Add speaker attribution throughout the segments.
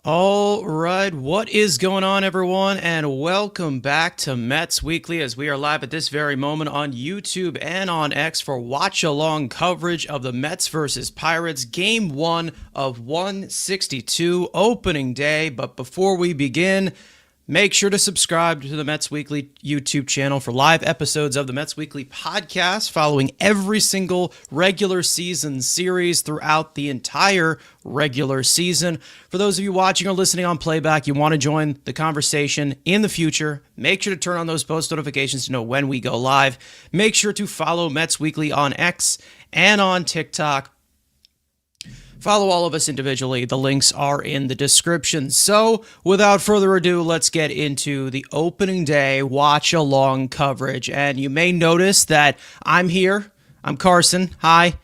Speaker 1: All right, what is going on, everyone? And welcome back to Mets Weekly as we are live at this very moment on YouTube and on X for watch-along coverage of the Mets versus Pirates Game 1 of 162 opening day. But before we begin, make sure to subscribe to the Mets Weekly YouTube channel for live episodes of the Mets Weekly podcast following every single regular season series throughout the entire regular season. For those of you watching or listening on playback, you want to join the conversation in the future, make sure to turn on those post notifications to know when we go live. Make sure to follow Mets Weekly on X and on TikTok. Follow all of us individually. The links are in the description. So, without further ado, let's get into the opening day watch-along coverage. And you may notice that I'm here. I'm Carson. Hi.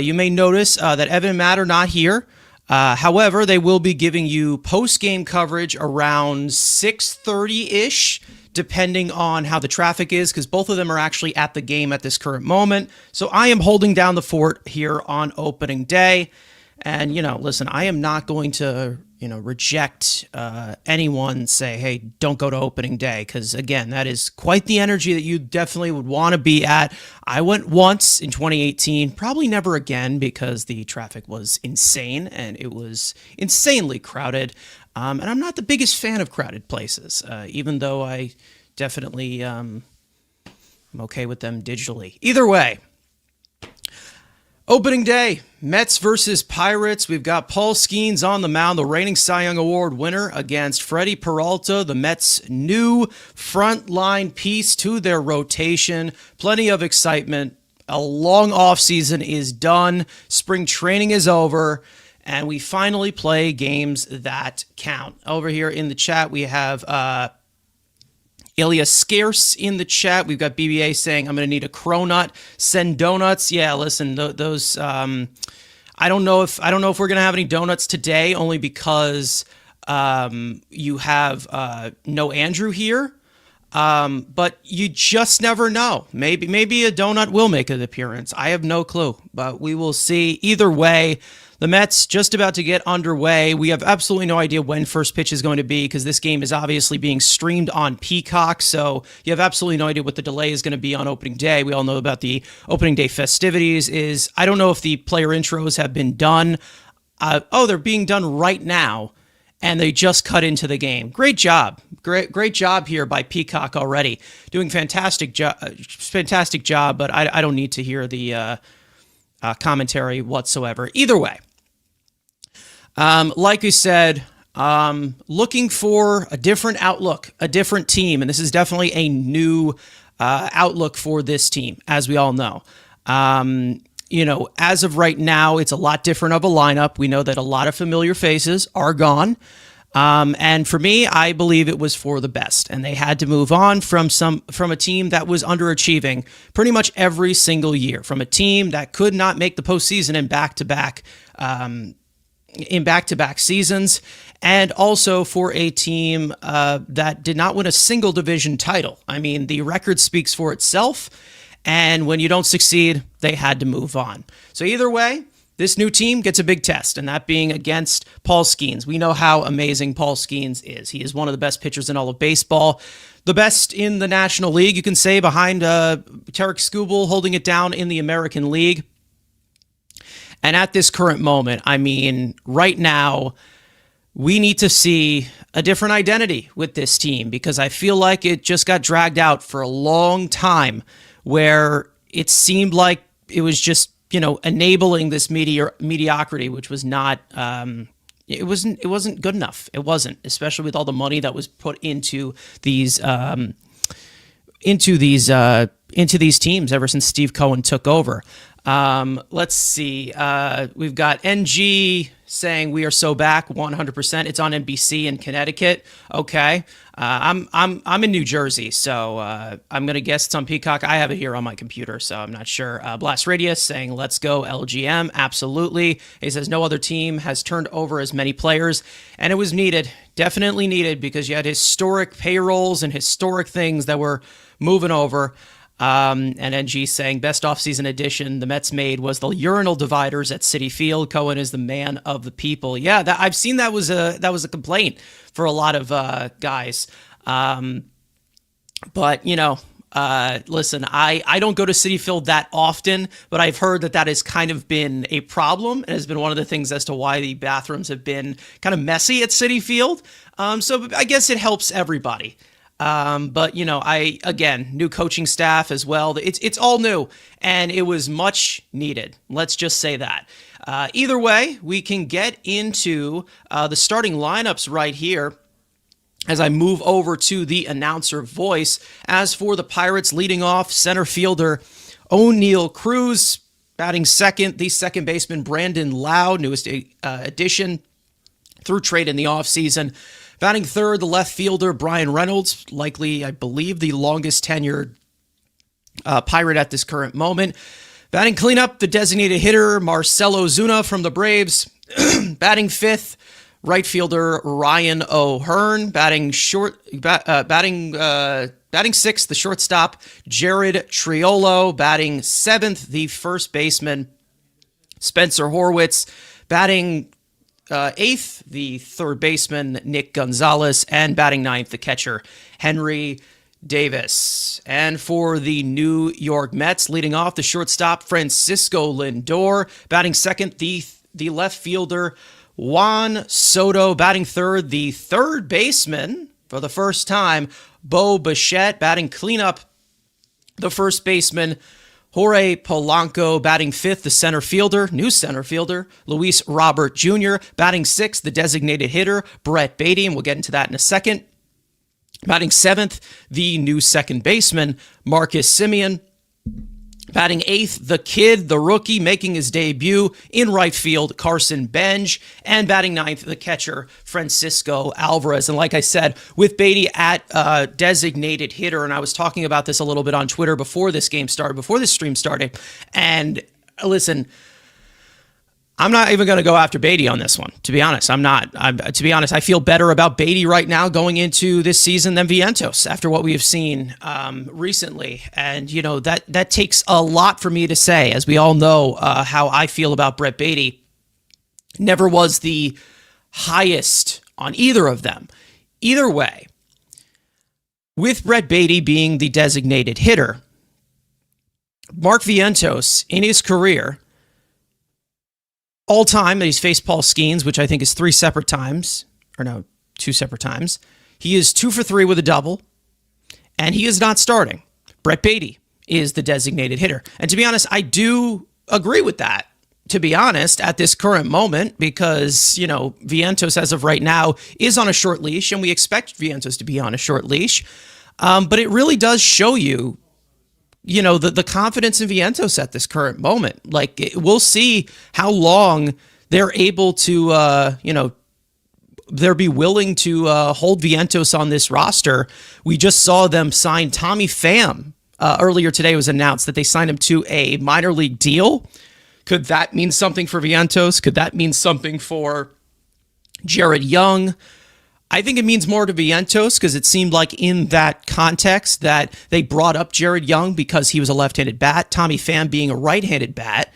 Speaker 1: You may notice that Evan and Matt are not here. However, they will be giving you post-game coverage around 6:30-ish, depending on how the traffic is, because both of them are actually at the game at this current moment. So I am holding down the fort here on opening day. And, listen, I am not going to, reject anyone say, hey, don't go to opening day. Because, again, that is quite the energy that you definitely would want to be at. I went once in 2018, probably never again because the traffic was insane and it was insanely crowded. And I'm not the biggest fan of crowded places, even though I definitely am okay with them digitally. Either way, opening day, Mets versus Pirates. We've got Paul Skeens on the mound, the reigning Cy Young Award winner, against Freddie Peralta, the Mets' new frontline piece to their rotation. Plenty of excitement. A long offseason is done. Spring training is over. And we finally play games that count. Over here in the chat, we have Ilya Scarce in the chat. We've got BBA saying, I'm going to need a cronut. Send donuts. Yeah, listen, those. I don't know if we're going to have any donuts today, only because you have no Andrew here. But you just never know. Maybe a donut will make an appearance. I have no clue, but we will see. Either way, the Mets just about to get underway. We have absolutely no idea when first pitch is going to be because this game is obviously being streamed on Peacock, so you have absolutely no idea what the delay is going to be on opening day. We all know about the opening day festivities. I don't know if the player intros have been done. They're being done right now, and they just cut into the game. Great job. Great job here by Peacock already. Doing fantastic job, but I don't need to hear the commentary whatsoever. Either way. Like we said, looking for a different outlook, a different team, and this is definitely a new outlook for this team, as we all know. As of right now, it's a lot different of a lineup. We know that a lot of familiar faces are gone. And for me, I believe it was for the best, and they had to move on from a team that was underachieving pretty much every single year, from a team that could not make the postseason in back-to-back seasons, and also for a team that did not win a single division title. I mean, the record speaks for itself, and when you don't succeed, they had to move on. So either way, this new team gets a big test, and that being against Paul Skeens. We know how amazing Paul Skeens is. He is one of the best pitchers in all of baseball. The best in the National League, you can say, behind Tarek Skubal holding it down in the American League. And at this current moment, I mean, right now, we need to see a different identity with this team because I feel like it just got dragged out for a long time where it seemed like it was just, enabling this mediocrity, which was not, it wasn't good enough. It wasn't, especially with all the money that was put into these teams ever since Steve Cohen took over. Let's see. We've got NG saying we are so back 100%. It's on NBC in Connecticut. Okay. I'm in New Jersey, so I'm gonna guess it's on Peacock. I have it here on my computer, so I'm not sure. Blast Radius saying let's go LGM. Absolutely. He says no other team has turned over as many players, and it was needed, definitely needed, because you had historic payrolls and historic things that were moving over. And NG saying best offseason addition the Mets made was the urinal dividers at Citi Field. Cohen is the man of the people. Yeah, I've seen that was a complaint for a lot of guys. But listen, I don't go to Citi Field that often, but I've heard that has kind of been a problem and has been one of the things as to why the bathrooms have been kind of messy at Citi Field. So I guess it helps everybody. But new coaching staff as well. It's all new and it was much needed. Let's just say that. Either way, we can get into the starting lineups right here as I move over to the announcer voice. As for the Pirates, leading off, center fielder O'Neill Cruz, batting second, the second baseman Brandon Loud, newest addition through trade in the offseason. Batting third, the left fielder Brian Reynolds, likely, I believe, the longest tenured Pirate at this current moment. Batting cleanup, the designated hitter Marcell Ozuna from the Braves. Batting fifth, right fielder Ryan O'Hearn. Batting sixth, the shortstop Jared Triolo. Batting seventh, the first baseman Spencer Horwitz. Batting eighth, the third baseman Nick Gonzalez, and batting ninth, the catcher Henry Davis. And for the New York Mets, leading off, the shortstop Francisco Lindor. Batting second, the left fielder Juan Soto. Batting third, the third baseman for the first time Bo Bichette. Batting cleanup, the first baseman Jorge Polanco. Batting fifth, the new center fielder, Luis Robert Jr. Batting sixth, the designated hitter, Brett Baty, and we'll get into that in a second. Batting seventh, the new second baseman, Marcus Semien. Batting eighth, the kid, the rookie, making his debut in right field, Carson Benj. And batting ninth, the catcher, Francisco Alvarez. And like I said, with Baty at designated hitter, and I was talking about this a little bit on Twitter before this stream started. And listen, I'm not even going to go after Baty on this one, to be honest. I'm not. To be honest, I feel better about Baty right now going into this season than Vientos after what we have seen recently. And, that takes a lot for me to say, as we all know how I feel about Brett Baty. Never was the highest on either of them. Either way, with Brett Baty being the designated hitter, Mark Vientos, in his career, all time that he's faced Paul Skeens, which I think is two separate times. He is 2 for 3 with a double, and he is not starting. Brett Baty is the designated hitter. And to be honest, I do agree with that, to be honest, at this current moment, because, Vientos, as of right now, is on a short leash, and we expect Vientos to be on a short leash. But it really does show you, the confidence in Vientos at this current moment. Like, we'll see how long they're able to, they'll be willing to hold Vientos on this roster. We just saw them sign Tommy Pham. Earlier today, it was announced that they signed him to a minor league deal. Could that mean something for Vientos? Could that mean something for Jared Young? I think it means more to Vientos because it seemed like in that context that they brought up Jared Young because he was a left-handed bat, Tommy Pham being a right-handed bat.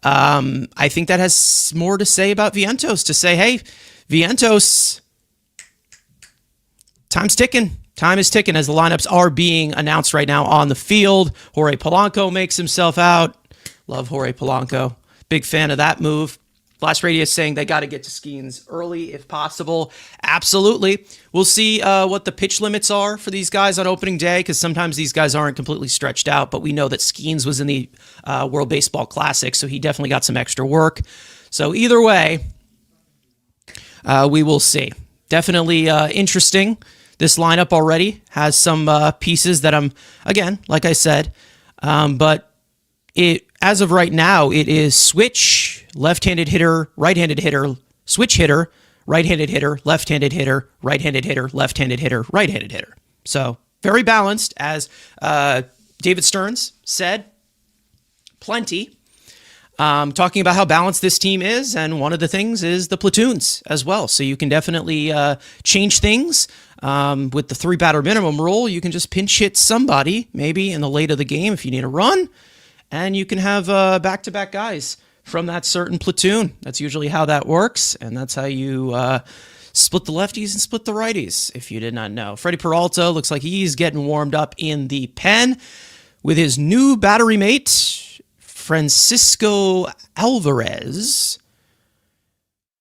Speaker 1: I think that has more to say about Vientos, to say, hey, Vientos, time's ticking. Time is ticking as the lineups are being announced right now on the field. Jorge Polanco makes himself out. Love Jorge Polanco. Big fan of that move. Blast Radius saying they got to get to Skeens early if possible. Absolutely. We'll see what the pitch limits are for these guys on opening day, because sometimes these guys aren't completely stretched out, but we know that Skeens was in the World Baseball Classic, so he definitely got some extra work. So either way, we will see. Definitely interesting. This lineup already has some pieces that I'm, again, like I said, but as of right now, it is switch, left-handed hitter, right-handed hitter, switch hitter, right-handed hitter, left-handed hitter, right-handed hitter, left-handed hitter, right-handed hitter. So very balanced, as David Stearns said, plenty. Talking about how balanced this team is, and one of the things is the platoons as well. So you can definitely change things With the 3 batter minimum rule, you can just pinch hit somebody, maybe in the late of the game if you need a run, and you can have back-to-back guys from that certain platoon. That's usually how that works, and that's how you split the lefties and split the righties, if you did not know. Freddie Peralta looks like he's getting warmed up in the pen with his new battery mate, Francisco Alvarez.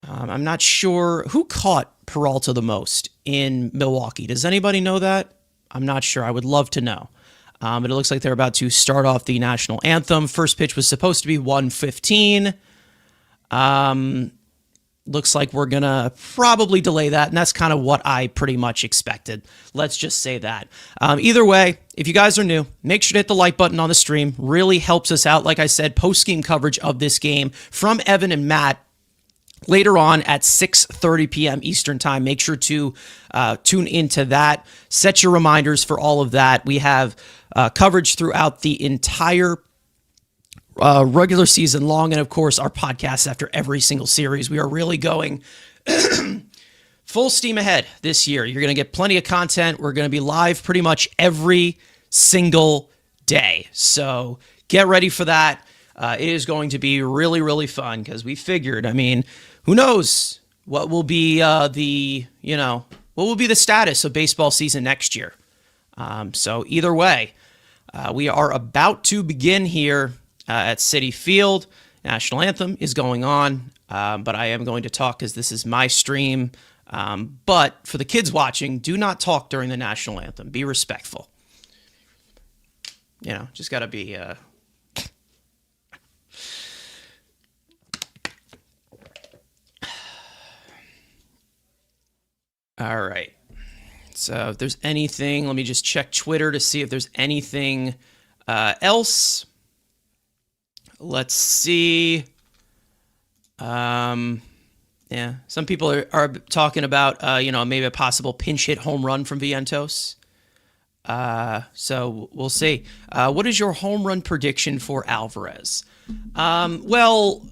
Speaker 1: I'm not sure who caught Peralta the most in Milwaukee. Does anybody know that? I'm not sure. I would love to know. But it looks like they're about to start off the national anthem. First pitch was supposed to be 1:15. Looks like we're going to probably delay that, and that's kind of what I pretty much expected. Let's just say that. Either way, if you guys are new, make sure to hit the like button on the stream. Really helps us out. Like I said, post-game coverage of this game from Evan and Matt later on at 6:30 p.m. Eastern Time. Make sure to tune into that. Set your reminders for all of that. We have coverage throughout the entire regular season long, and of course our podcasts after every single series. We are really going full steam ahead this year. You're going to get plenty of content. We're going to be live pretty much every single day, so get ready for that. It is going to be really, really fun because we figured, I mean, who knows what will be what will be the status of baseball season next year. So either way, we are about to begin here at Citi Field. National anthem is going on, but I am going to talk because this is my stream. But for the kids watching, do not talk during the national anthem. Be respectful. Just got to be... All right. So if there's anything, let me just check Twitter to see if there's anything else. Let's see. Some people are talking about, maybe a possible pinch hit home run from Vientos. So we'll see. What is your home run prediction for Alvarez? Well,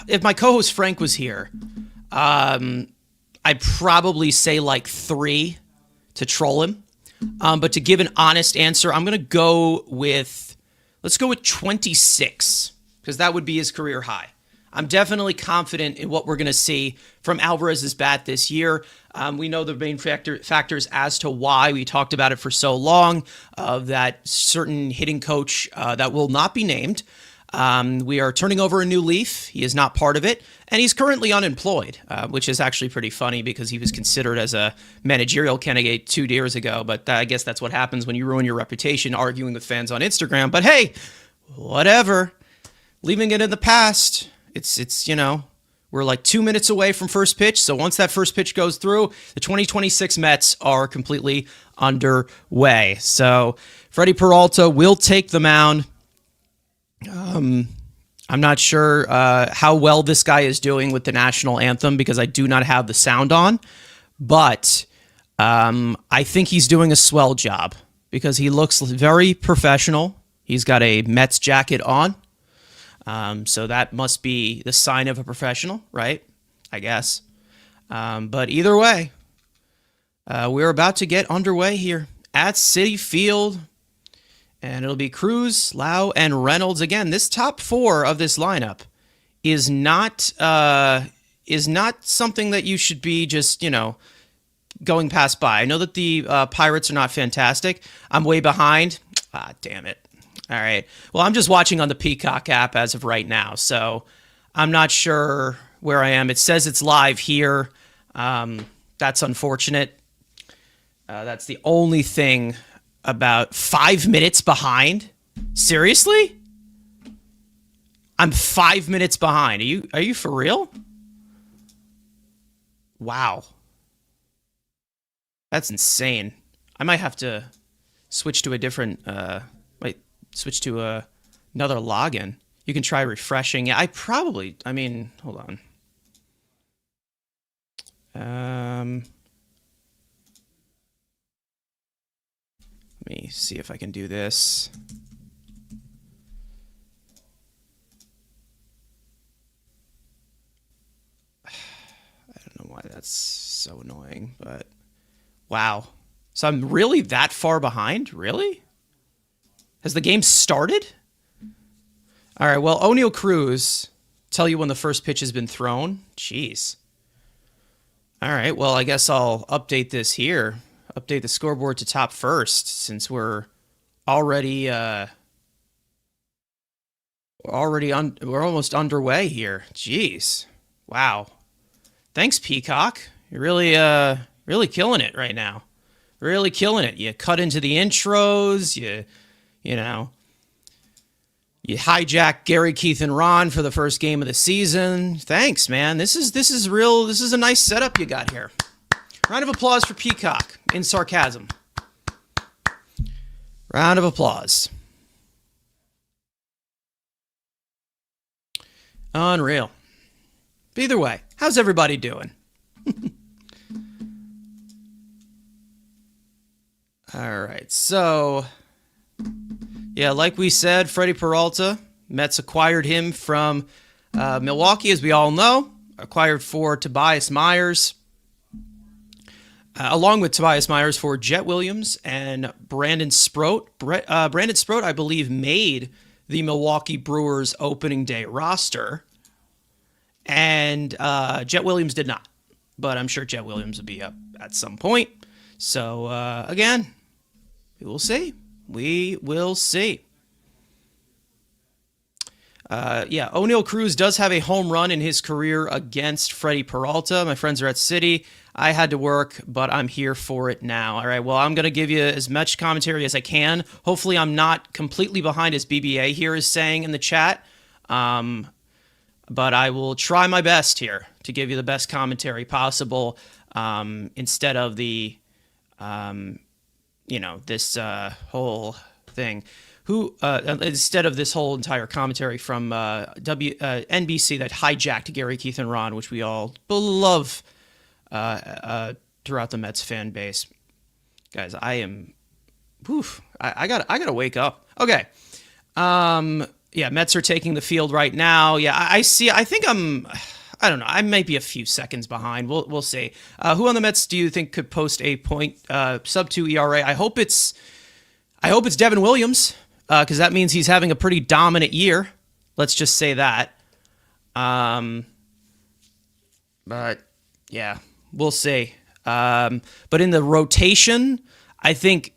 Speaker 1: if my co-host Frank was here, I'd probably say like 3 to troll him. But to give an honest answer, I'm going to go with, let's go with 26, because that would be his career high. I'm definitely confident in what we're going to see from Alvarez's bat this year. We know the main factors as to why we talked about it for so long, of that certain hitting coach that will not be named. We are turning over a new leaf. He is not part of it, and he's currently unemployed, which is actually pretty funny because he was considered as a managerial candidate 2 years ago, but I guess that's what happens when you ruin your reputation arguing with fans on Instagram. But hey, whatever. Leaving it in the past. It's we're like 2 minutes away from first pitch, so once that first pitch goes through, the 2026 Mets are completely underway. So Freddie Peralta will take the mound. I'm not sure how well this guy is doing with the national anthem because I do not have the sound on, but I think he's doing a swell job because he looks very professional. He's got a Mets jacket on, so that must be the sign of a professional, right? I guess. But either way, we're about to get underway here at Citi Field. And it'll be Cruz, Lau, and Reynolds. Again, this top 4 of this lineup is not something that you should be just, going past by. I know that the Pirates are not fantastic. I'm way behind. Damn it. All right. Well, I'm just watching on the Peacock app as of right now, so I'm not sure where I am. It says it's live here. That's unfortunate. That's the only thing. About 5 minutes behind? Seriously? I'm 5 minutes behind. Are you for real? Wow. That's insane. I might have to switch to a different switch to another login. You can try refreshing. Yeah, hold on. Let me see if I can do this. I don't know why that's so annoying, but Wow. So I'm really that far behind? Really? Has the game started? All right, well, O'Neal Cruz, tell you when the first pitch has been thrown. Jeez. All right, well, I guess I'll update this here. Update the scoreboard to top first since we're already we're almost underway here. Jeez. Wow. Thanks, Peacock. You're really killing it right now. Really killing it. You cut into the intros, you know, you hijack Gary, Keith, and Ron for the first game of the season. Thanks, man. This is real. This is a nice setup you got here. Round of applause for Peacock in sarcasm. Round of applause. Unreal. But either way, how's everybody doing? All right, so yeah, like we said, Freddie Peralta, Mets acquired him from Milwaukee, as we all know, acquired for Tobias Myers, along with Tobias Myers for Jet Williams and Brandon Sproat. Brandon Sproat, I believe, made the Milwaukee Brewers opening day roster, and Jet Williams did not, but I'm sure Jet Williams will be up at some point. So, again, we will see. We will see. Yeah, O'Neal Cruz does have a home run in his career against Freddie Peralta. My friends are at City. I had to work, but I'm here for it now. All right, well, I'm going to give you as much commentary as I can. Hopefully, I'm not completely behind, as BBA here is saying in the chat. But I will try my best here to give you the best commentary possible instead of the, this whole thing. Instead of this whole entire commentary from NBC that hijacked Gary, Keith, and Ron, which we all love throughout the Mets fan base. Guys, I am, I gotta wake up. Okay. Yeah, Mets are taking the field right now. Yeah, I see. I think I don't know. I might be a few seconds behind. We'll see. Who on the Mets do you think could post a point sub 2 ERA? I hope it's Devin Williams, because that means he's having a pretty dominant year. Let's just say that. But yeah, we'll see. But in the rotation, I think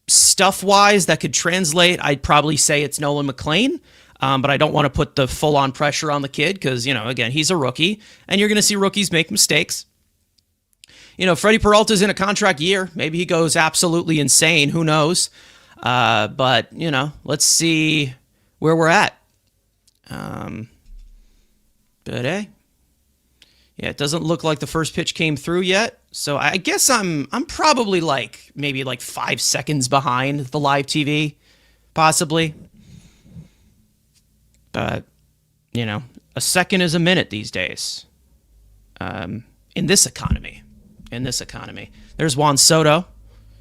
Speaker 1: stuff-wise that could translate, I'd probably say it's Nolan McLean. But I don't want to put the full-on pressure on the kid because, again, he's a rookie, and you're going to see rookies make mistakes. Freddie Peralta's in a contract year. Maybe he goes absolutely insane. Who knows? But, let's see where we're at. But, hey. Yeah, it doesn't look like the first pitch came through yet. So I guess I'm probably maybe 5 seconds behind the live TV, possibly. But, a second is a minute these days. In this economy. There's Juan Soto.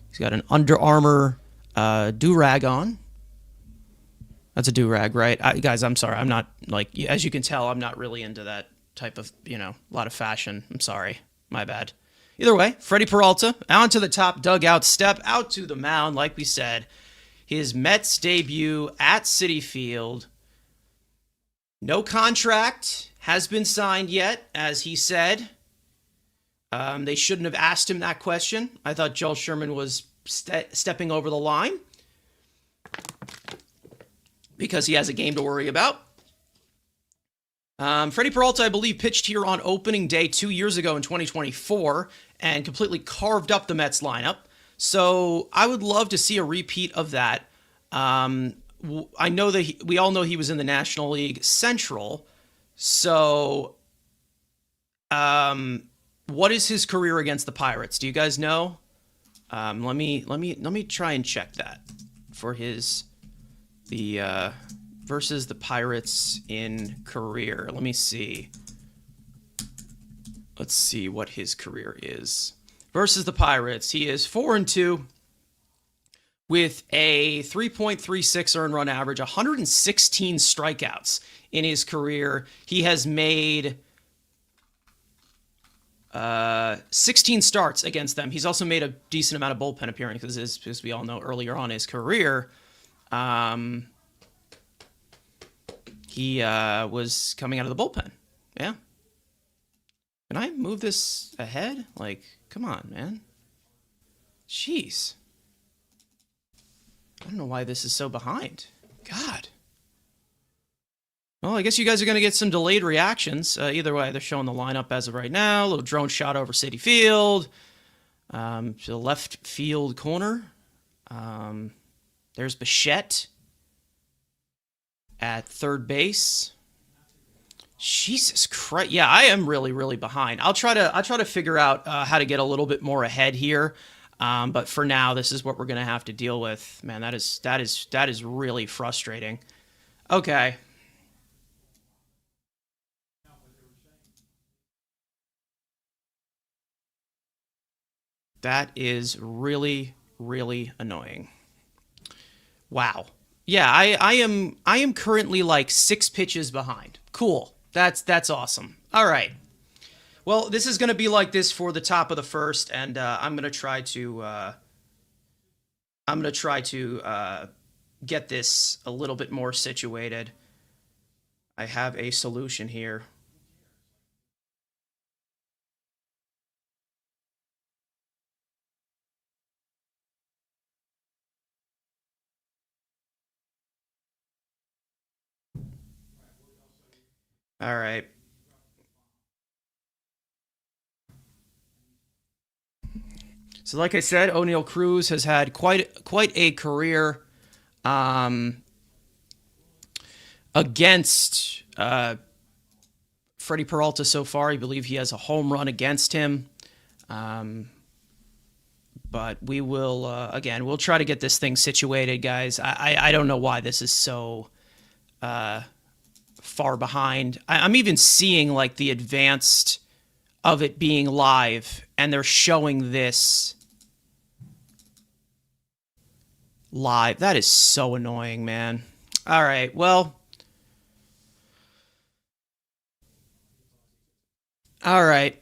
Speaker 1: He's got an Under Armour do-rag on. That's a do-rag, right? Guys, I'm sorry. I'm not, as you can tell, I'm not really into that type of, a lot of fashion. I'm sorry. My bad. Either way, Freddie Peralta, onto the top dugout, step out to the mound, like we said. His Mets debut at Citi Field. No contract has been signed yet, as he said. They shouldn't have asked him that question. I thought Joel Sherman was stepping over the line because he has a game to worry about. Freddie Peralta, I believe, pitched here on opening day 2 years ago in 2024 and completely carved up the Mets lineup. So I would love to see a repeat of that. I know that we all know he was in the National League Central. So, what is his career against the Pirates? Do you guys know? Let me try and check that for the versus the Pirates in career. Let me see. Let's see what his career is versus the Pirates. He is 4-2. With a 3.36 earned run average, 116 strikeouts in his career. He has made 16 starts against them. He's also made a decent amount of bullpen appearances, as we all know earlier on in his career. He was coming out of the bullpen. Yeah. Can I move this ahead? Like, come on, man. Jeez. I don't know why this is so behind. God. Well, I guess you guys are going to get some delayed reactions. Either way, they're showing the lineup as of right now. A little drone shot over Citi Field. To the left field corner. There's Bichette at third base. Jesus Christ. Yeah, I am really, really behind. I'll try to figure out how to get a little bit more ahead here. But for now, this is what we're going to have to deal with. Man, that is really frustrating. Okay. That is really, really annoying. Wow. Yeah, I am currently like 6 pitches behind. Cool. That's awesome. All right. Well, this is going to be like this for the top of the first, and I'm going to try to get this a little bit more situated. I have a solution here. All right. So, like I said, Oneil Cruz has had quite a career against Freddie Peralta so far. I believe he has a home run against him. But we will, again, we'll try to get this thing situated, guys. I don't know why this is so far behind. I'm even seeing like the advanced of it being live, and they're showing this live. That is so annoying, man. All right, well. All right.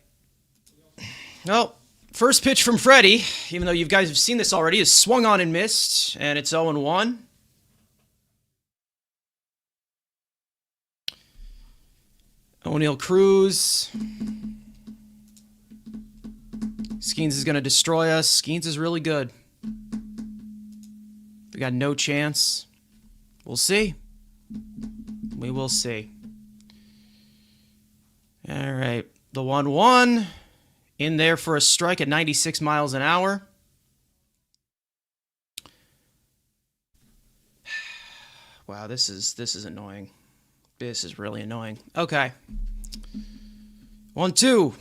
Speaker 1: Well, first pitch from Freddie, even though you guys have seen this already, is swung on and missed, and it's 0-1. Oneil Cruz. Skeens is going to destroy us. Skeens is really good. We got no chance. We'll see. We will see. All right. The 1-1 in there for a strike at 96 miles an hour. Wow, this is annoying. This is really annoying. Okay. 1-2.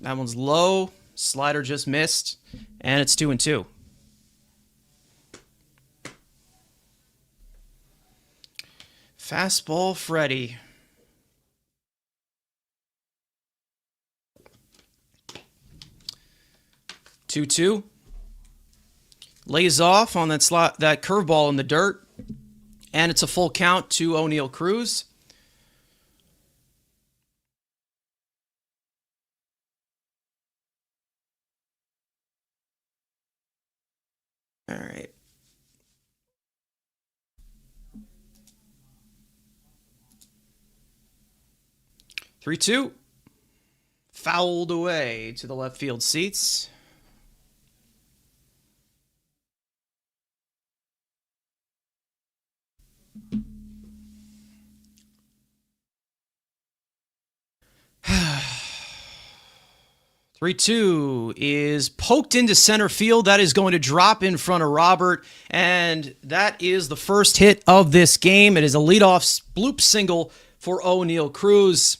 Speaker 1: That one's low. Slider just missed. And it's 2-2. Fastball Freddie. 2-2. Lays off on that curveball in the dirt. And it's a full count to Oneil Cruz. All right. Three, 2. Fouled away to the left field seats. Three, 2 is poked into center field. That is going to drop in front of Robert, and that is the first hit of this game. It is a leadoff bloop single for Oneil Cruz.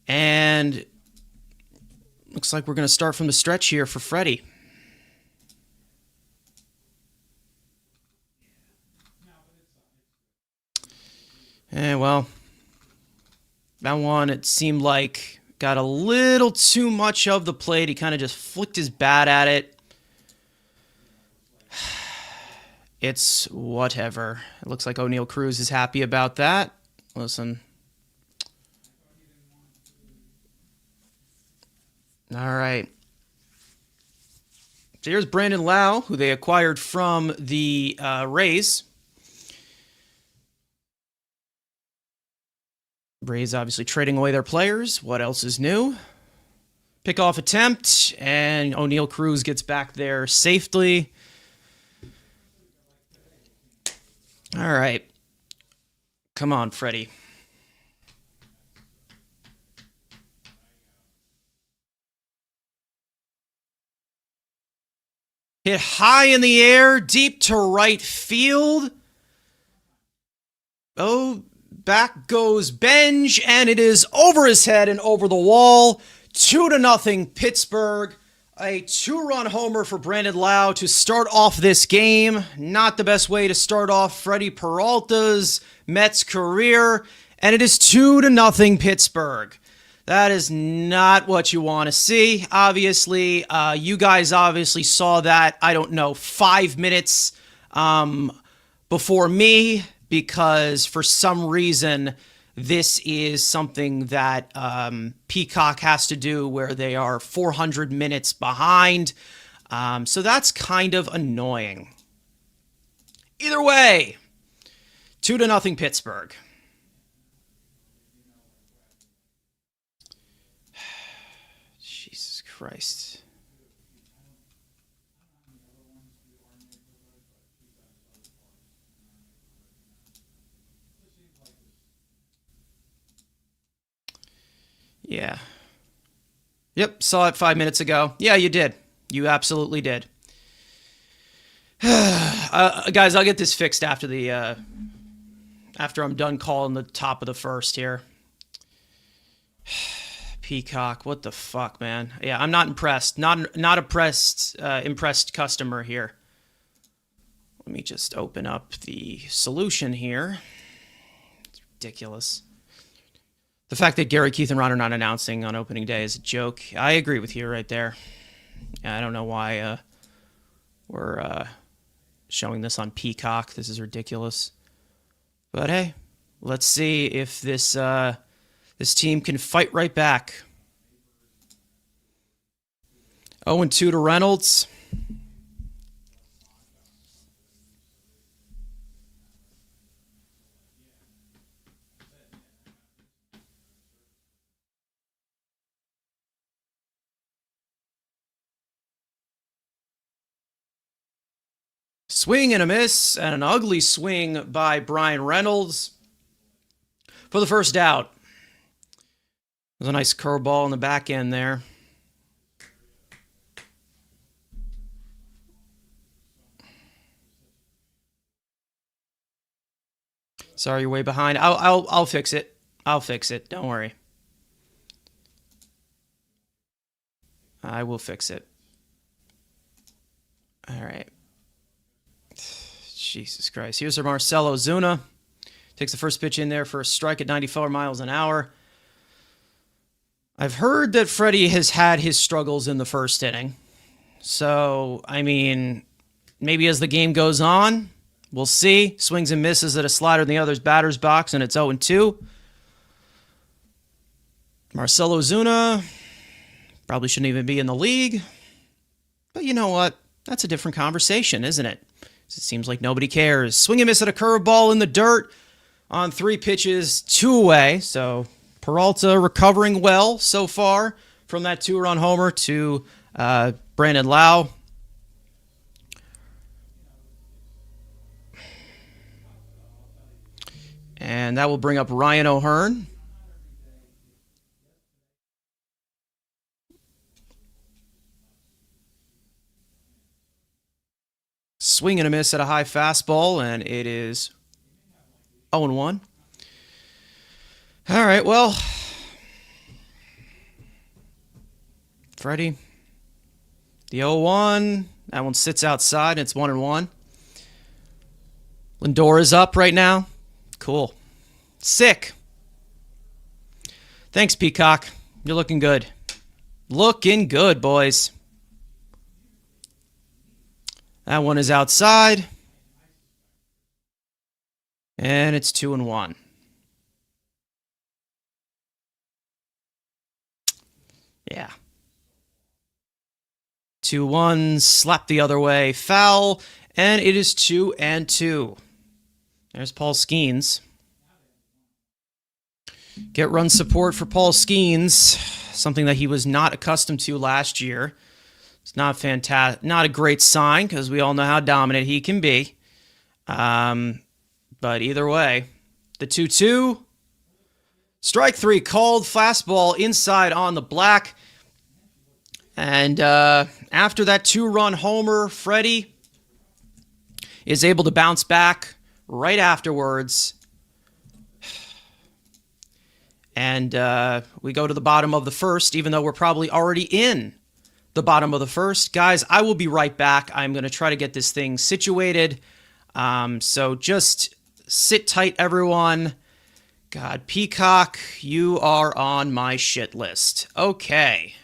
Speaker 1: And looks like we're going to start from the stretch here for Freddie. And well, that one, it seemed like got a little too much of the plate. He kind of just flicked his bat at it. It's whatever. It looks like Oneil Cruz is happy about that. Listen, All right. So here's Brandon Lau, who they acquired from the Rays. Rays obviously trading away their players. What else is new? Pickoff attempt, and O'Neill Cruz gets back there safely. All right. Come on, Freddie. Hit high in the air, deep to right field. Oh, back goes Benj, and it is over his head and over the wall. 2-0 Pittsburgh. A 2-run homer for Brandon Lau to start off this game. Not the best way to start off Freddie Peralta's Mets career. And it is 2-0 Pittsburgh. That is not what you want to see. Obviously, you guys obviously saw that, I don't know, 5 minutes before me, because for some reason, this is something that Peacock has to do where they are 400 minutes behind. So that's kind of annoying. Either way, 2-0 Pittsburgh. Jesus Christ. Yeah. Yep, saw it 5 minutes ago. Yeah, you did. You absolutely did. Guys, I'll get this fixed after the after I'm done calling the top of the first here. Peacock, what the fuck, man? Yeah, I'm not impressed. Not impressed customer here. Let me just open up the solution here. It's ridiculous. The fact that Gary, Keith, and Ron are not announcing on opening day is a joke. I agree with you right there. I don't know why we're showing this on Peacock. This is ridiculous. But hey, let's see if this this team can fight right back. 0-2 to Reynolds. Swing and a miss, and an ugly swing by Bryan Reynolds for the first out. There's a nice curveball in the back end there. Sorry, you're way behind. I'll fix it. I'll fix it. Don't worry. I will fix it. All right. Jesus Christ. Here's our Marcell Ozuna. Takes the first pitch in there for a strike at 94 miles an hour. I've heard that Freddie has had his struggles in the first inning. So, I mean, maybe as the game goes on, we'll see. Swings and misses at a slider in the other's batter's box, and it's 0-2. Marcell Ozuna probably shouldn't even be in the league. But you know what? That's a different conversation, isn't it? It seems like nobody cares. Swing and miss at a curveball in the dirt on 3 pitches, 2 away. So Peralta recovering well so far from that 2-run homer to Brandon Lau. And that will bring up Ryan O'Hearn. Swing and a miss at a high fastball, and it is 0-1. All right, well, Freddie, the 0-1, that one sits outside, and it's 1-1. Lindor is up right now. Cool. Sick. Thanks, Peacock. You're looking good. Looking good, boys. That one is outside. And it's 2-1. Yeah. 2-1, slap the other way, foul, and it is 2-2. There's Paul Skeens. Get run support for Paul Skeens, something that he was not accustomed to last year. It's not not a great sign because we all know how dominant he can be. But either way, the 2-2, strike 3 called, fastball inside on the black. And after that 2-run homer, Freddie is able to bounce back right afterwards. And we go to the bottom of the first, even though we're probably already in the bottom of the first. Guys, I will be right back. I'm going to try to get this thing situated. So just sit tight, everyone. God, Peacock, you are on my shit list. Okay.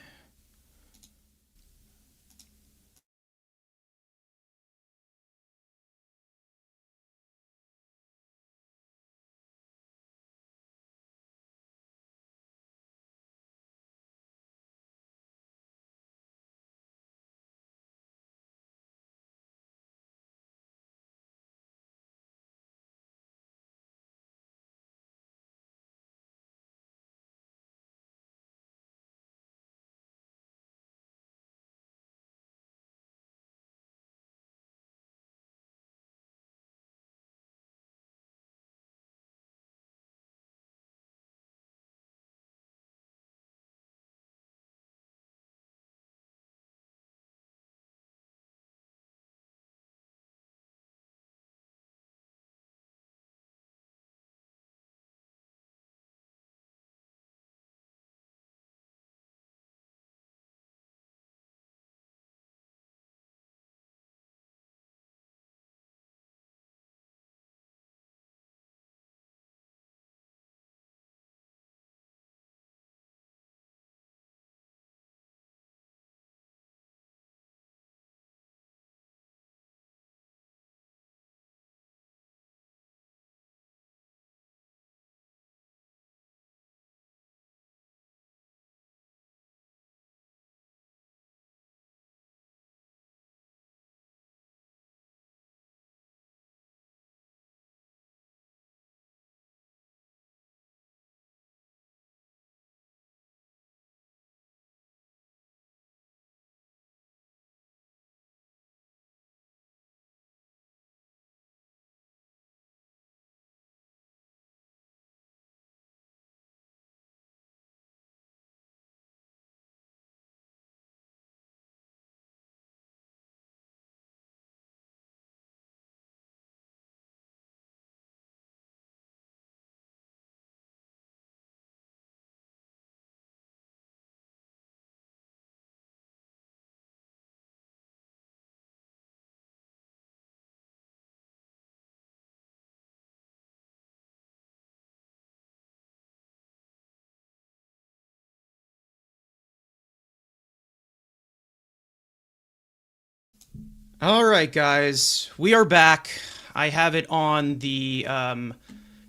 Speaker 1: All right, guys, we are back. I have it on the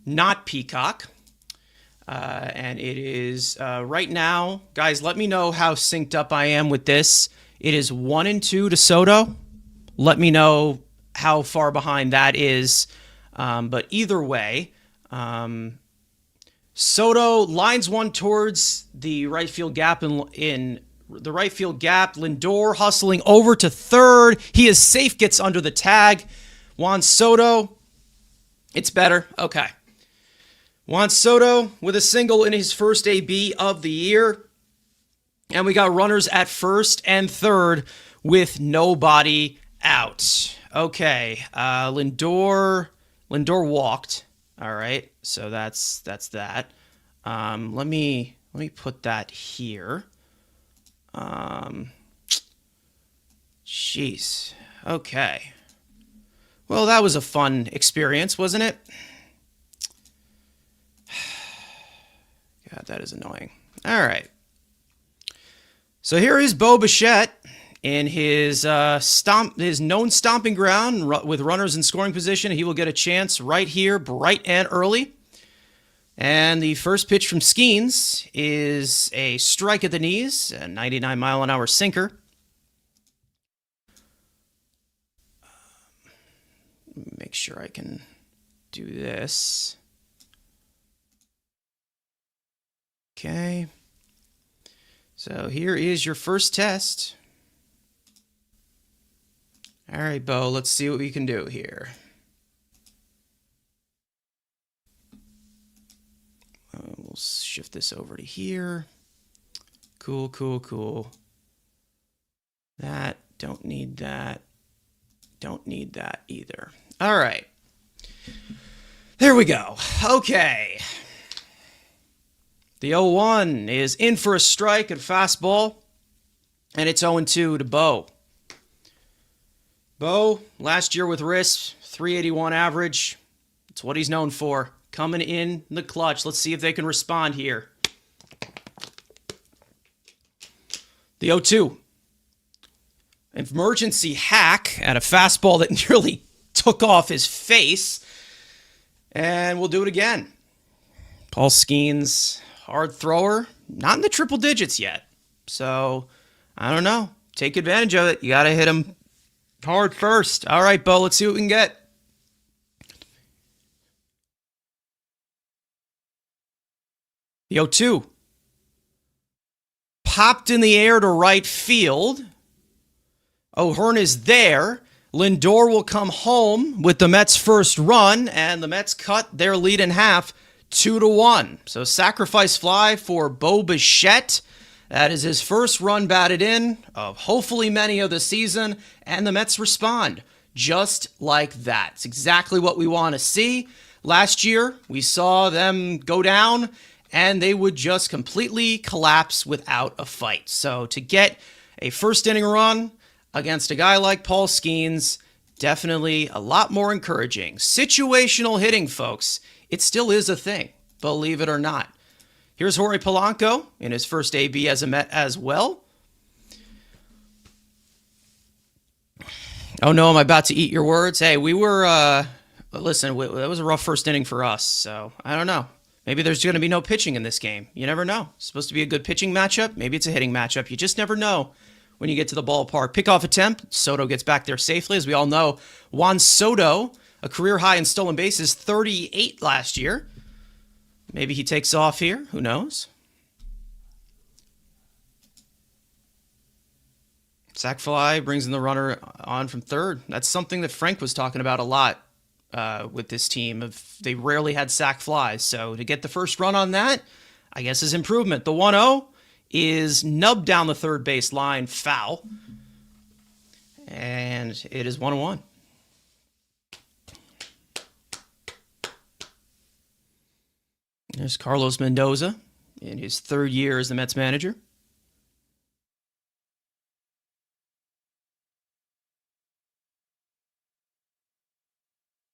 Speaker 1: not Peacock, and it is right now. Guys, let me know how synced up I am with this. It is 1-2 to Soto. Let me know how far behind that is. But either way, Soto lines one towards the right field gap in the right field gap. Lindor hustling over to third. He is safe, gets under the tag. Juan Soto, it's better. Okay. Juan Soto with a single in his first AB of the year. And we got runners at first and third with nobody out. Okay. Lindor walked. All right. So that's that. Let me put that here. Jeez. Okay. Well, that was a fun experience, wasn't it? God, that is annoying. All right. So here is Bo Bichette in his known stomping ground with runners in scoring position. He will get a chance right here, bright and early. And the first pitch from Skeens is a strike at the knees, a 99-mile-an-hour sinker. make sure I can do this. Okay. So here is your first test. All right, Bo, let's see what we can do here. We'll shift this over to here. Cool, cool, cool. That, don't need that. Don't need that either. All right. There we go. Okay. The 0-1 is in for a strike at fastball, and it's 0-2 to Bo. Bo, last year with Riss, 381 average. It's what he's known for. Coming in the clutch. Let's see if they can respond here. The 0-2. Emergency hack at a fastball that nearly took off his face. And we'll do it again. Paul Skeens, hard thrower. Not in the triple digits yet. So, I don't know. Take advantage of it. You got to hit him hard first. All right, Bo, let's see what we can get. The 0-2. Popped in the air to right field. O'Hearn is there. Lindor will come home with the Mets' first run, and the Mets cut their lead in half 2-1. So sacrifice fly for Bo Bichette. That is his first run batted in of hopefully many of the season, and the Mets respond just like that. It's exactly what we want to see. Last year, we saw them go down, and they would just completely collapse without a fight. So to get a first inning run against a guy like Paul Skeens, definitely a lot more encouraging. Situational hitting, folks. It still is a thing, believe it or not. Here's Jorge Polanco in his first AB as a Met as well. Oh no, I'm about to eat your words. Hey, we were, listen, that was a rough first inning for us, so I don't know. Maybe there's going to be no pitching in this game. You never know. It's supposed to be a good pitching matchup. Maybe it's a hitting matchup. You just never know when you get to the ballpark. Pickoff attempt. Soto gets back there safely. As we all know, Juan Soto, a career high in stolen bases, 38 last year. Maybe he takes off here. Who knows? Sac fly brings in the runner on from third. That's something that Frank was talking about a lot with this team. They rarely had sac flies. So to get the first run on that, I guess is improvement. The 1-0 is nubbed down the third base line, foul. And it is 1-1. There's Carlos Mendoza in his third year as the Mets manager.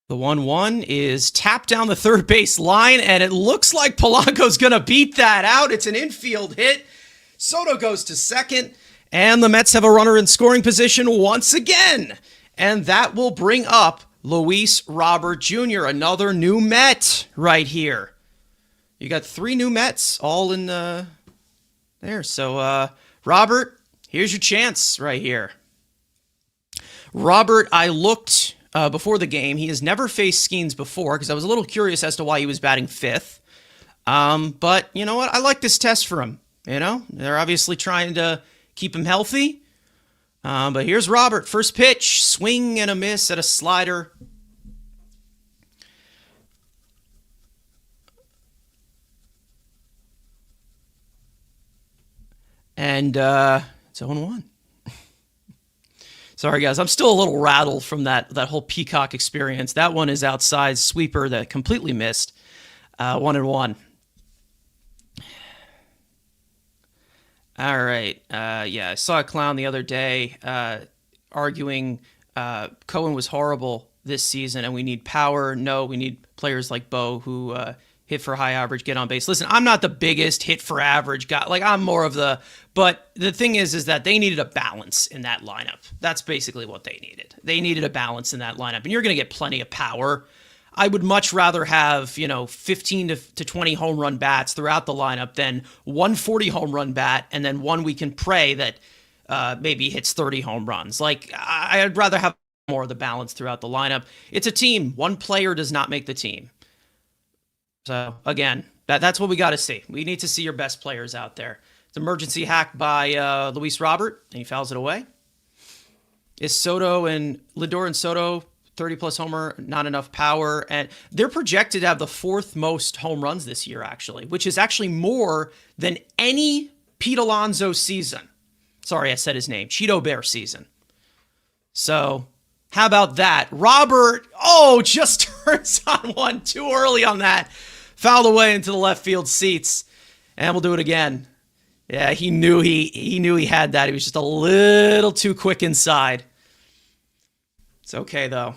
Speaker 1: The 1-1 is tapped down the third base line, and it looks like Polanco's going to beat that out. It's an infield hit. Soto goes to second, and the Mets have a runner in scoring position once again. And that will bring up Luis Robert Jr., another new Met right here. You got 3 new Mets all in there. So, Robert, here's your chance right here. Robert, I looked before the game. He has never faced Skeens before because I was a little curious as to why he was batting 5th. But you know what? I like this test for him. You know, they're obviously trying to keep him healthy. But here's Robert. First pitch, swing and a miss at a slider. And it's 0-1. Sorry, guys. I'm still a little rattled from that whole Peacock experience. That one is outside sweeper that completely missed. 1-1. All right. Yeah, I saw a clown the other day arguing Cohen was horrible this season and we need power. No, we need players like Bo who hit for high average, get on base. Listen, I'm not the biggest hit for average guy. Like, I'm more of the... But the thing is that they needed a balance in that lineup. That's basically what they needed. They needed a balance in that lineup. And you're going to get plenty of power. I would much rather have, 15 to 20 home run bats throughout the lineup than 140 home run bat and then one we can pray that maybe hits 30 home runs. Like, I'd rather have more of the balance throughout the lineup. It's a team. One player does not make the team. So, again, that's what we got to see. We need to see your best players out there. It's emergency hack by Luis Robert, and he fouls it away. Is Soto and Lindor and Soto 30-plus homer, not enough power? And they're projected to have the fourth most home runs this year, actually, which is actually more than any Pete Alonso season. Sorry, I said his name. Cheeto Bear season. So, how about that? Robert, just turns on one too early on that. Fouled away into the left field seats. And we'll do it again. Yeah, he knew he had that. He was just a little too quick inside. It's okay, though.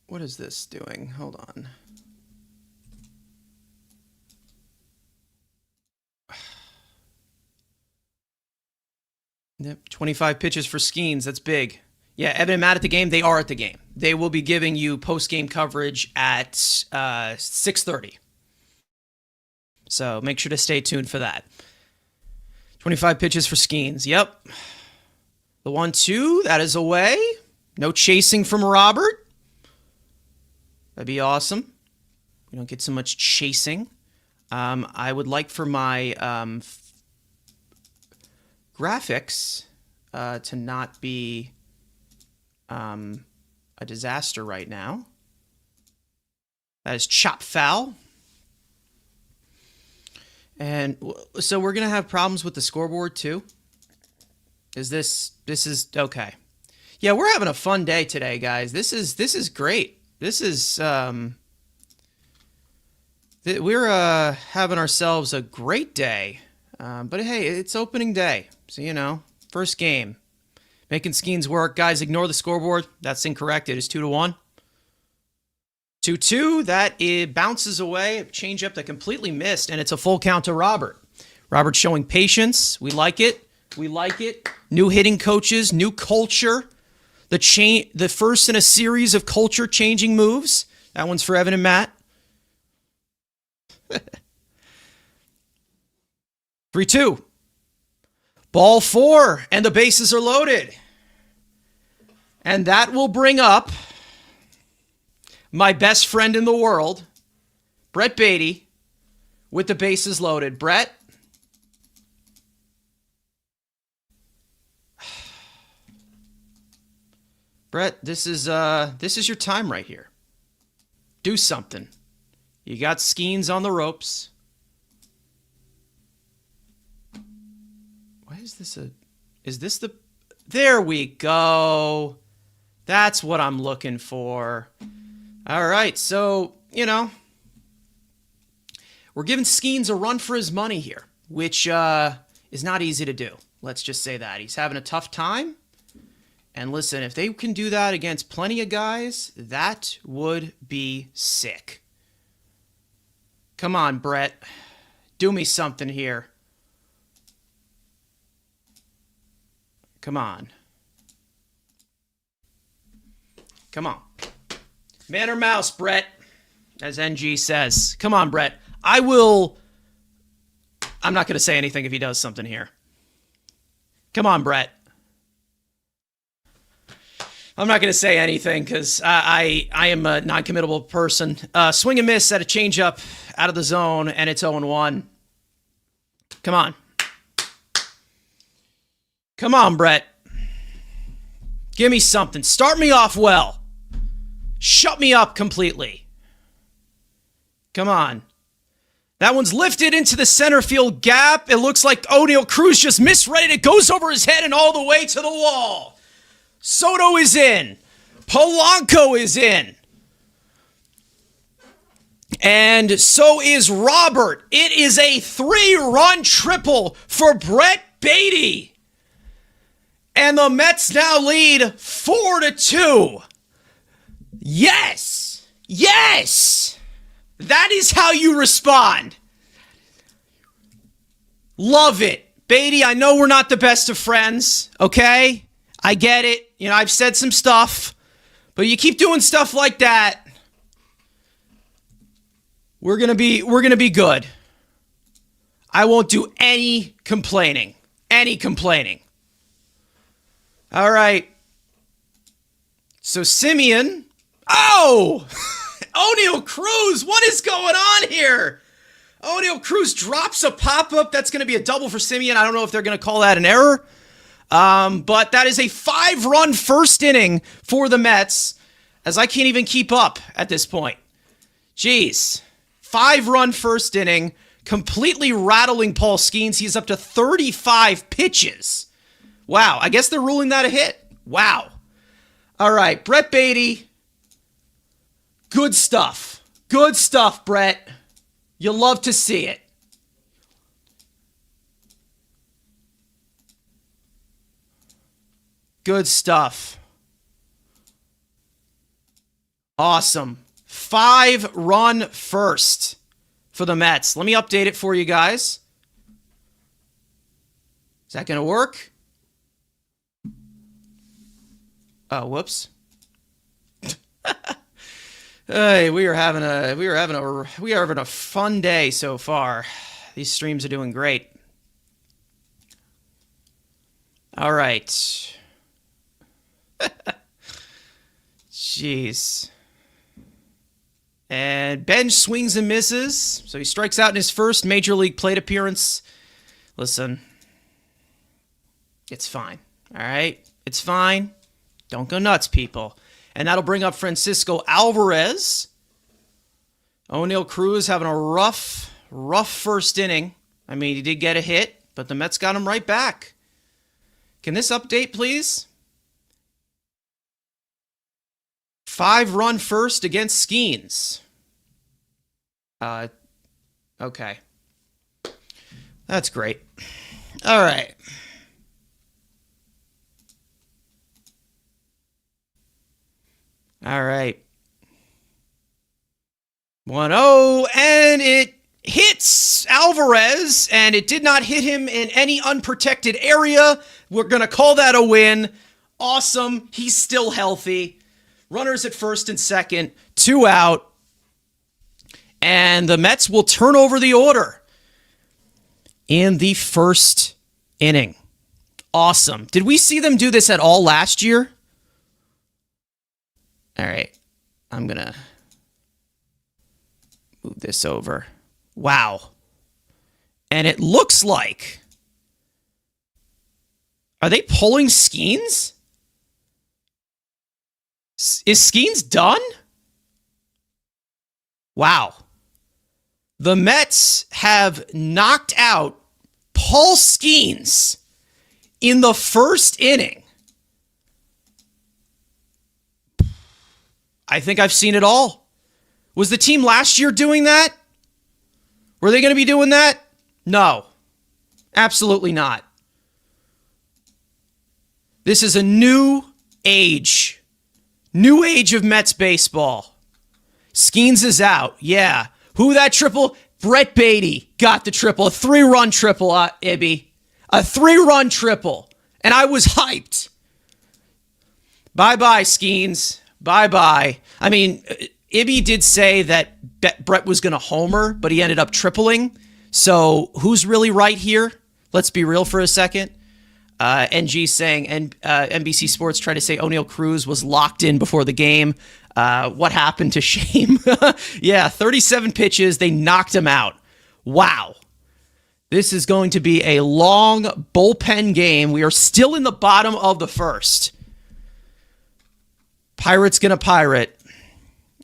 Speaker 1: What is this doing? Hold on. Yep, 25 pitches for Skeens. That's big. Yeah, Evan and Matt at the game. They are at the game. They will be giving you post-game coverage at 6:30. So make sure to stay tuned for that. 25 pitches for Skeens. Yep. The 1-2, that is away. No chasing from Robert. That'd be awesome. We don't get so much chasing. I would like for my graphics to not be a disaster right now. That is chop foul. And so we're going to have problems with the scoreboard too. This is okay. Yeah, we're having a fun day today, guys. This is great. This is we're having ourselves a great day. But hey, it's opening day. So, first game. Making Skeens work. Guys, ignore the scoreboard. That's incorrect. It is 2-1. 2-2. That it bounces away. Change up that completely missed, and it's a full count to Robert. Robert showing patience. We like it. We like it. New hitting coaches, new culture. The first in a series of culture-changing moves. That one's for Evan and Matt. 3-2. Ball 4, and the bases are loaded. And that will bring up my best friend in the world, Brett Baty, with the bases loaded. Brett. Brett, this is your time right here. Do something. You got Skeens on the ropes. Why is this there we go. That's what I'm looking for. All right, so, we're giving Skeens a run for his money here, which is not easy to do. Let's just say that. He's having a tough time. And listen, if they can do that against plenty of guys, that would be sick. Come on, Brett. Do me something here. Come on. Come on. Man or mouse, Brett, as NG says. Come on, Brett. I'm not going to say anything if he does something here. Come on, Brett. I'm not going to say anything because I am a non-committable person. Swing and miss at a changeup out of the zone, and it's 0-1. Come on. Come on, Brett. Give me something. Start me off well. Shut me up completely. Come on. That one's lifted into the center field gap. It looks like O'Neal Cruz just misread it. It goes over his head and all the way to the wall. Soto is in. Polanco is in. And so is Robert. It is a 3-run triple for Brett Baty. And the Mets now lead 4-2. Yes. Yes. That is how you respond. Love it. Baty, I know we're not the best of friends, okay? I get it. You know, I've said some stuff, but you keep doing stuff like that, we're gonna be good. I won't do any complaining. Any complaining. All right. So Semien. Oh! Oneil Cruz, what is going on here? Oneil Cruz drops a pop-up. That's going to be a double for Semien. I don't know if they're going to call that an error. But that is a 5-run first inning for the Mets, as I can't even keep up at this point. Jeez. 5-run first inning, completely rattling Paul Skeens. He's up to 35 pitches. Wow. I guess they're ruling that a hit. Wow. All right. Brett Baty. Good stuff. Good stuff, Brett. You love to see it. Good stuff. Awesome. 5-run first for the Mets. Let me update it for you guys. Is that going to work? Oh, whoops. Hey, we are having a fun day so far. These streams are doing great. All right. Jeez. And Bench swings and misses. So he strikes out in his first Major League plate appearance. Listen. It's fine. All right? It's fine. Don't go nuts, people. And that'll bring up Francisco Alvarez. Oneil Cruz having a rough first inning. I mean, he did get a hit, but the Mets got him right back. Can this update, please? 5-run first against Skeens. Okay. That's great. All right. All right. 1-0, and it hits Alvarez, and it did not hit him in any unprotected area. We're going to call that a win. Awesome. He's still healthy. Runners at first and second, 2 out. And the Mets will turn over the order in the first inning. Awesome. Did we see them do this at all last year? All right. I'm going to move this over. Wow. And it looks like... Are they pulling Skeens? Is Skeens done? Wow. The Mets have knocked out Paul Skeens in the first inning. I think I've seen it all. Was the team last year doing that? Were they going to be doing that? No. Absolutely not. This is a new age. New age of Mets baseball. Skeens is out. Yeah. Who that triple? Brett Baty got the triple. A 3-run triple, Ibby. A 3-run triple. And I was hyped. Bye-bye, Skeens. Bye-bye. I mean, Ibby did say that Brett was going to homer, but he ended up tripling. So who's really right here? Let's be real for a second. NG saying, and NBC Sports tried to say Oneil Cruz was locked in before the game. What happened to Shame? Yeah, 37 pitches. They knocked him out. Wow. This is going to be a long bullpen game. We are still in the bottom of the first. Pirates gonna pirate.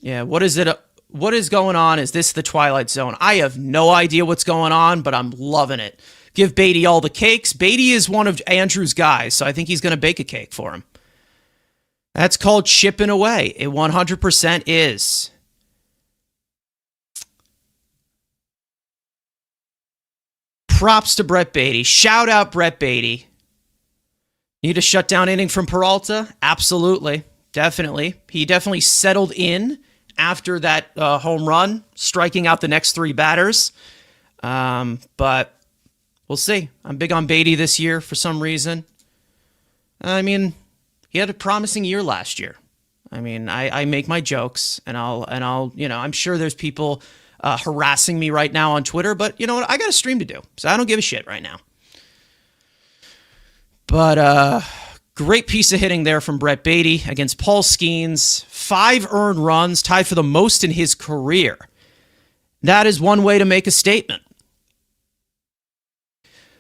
Speaker 1: Yeah, what is it? What is going on? Is this the Twilight Zone? I have no idea what's going on, but I'm loving it. Give Baty all the cakes. Baty is one of Andrew's guys, so I think he's going to bake a cake for him. That's called chipping away. It 100% is. Props to Brett Baty. Shout out Brett Baty. Need a shutdown inning from Peralta? Absolutely. Definitely. He definitely settled in after that home run, striking out the next 3 batters. But we'll see. I'm big on Baty this year for some reason. I mean, He had a promising year last year. I mean, I make my jokes, and I'll, I'm sure there's people harassing me right now on Twitter, but you know what? I got a stream to do, so I don't give a shit right now. But great piece of hitting there from Brett Baty against Paul Skeens. 5 earned runs, tied for the most in his career. That is one way to make a statement.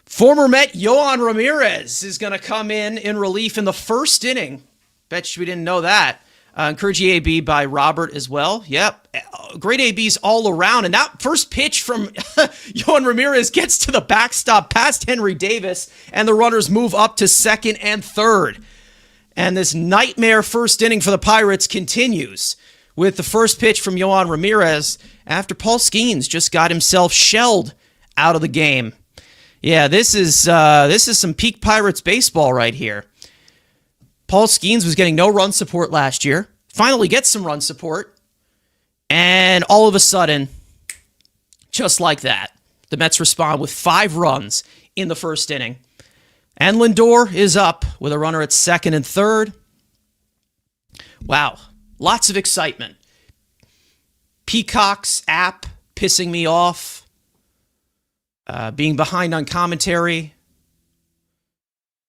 Speaker 1: Former Met Yohan Ramirez is going to come in relief in the first inning. Bet you we didn't know that. Encouraging AB by Robert as well. Yep. Great ABs all around. And that first pitch from Yohan Ramirez gets to the backstop past Henry Davis, and the runners move up to second and third. And this nightmare first inning for the Pirates continues with the first pitch from Yohan Ramirez after Paul Skeens just got himself shelled out of the game. Yeah, this is some peak Pirates baseball right here. Paul Skeens was getting no run support last year. Finally gets some run support. And all of a sudden, just like that, the Mets respond with 5 runs in the first inning. And Lindor is up with a runner at second and third. Wow, lots of excitement. Peacock's app pissing me off. Being behind on commentary.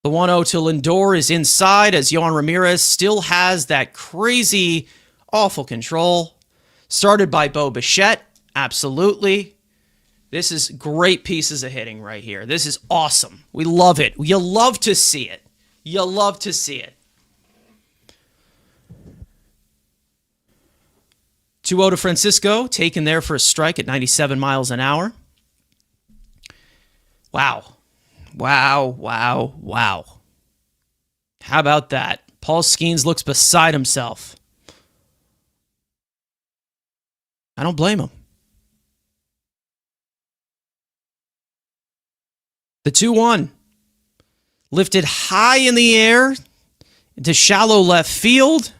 Speaker 1: The 1-0 to Lindor is inside as Yohan Ramirez still has that crazy, awful control. Started by Bo Bichette. Absolutely. This is great pieces of hitting right here. This is awesome. We love it. You love to see it. You love to see it. 2-0 to Francisco, taken there for a strike at 97 miles an hour. Wow. Wow. How about that? Paul Skeens looks beside himself. I don't blame him. The 2-1. Lifted high in the air into shallow left field.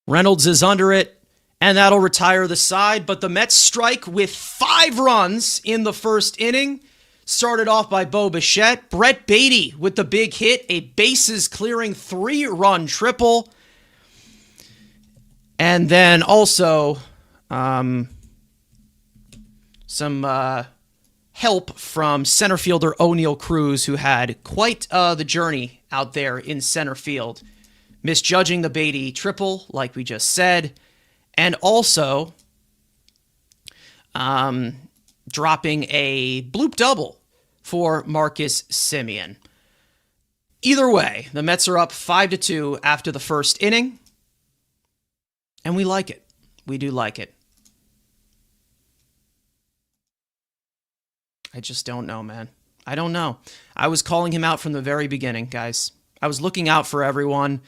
Speaker 1: Reynolds is under it, and that'll retire the side. But the Mets strike with 5 runs in the first inning. Started off by Bo Bichette. Brett Baty with the big hit, a bases-clearing 3-run triple. And then also some help from center fielder O'Neal Cruz, who had quite the journey out there in center field, misjudging the Baty triple, like we just said, and also dropping a bloop double for Marcus Semien. Either way, the Mets are up 5-2 after the first inning, and we like it. We do like it. I just don't know, man. I don't know. I was calling him out from the very beginning, guys. I was looking out for everyone,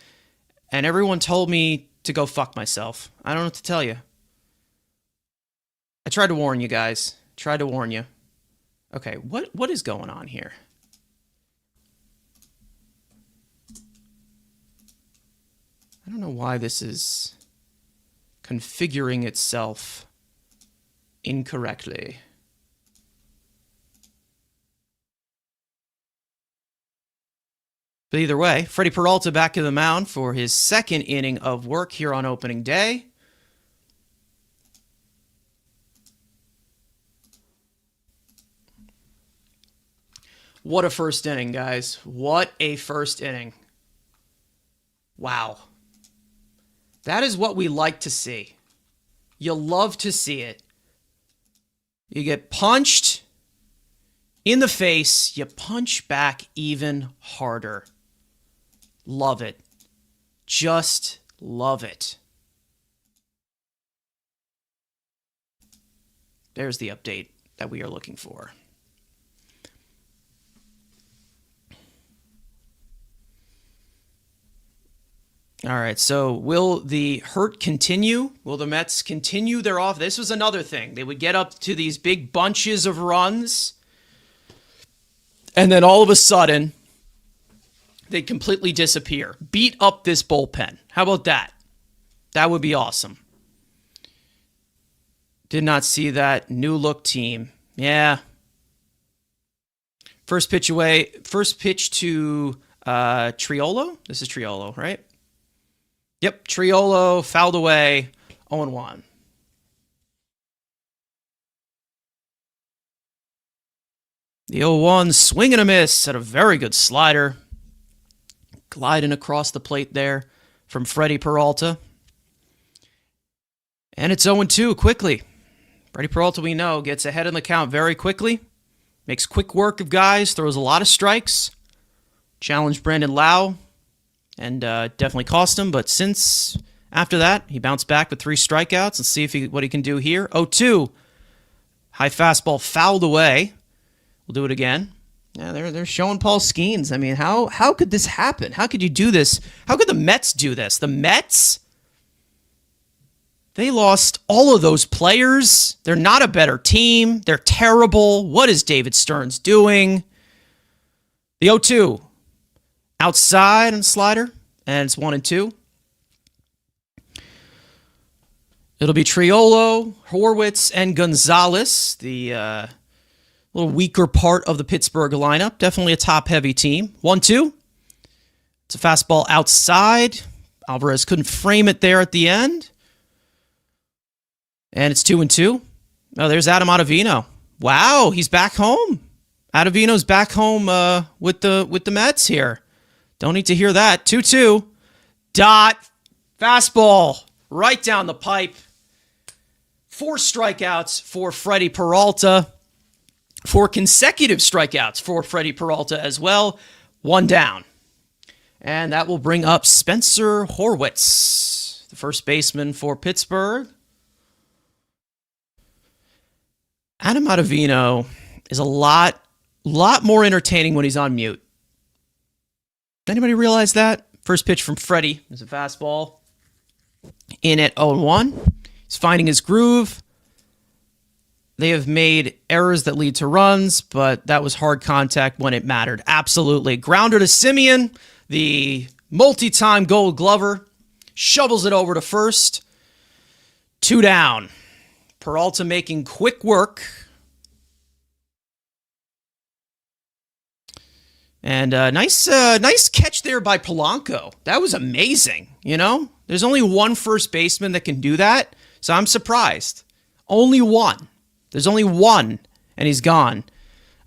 Speaker 1: and everyone told me to go fuck myself. I don't know what to tell you. I tried to warn you guys. Tried to warn you. Okay, what is going on here? I don't know why this is configuring itself incorrectly. But either way, Freddie Peralta back to the mound for his second inning of work here on opening day. What a first inning, guys. What a first inning. Wow. That is what we like to see. You love to see it. You get punched in the face, you punch back even harder. Love it. Just love it. There's the update that we are looking for. All right, so will the hurt continue? Will the Mets continue their off? This was another thing. They would get up to these big bunches of runs, and then all of a sudden, they'd completely disappear. Beat up this bullpen. How about that? That would be awesome. Did not see that. New look team. Yeah. First pitch to Triolo? This is Triolo, right? Yep, Triolo fouled away, 0-1. The 0-1 swing and a miss at a very good slider. Gliding across the plate there from Freddie Peralta. And it's 0-2 quickly. Freddie Peralta, we know, gets ahead in the count very quickly. Makes quick work of guys, throws a lot of strikes. Challenged Brandon Lau and definitely cost him. But since after that, he bounced back with 3 strikeouts. Let's see what he can do here. 0-2. High fastball fouled away. We'll do it again. Yeah, they're showing Paul Skeens. I mean, how could this happen? How could you do this? How could the Mets do this? The Mets? They lost all of those players. They're not a better team. They're terrible. What is David Stearns doing? The 0-2. Outside and slider. And it's 1-2. It'll be Triolo, Horwitz, and Gonzalez. The little weaker part of the Pittsburgh lineup. Definitely a top-heavy team. 1-2. It's a fastball outside. Alvarez couldn't frame it there at the end. And it's 2-2. Oh, there's Adam Ottavino. Wow, he's back home. Ottavino's back home with the Mets here. Don't need to hear that. 2-2. Dot. Fastball. Right down the pipe. 4 strikeouts for Freddie Peralta. 4 consecutive strikeouts for Freddie Peralta as well. 1 down. And that will bring up Spencer Horwitz, the first baseman for Pittsburgh. Adam Ottavino is a lot more entertaining when he's on mute. Anybody realize that? First pitch from Freddie is a fastball. In at 0-1. He's finding his groove. They have made errors that lead to runs, but that was hard contact when it mattered. Absolutely. Grounder to Simeon, the multi-time Gold Glover. Shovels it over to first. 2 down. Peralta making quick work. And nice catch there by Polanco. That was amazing, you know? There's only one first baseman that can do that, so I'm surprised. Only one. There's only one, and he's gone.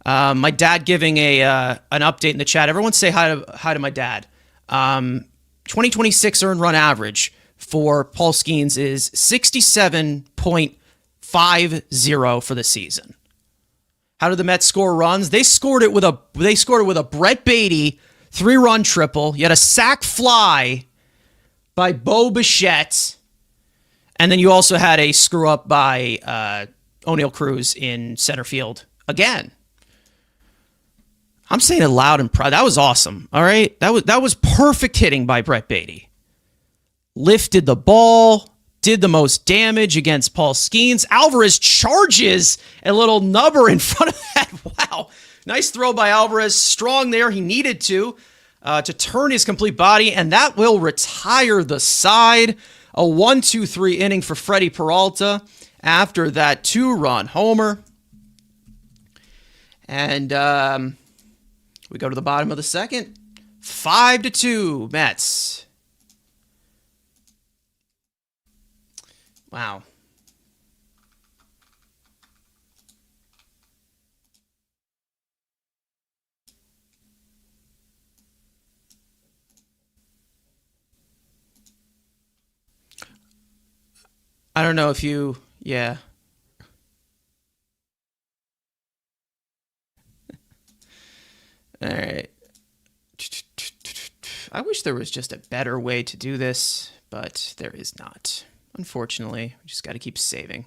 Speaker 1: My dad giving an update in the chat. Everyone say hi to my dad. 2026 earned run average for Paul Skeens is 67.50 for the season. How did the Mets score runs? They scored it with a Brett Baty 3-run triple. You had a sac fly by Bo Bichette, and then you also had a screw up by O'Neal Cruz in center field again. I'm saying it loud and proud. That was awesome. All right, that was perfect hitting by Brett Baty. Lifted the ball, did the most damage against Paul Skeens. Alvarez charges a little nubber in front of that. Wow, nice throw by Alvarez. Strong there. He needed to turn his complete body, and that will retire the side. A 1-2-3 inning for Freddie Peralta after that 2-run homer. And we go to the bottom of the second. 5-2 Mets. Wow. I don't know if you, yeah. All right. I wish there was just a better way to do this, but there is not. Unfortunately, we just got to keep saving.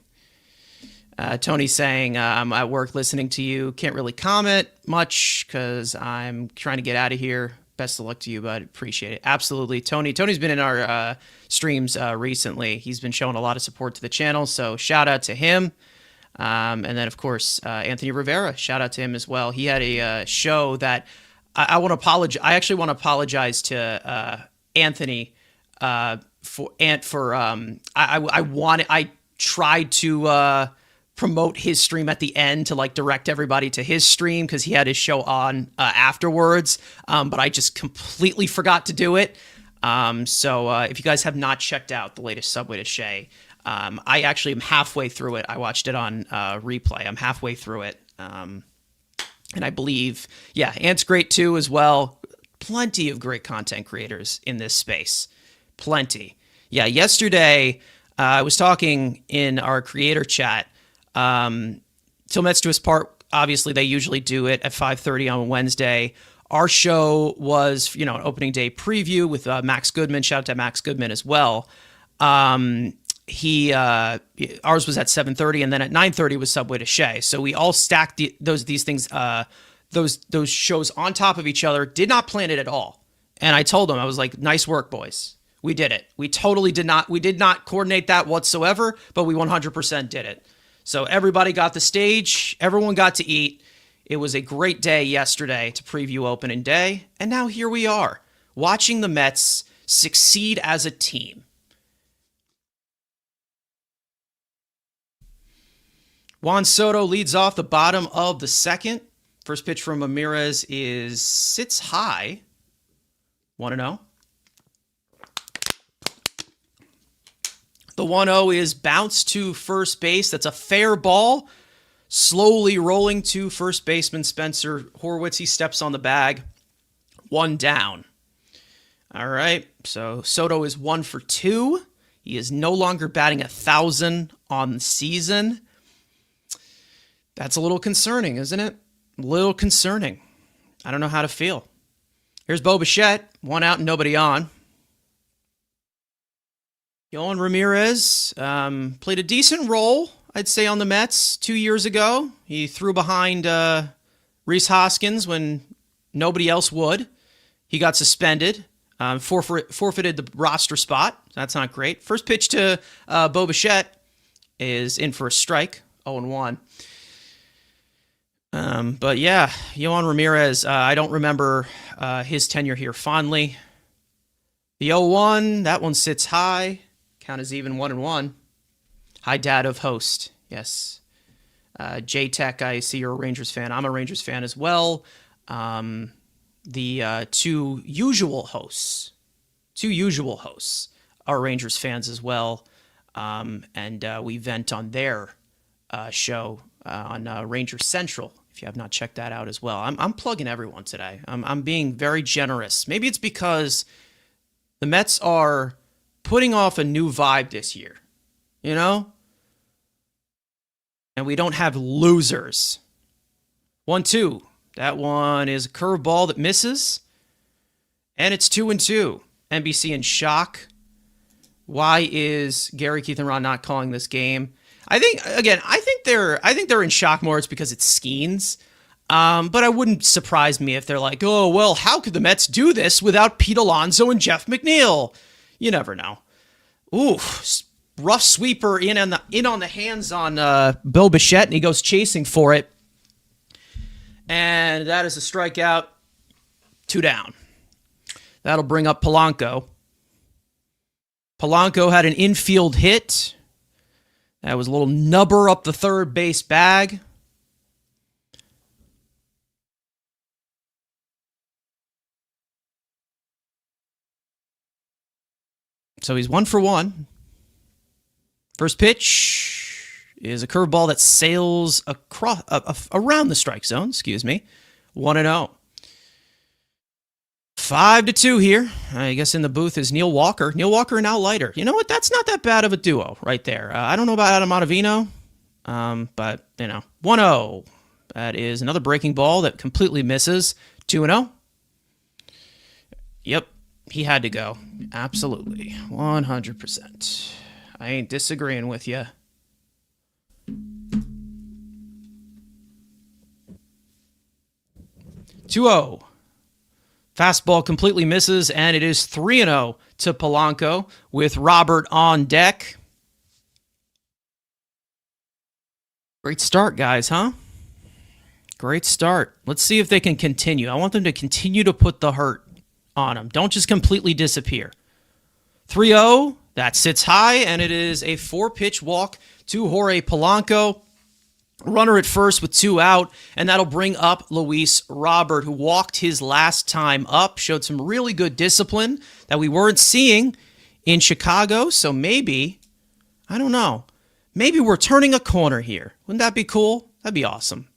Speaker 1: Tony's saying, I'm at work listening to you. Can't really comment much because I'm trying to get out of here. Best of luck to you, bud. Appreciate it. Absolutely. Tony's been in our streams recently. He's been showing a lot of support to the channel, so shout out to him. And then, of course, Anthony Rivera. Shout out to him as well. He had a show that I want to apologize. I actually want to apologize to Anthony I tried to promote his stream at the end to like direct everybody to his stream because he had his show on afterwards. But I just completely forgot to do it. So if you guys have not checked out the latest Subway to Shea, I actually am halfway through it. I watched it on replay. I'm halfway through it. And I believe, yeah, Ant's great too as well. Plenty of great content creators in this space. Plenty. Yeah, yesterday I was talking in our creator chat. Till Mets do his part, obviously they usually do it at 5:30 on Wednesday. Our show was, an opening day preview with Max Goodman. Shout out to Max Goodman as well. Ours was at 7:30, and then at 9:30 was Subway to Shea. So we all stacked those shows on top of each other. Did not plan it at all. And I told them, I was like, nice work, boys. We did it. We totally did not. We did not coordinate that whatsoever, but we 100% did it. So everybody got the stage. Everyone got to eat. It was a great day yesterday to preview opening day. And now here we are, watching the Mets succeed as a team. Juan Soto leads off the bottom of the second. First pitch from Ramirez sits high. 1-0. The 1-0 is bounced to first base. That's a fair ball. Slowly rolling to first baseman Spencer Horwitz. He steps on the bag. 1 down. All right. So Soto is 1 for 2. He is no longer batting 1,000 on the season. That's a little concerning, isn't it? A little concerning. I don't know how to feel. Here's Bo Bichette. 1 out and nobody on. Yohan Ramirez played a decent role, I'd say, on the Mets 2 years ago. He threw behind Rhys Hoskins when nobody else would. He got suspended, forfeited the roster spot. That's not great. First pitch to Bo Bichette is in for a strike, 0-1. But yeah, Yohan Ramirez, I don't remember his tenure here fondly. The 0-1, that one sits high. Count is even, 1-1. Hi, dad of host. Yes. J-Tech, I see you're a Rangers fan. I'm a Rangers fan as well. The two usual hosts are Rangers fans as well. And we vent on their show on Ranger Central, if you have not checked that out as well. I'm plugging everyone today. I'm being very generous. Maybe it's because the Mets are putting off a new vibe this year, And we don't have losers. 1-2. That one is a curveball that misses. And it's 2-2. NBC in shock. Why is Gary, Keith, and Ron not calling this game? I think they're in shock more. It's because it's Skeens. But it wouldn't surprise me if they're like, oh, well, how could the Mets do this without Pete Alonso and Jeff McNeil? You never know. Ooh, rough sweeper in on the hands on Bo Bichette, and he goes chasing for it. And that is a strikeout. 2 down. That'll bring up Polanco. Polanco had an infield hit. That was a little nubber up the third base bag. So he's 1 for 1. First pitch is a curveball that sails across around the strike zone. 1-0. 5-2 here. I guess in the booth is Neil Walker. Neil Walker and Al Leiter. You know what? That's not that bad of a duo right there. I don't know about Adam Ottavino, but 1-0. That is another breaking ball that completely misses. 2-0. Yep. He had to go. Absolutely. 100%. I ain't disagreeing with you. 2-0. Fastball completely misses, and it is 3-0 to Polanco with Robert on deck. Great start, guys, huh? Great start. Let's see if they can continue. I want them to continue to put the hurt on them. Don't just completely disappear. 3-0, that sits high, and it is a 4-pitch walk to Jorge Polanco. Runner at first with 2 out, and that'll bring up Luis Robert, who walked his last time up, showed some really good discipline that we weren't seeing in Chicago. So maybe, I don't know, maybe we're turning a corner here. Wouldn't that be cool? That'd be awesome.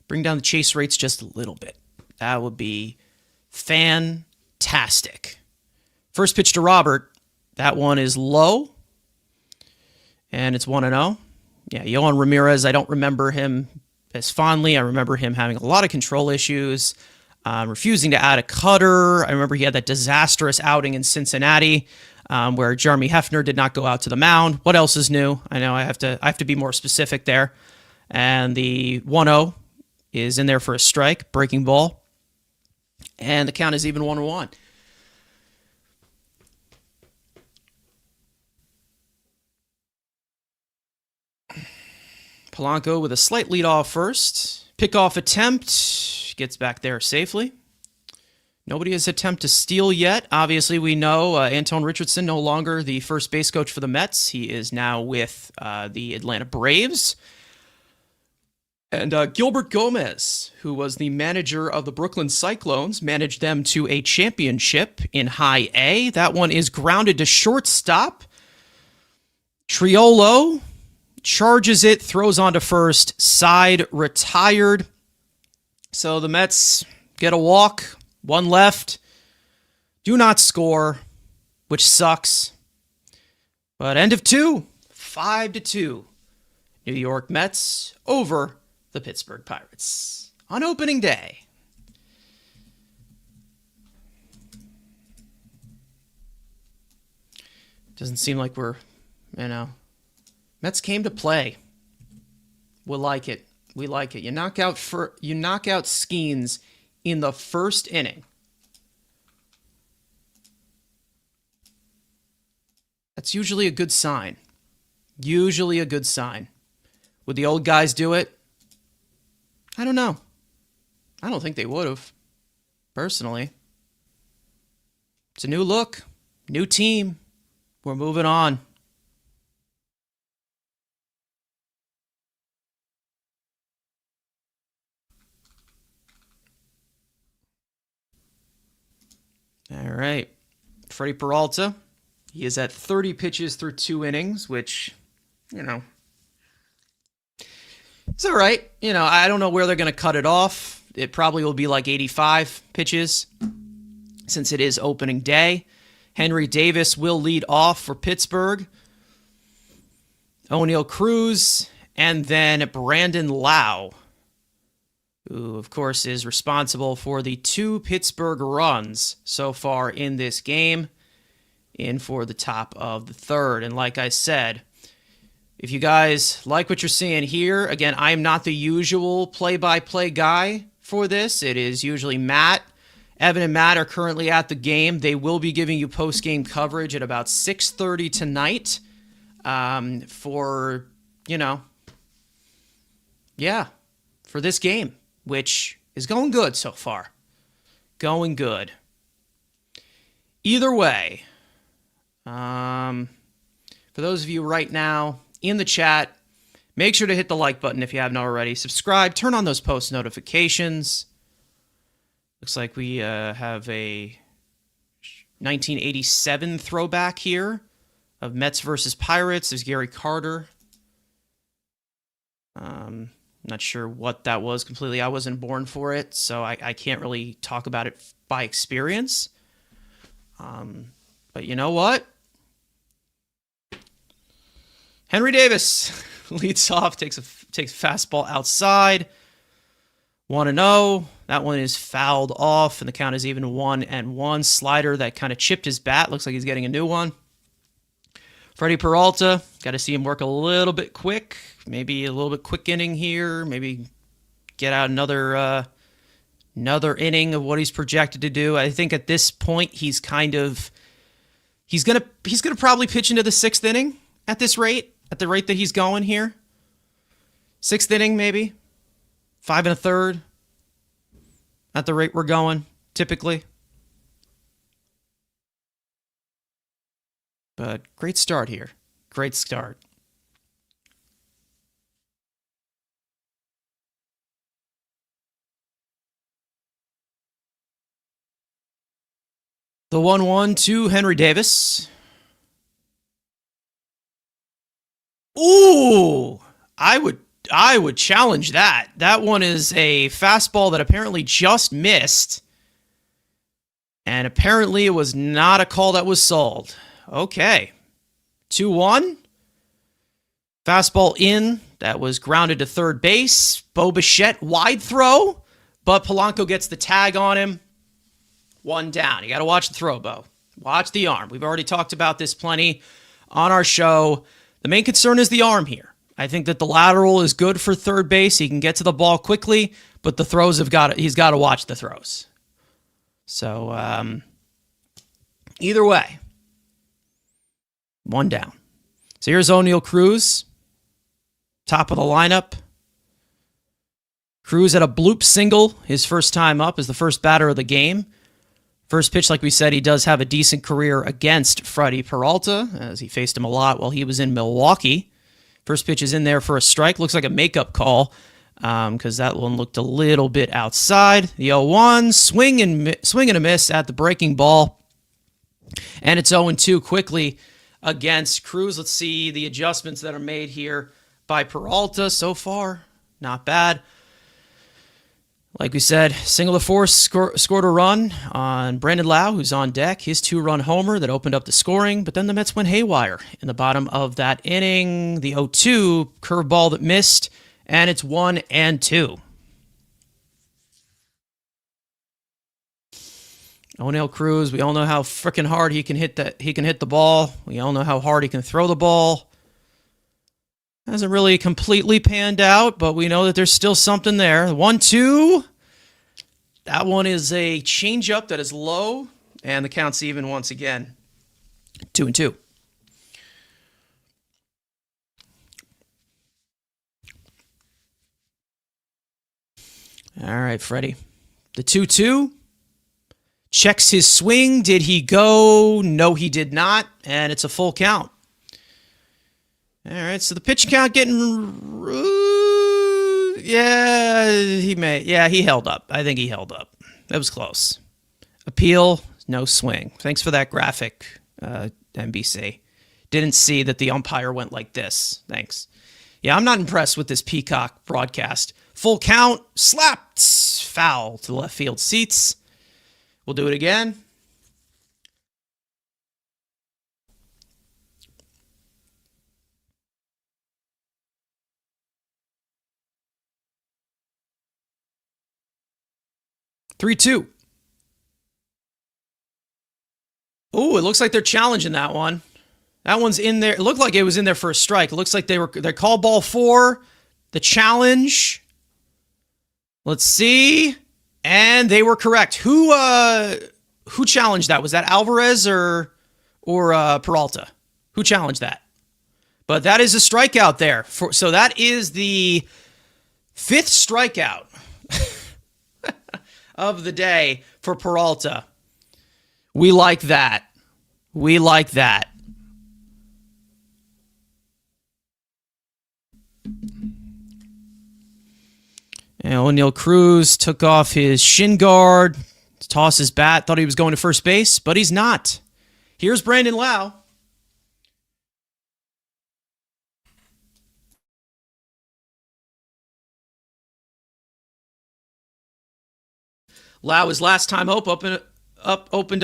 Speaker 1: Bring down the chase rates just a little bit. That would be fantastic. First pitch to Robert. That one is low, and it's 1-0. Yeah, Yohan Ramirez, I don't remember him as fondly. I remember him having a lot of control issues, refusing to add a cutter. I remember he had that disastrous outing in Cincinnati where Jeremy Hefner did not go out to the mound. What else is new? I know I have to be more specific there. And the 1-0 is in there for a strike, breaking ball. And the count is even 1-1. Polanco with a slight lead off first. Pickoff attempt. Gets back there safely. Nobody has attempted to steal yet. Obviously, we know Anton Richardson no longer the first base coach for the Mets. He is now with the Atlanta Braves. And Gilbert Gomez, who was the manager of the Brooklyn Cyclones, managed them to a championship in High A. That one is grounded to shortstop. Triolo charges it, throws onto first, side retired. So the Mets get a walk, 1 left, do not score, which sucks. But end of 2, 5-2. New York Mets over the Pittsburgh Pirates on opening day. Doesn't seem like we're, Mets came to play. We'll like it. We like it. You knock out Skeens in the first inning. That's usually a good sign. Usually a good sign. Would the old guys do it? I don't know. I don't think they would have, personally. It's a new look, new team. We're moving on. All right. Freddie Peralta. He is at 30 pitches through 2 innings, which, it's all right. I don't know where they're going to cut it off. It probably will be like 85 pitches since it is opening day. Henry Davis will lead off for Pittsburgh. O'Neal Cruz, and then Brandon Lau, who, of course, is responsible for the 2 Pittsburgh runs so far in this game, in for the top of the 3rd. And like I said, if you guys like what you're seeing here, again, I am not the usual play-by-play guy for this. It is usually Matt. Evan and Matt are currently at the game. They will be giving you post-game coverage at about 6:30 tonight for this game, which is going good so far. Going good. Either way, for those of you right now in the chat, make sure to hit the like button if you haven't already. Subscribe, turn on those post notifications. Looks like we have a 1987 throwback here of Mets versus Pirates. There's Gary Carter. Not sure what that was completely. I wasn't born for it, so I can't really talk about it by experience. But you know what? Henry Davis leads off, takes a fastball outside. 1-0. That one is fouled off, and the count is even 1-1. Slider that kind of chipped his bat. Looks like he's getting a new one. Freddie Peralta, got to see him work a little bit quick. Maybe a little bit quick inning here. Maybe get out another inning of what he's projected to do. I think at this point he's gonna probably pitch into the 6th inning at this rate, at the rate that he's going here. 6th inning maybe. 5 1/3 at the rate we're going, typically. But great start here. Great start. The 1-1 to Henry Davis. Ooh, I would challenge that. That one is a fastball that apparently just missed. And apparently it was not a call that was sold. Okay. 2-1. Fastball in. That was grounded to third base. Bo Bichette wide throw. But Polanco gets the tag on him. 1 down. You got to watch the throw, Bo. Watch the arm. We've already talked about this plenty on our show. The main concern is the arm here. I think that the lateral is good for third base. He can get to the ball quickly, but the throws he's got to watch the throws. So, either way, 1 down. So here's Oneil Cruz, top of the lineup. Cruz had a bloop single his first time up as the first batter of the game. First pitch, like we said, he does have a decent career against Freddie Peralta, as he faced him a lot while he was in Milwaukee. First pitch is in there for a strike. Looks like a makeup call because that one looked a little bit outside. The 0-1, swing and a miss at the breaking ball. And it's 0-2 quickly against Cruz. Let's see the adjustments that are made here by Peralta so far. Not bad. Like we said, single to fourth scored a run on Brandon Lowe, who's on deck. His 2-run homer that opened up the scoring, but then the Mets went haywire in the bottom of that inning. The 0-2 curveball that missed, and it's 1-2. Oneil Cruz, we all know how freaking hard he can hit the ball. We all know how hard he can throw the ball. Hasn't really completely panned out, but we know that there's still something there. 1-2. That one is a changeup that is low, and the count's even once again. 2-2. All right, Freddie. The 2-2. Checks his swing. Did he go? No, he did not, and it's a full count. All right, so the pitch count getting... he held up. I think he held up. That was close. Appeal, no swing. Thanks for that graphic, NBC. Didn't see that the umpire went like this. Thanks. Yeah, I'm not impressed with this Peacock broadcast. Full count, slapped, foul to the left field seats. We'll do it again. Three-two. Oh, it looks like they're challenging that one. That one's in there. It looked like it was in there for a strike. It looks like they called ball 4. The challenge. Let's see. And they were correct. Who challenged that? Was that Alvarez or Peralta? Who challenged that? But that is a strikeout there. So that is the 5th strikeout of the day for Peralta. We like that. We like that. And Oneil Cruz took off his shin guard, tossed his bat, thought he was going to first base, but he's not. Here's Brandon Lowe. Lowe, his last time up, opened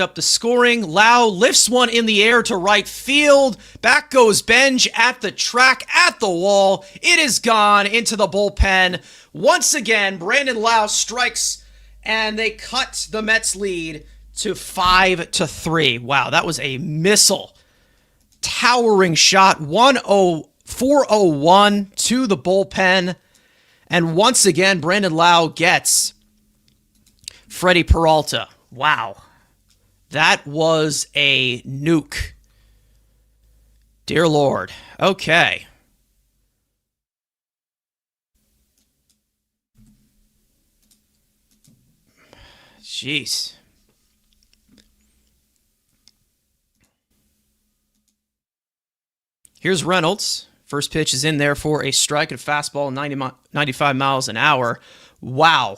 Speaker 1: up the scoring. Lowe lifts one in the air to right field. Back goes Benj at the track, at the wall. It is gone into the bullpen. Once again, Brandon Lowe strikes, and they cut the Mets lead to 5-3. Wow, that was a missile. Towering shot. 401 to the bullpen. And once again, Brandon Lowe gets Freddie Peralta. Wow. That was a nuke. Dear Lord. Okay. Jeez. Here's Reynolds. First pitch is in there for a strike at a fastball, 95 miles an hour. Wow.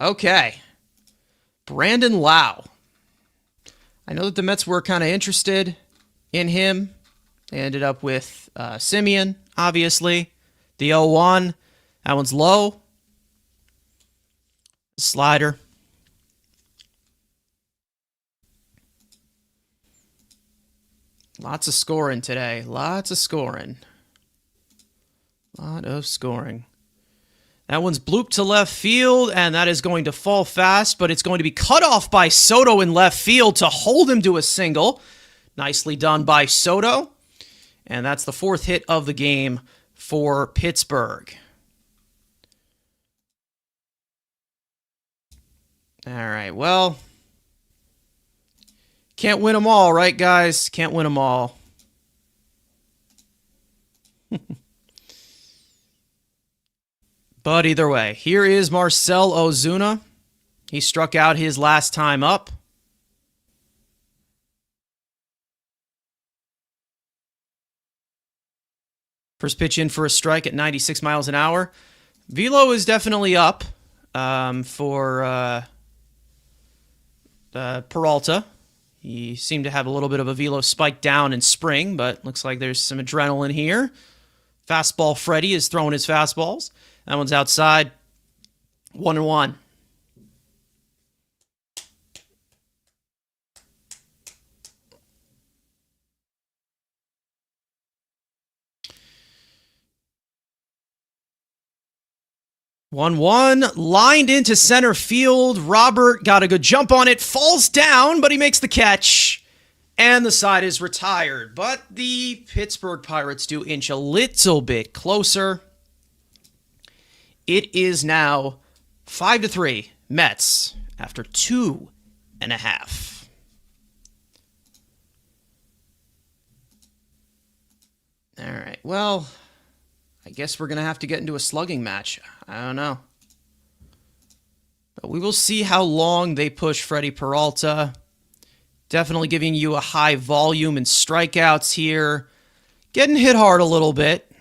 Speaker 1: Okay. Brandon Lowe. I know that the Mets were kind of interested in him. They ended up with Simeon, obviously. The 0-1. That one's low. Slider. Lots of scoring today. Lots of scoring. Lot of scoring. That one's blooped to left field, and that is going to fall fast, but it's going to be cut off by Soto in left field to hold him to a single. Nicely done by Soto. And that's the 4th hit of the game for Pittsburgh. All right, well, can't win them all, right, guys? Can't win them all. But either way, here is Marcell Ozuna. He struck out his last time up. First pitch in for a strike at 96 miles an hour. Velo is definitely up for Peralta. He seemed to have a little bit of a velo spike down in spring, but looks like there's some adrenaline here. Fastball Freddie is throwing his fastballs. That one's outside. 1-1. Lined into center field. Robert got a good jump on it. Falls down, but he makes the catch. And the side is retired. But the Pittsburgh Pirates do inch a little bit closer. It is now 5-3 Mets after 2.5. All right, well, I guess we're going to have to get into a slugging match. I don't know. But we will see how long they push Freddie Peralta. Definitely giving you a high volume and strikeouts here. Getting hit hard a little bit.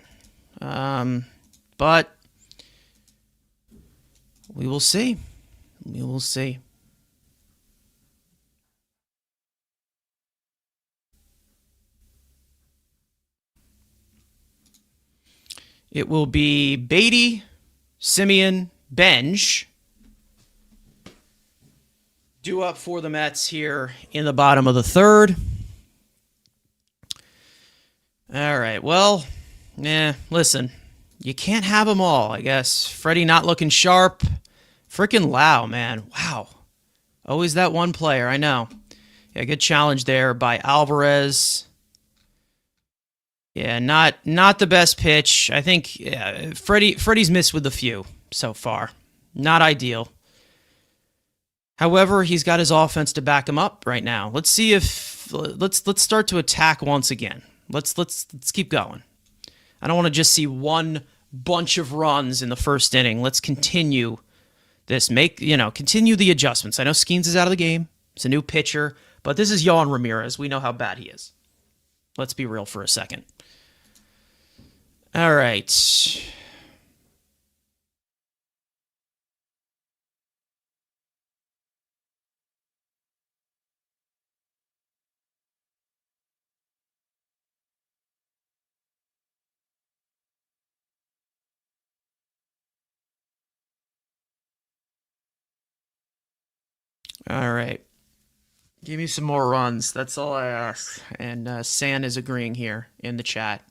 Speaker 1: But we will see. We will see. It will be Beatty, Simeon, Benj. Due up for the Mets here in the bottom of the 3rd. All right, well, listen. You can't have them all, I guess. Freddie not looking sharp. Freaking Lau, man. Wow. Always that one player, I know. Yeah, good challenge there by Alvarez. Yeah, not the best pitch. I think Freddie's missed with a few so far. Not ideal. However, he's got his offense to back him up right now. Let's see if let's start to attack once again. Let's keep going. I don't want to just see one bunch of runs in the first inning. Let's continue this. Continue the adjustments. I know Skeens is out of the game. It's a new pitcher, but this is Yohan Ramirez. We know how bad he is. Let's be real for a second. All right. All right. Give me some more runs. That's all I ask. And San is agreeing here in the chat.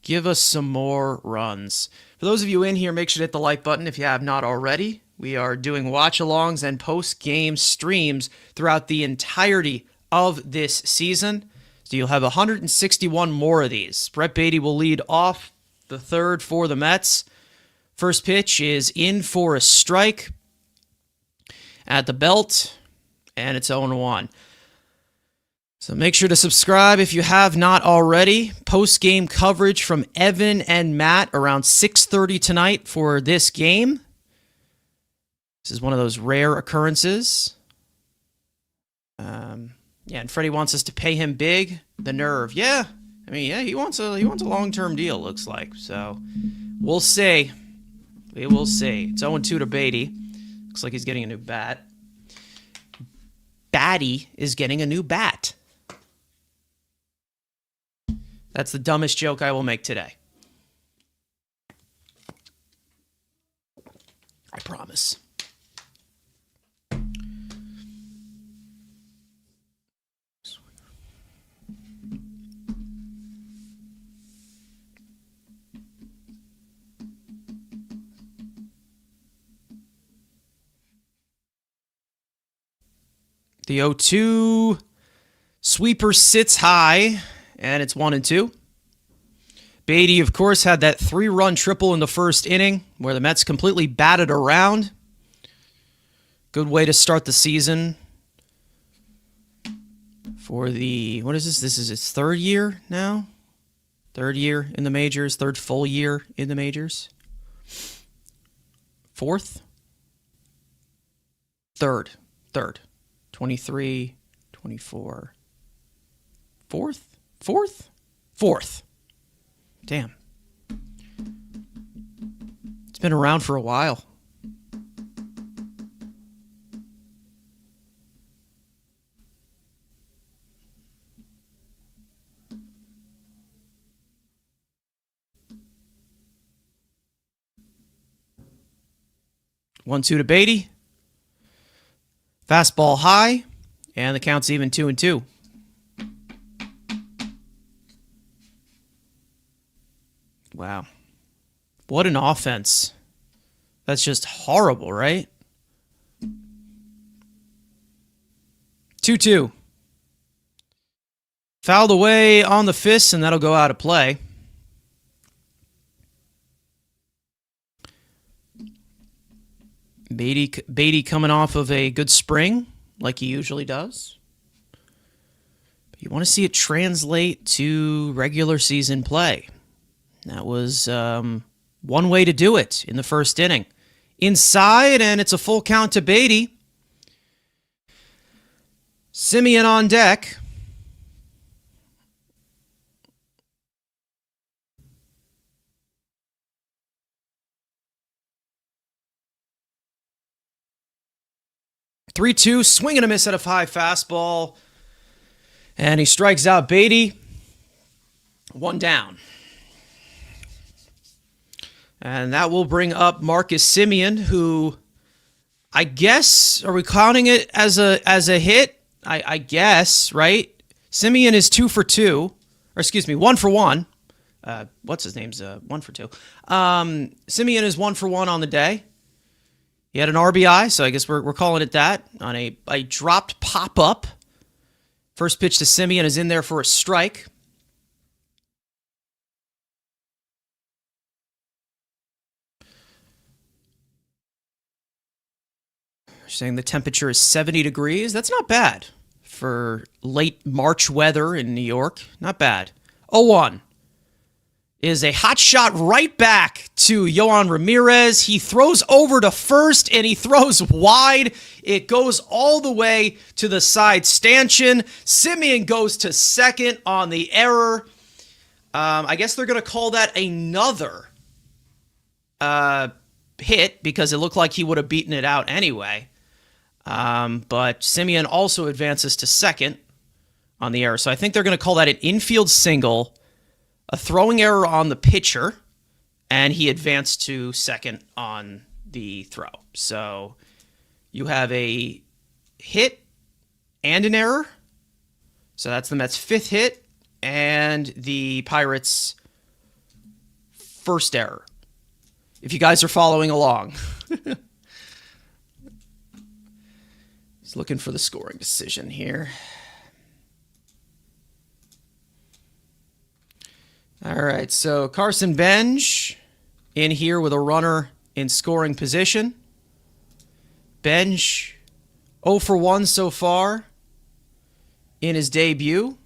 Speaker 1: Give us some more runs. For those of you in here, make sure to hit the like button if you have not already. We are doing watch-alongs and post-game streams throughout the entirety of this season. So you'll have 161 more of these. Brett Beatty will lead off the 3rd for the Mets. First pitch is in for a strike at the belt, and it's 0-1. So make sure to subscribe if you have not already. Post-game coverage from Evan and Matt around 6:30 tonight for this game. This is one of those rare occurrences. And Freddie wants us to pay him big. The nerve. Yeah. He wants a long-term deal, looks like. So we'll see. We will see. It's 0-2 to Beatty. Looks like he's getting a new bat. Batty is getting a new bat. That's the dumbest joke I will make today. I promise. The 0-2 sweeper sits high, and it's 1-2. Beatty, of course, had that 3-run triple in the first inning where the Mets completely batted around. Good way to start the season for the, what is this? This is its third year now? Third year in the majors, third full year in the majors. Fourth? Third. 23, 24. Fourth. Damn. It's been around for a while. One, two to Beatty. Fastball high, and the count's even 2-2. Wow. What an offense. That's just horrible, right? 2-2. Fouled away on the fist, and that'll go out of play. Beatty coming off of a good spring, like he usually does. But you want to see it translate to regular season play. That was one way to do it in the first inning. Inside, and it's a full count to Beatty. Semien on deck. Three-two, swing and a miss at a high fastball. And he strikes out Beatty. One down. And that will bring up Marcus Semien, who I guess, are we counting it as a hit? I guess, right? Semien is 2 for 2. Or excuse me, 1 for 1. What's his name's 1 for 2. Semien is 1 for 1 on the day. He had an RBI, so I guess we're calling it that, on a dropped pop-up. First pitch to Semien is in there for a strike. Saying the temperature is 70 degrees. That's not bad for late March weather in New York. Not bad. 0-1 is a hot shot right back to Yohan Ramirez. He throws over to first, and he throws wide. It goes all the way to the side stanchion. Semien goes to second on the error. I guess they're going to call that another hit because it looked like he would have beaten it out anyway. But Semien also advances to second on the error. So I think they're going to call that an infield single, a throwing error on the pitcher, and he advanced to second on the throw. So you have a hit and an error. So that's the Mets' 5th hit and the Pirates' first error. If you guys are following along. He's looking for the scoring decision here. All right, so Carson Bench in here with a runner in scoring position. Bench 0 for 1 so far in his debut.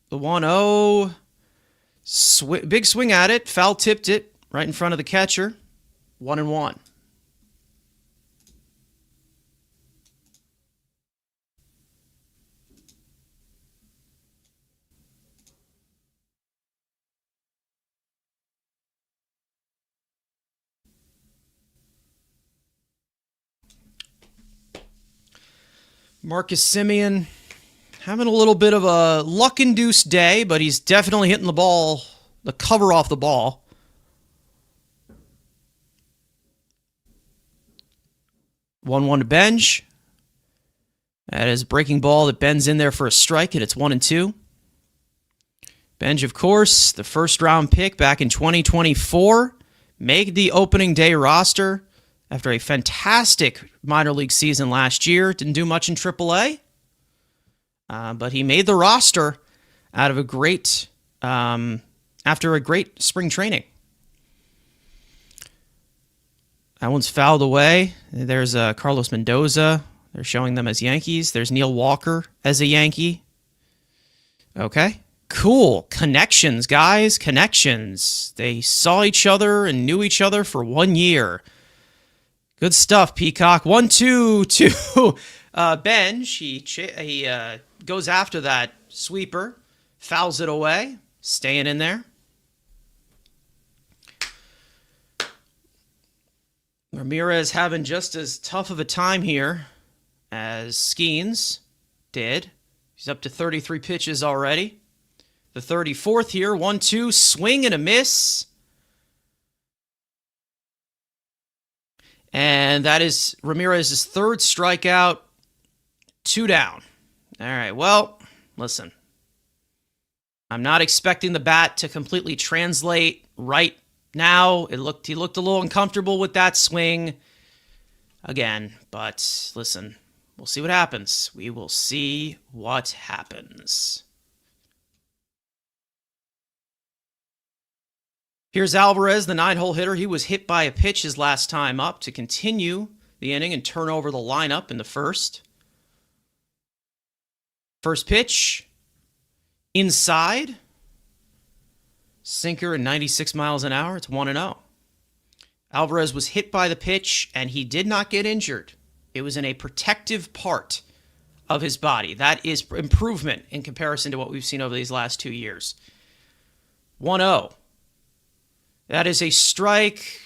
Speaker 1: The 1-0, big swing at it, foul tipped it right in front of the catcher. 1-1. Marcus Semien having a little bit of a luck-induced day, but he's definitely hitting the cover off the ball. One to Benj. That is a breaking ball that bends in there for a strike, and it's 1-2. Benj, of course, the first-round pick back in 2024, made the opening day roster after a fantastic minor league season last year. Didn't do much in AAA, but he made the roster out of after a great spring training. That one's fouled away. There's Carlos Mendoza. They're showing them as Yankees. There's Neil Walker as a Yankee. Okay. Cool. Connections, guys. Connections. They saw each other and knew each other for 1 year. Good stuff, Peacock. 1-2 to Benj. He goes after that sweeper. Fouls it away. Staying in there. Ramirez having just as tough of a time here as Skeens did. He's up to 33 pitches already. The 34th here, 1-2, swing and a miss. And that is Ramirez's third strikeout, 2 down. All right, well, listen. I'm not expecting the bat to completely translate right now. He looked a little uncomfortable with that swing again, but listen, we'll see what happens. We will see what happens. Here's Alvarez, the 9-hole hitter. He was hit by a pitch his last time up to continue the inning and turn over the lineup in the first. First pitch, inside. Sinker at 96 miles an hour. It's 1-0. Alvarez was hit by the pitch, and he did not get injured. It was in a protective part of his body. That is improvement in comparison to what we've seen over these last 2 years. 1-0. That is a strike.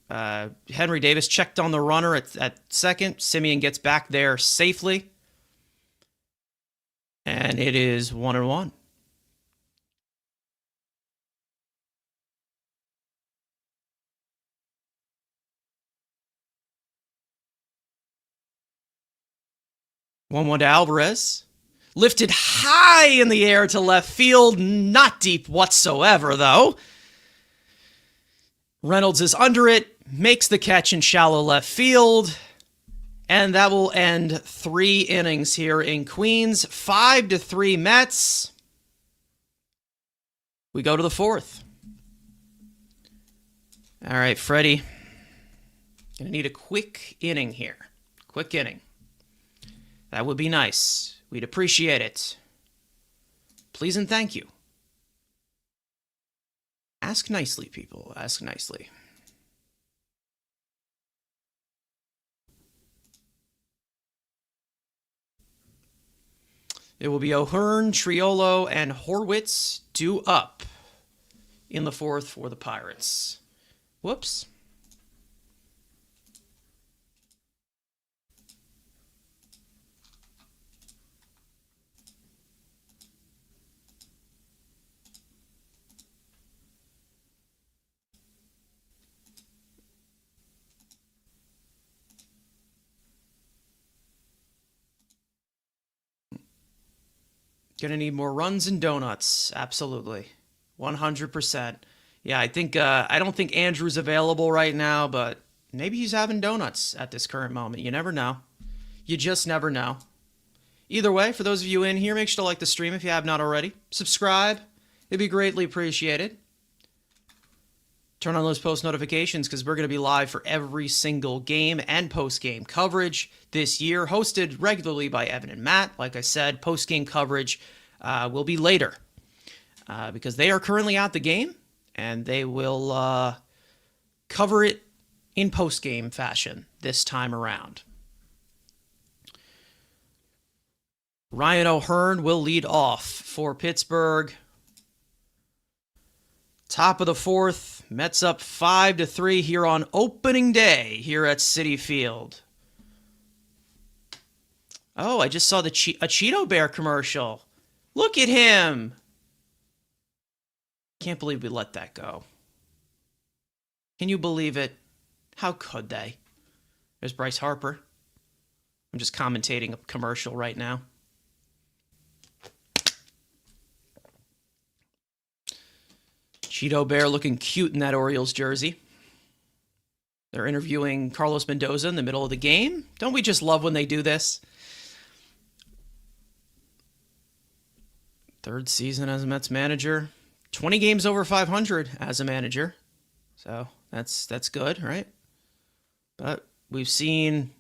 Speaker 1: Henry Davis checked on the runner at second. Semien gets back there safely. And it is 1-1. One to Alvarez. Lifted high in the air to left field. Not deep whatsoever, though. Reynolds is under it, makes the catch in shallow left field, and that will end 3 innings here in Queens. 5-3 Mets. We go to the 4th. All right, Freddie. Gonna need a quick inning here. Quick inning. That would be nice. We'd appreciate it. Please and thank you. Ask nicely, people. Ask nicely. It will be O'Hearn, Triolo, and Horwitz due up in the 4th for the Pirates. Whoops. Gonna need more runs and donuts. Absolutely. 100%. Yeah, I don't think Andrew's available right now, but maybe he's having donuts at this current moment. You never know. You just never know. Either way, for those of you in here, make sure to like the stream if you have not already. Subscribe. It'd be greatly appreciated. Turn on those post notifications because we're going to be live for every single game and post-game coverage this year, hosted regularly by Evan and Matt. Like I said, post-game coverage will be later because they are currently at the game, and they will cover it in post-game fashion this time around. Ryan O'Hearn will lead off for Pittsburgh. Top of the 4th, Mets up 5-3 here on opening day here at Citi Field. Oh, I just saw a Cheeto Bear commercial. Look at him. Can't believe we let that go. Can you believe it? How could they? There's Bryce Harper. I'm just commentating a commercial right now. Cheeto Bear looking cute in that Orioles jersey. They're interviewing Carlos Mendoza in the middle of the game. Don't we just love when they do this? Third season as a Mets manager. 20 games over 500 as a manager. So that's good, right? But we've seen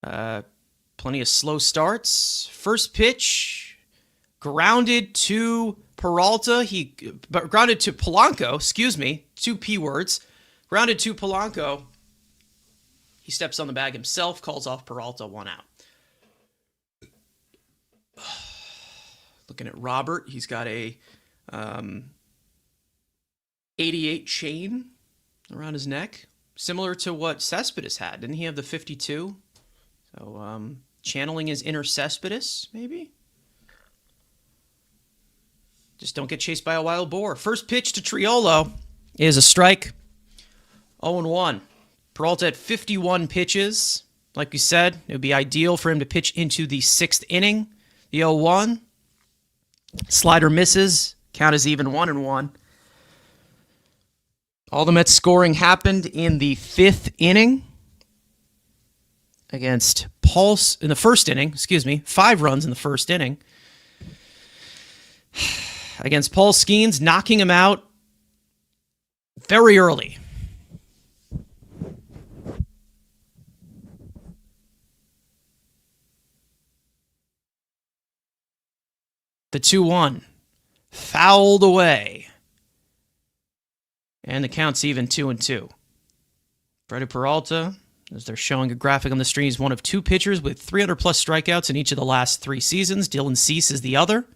Speaker 1: plenty of slow starts. First pitch, grounded to Peralta. Grounded to Polanco, excuse me, 2 P words. Grounded to Polanco. He steps on the bag himself, calls off Peralta, 1 out. Looking at Robert, he's got a 88 chain around his neck, similar to what Cespedes had. Didn't he have the 52? So channeling his inner Cespedes, maybe? Just don't get chased by a wild boar. First pitch to Triolo is a strike. 0-1. Peralta had 51 pitches. Like we said, it would be ideal for him to pitch into the 6th inning. The 0-1. Slider misses. Count is even 1-1. All the Mets scoring happened in the 5th inning against Pulse in the 1st inning. 5 runs in the 1st inning against Paul Skeens, knocking him out very early. The 2-1 fouled away. And the count's even 2-2. Freddy Peralta, as they're showing a graphic on the screen, is one of 2 pitchers with 300-plus strikeouts in each of the last 3 seasons. Dylan Cease is the other.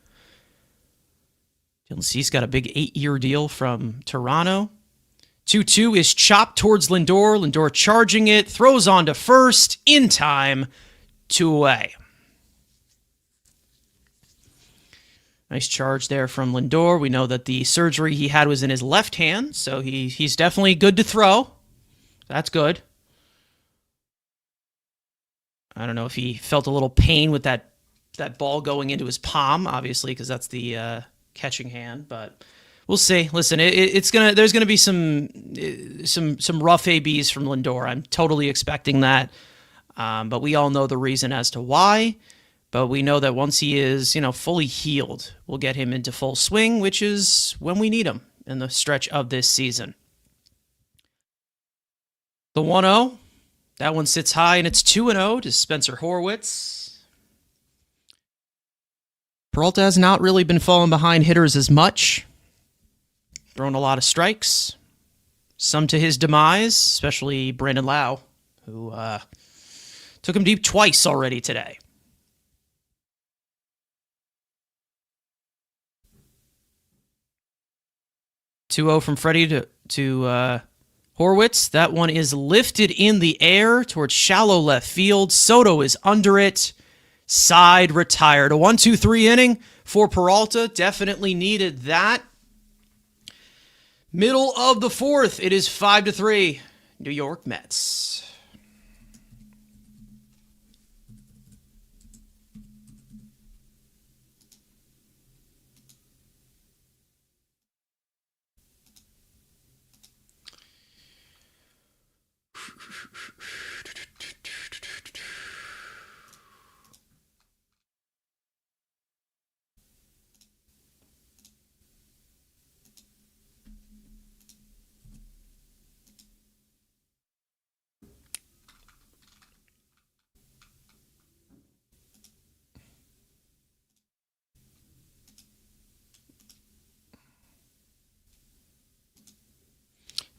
Speaker 1: Dylan Cease got a big 8-year deal from Toronto. 2-2 is chopped towards Lindor. Lindor charging it, throws on to first, in time, 2 away. Nice charge there from Lindor. We know that the surgery he had was in his left hand, so he's definitely good to throw. That's good. I don't know if he felt a little pain with that ball going into his palm, obviously, because that's the catching hand. But we'll see. Listen, there's gonna be some rough ABs from Lindor. I'm totally expecting that, but we all know the reason as to why. But we know that once he is, fully healed, we'll get him into full swing, which is when we need him in the stretch of this season. The 1-0, that one sits high, and it's 2-0 to Spencer Horwitz. Peralta has not really been falling behind hitters as much. Thrown a lot of strikes. Some to his demise, especially Brandon Lau, who took him deep twice already today. 2-0 from Freddie to Horwitz. That one is lifted in the air towards shallow left field. Soto is under it. Side retired. A 1-2-3 inning for Peralta. Definitely needed that. Middle of the 4th. It is 5-3. New York Mets.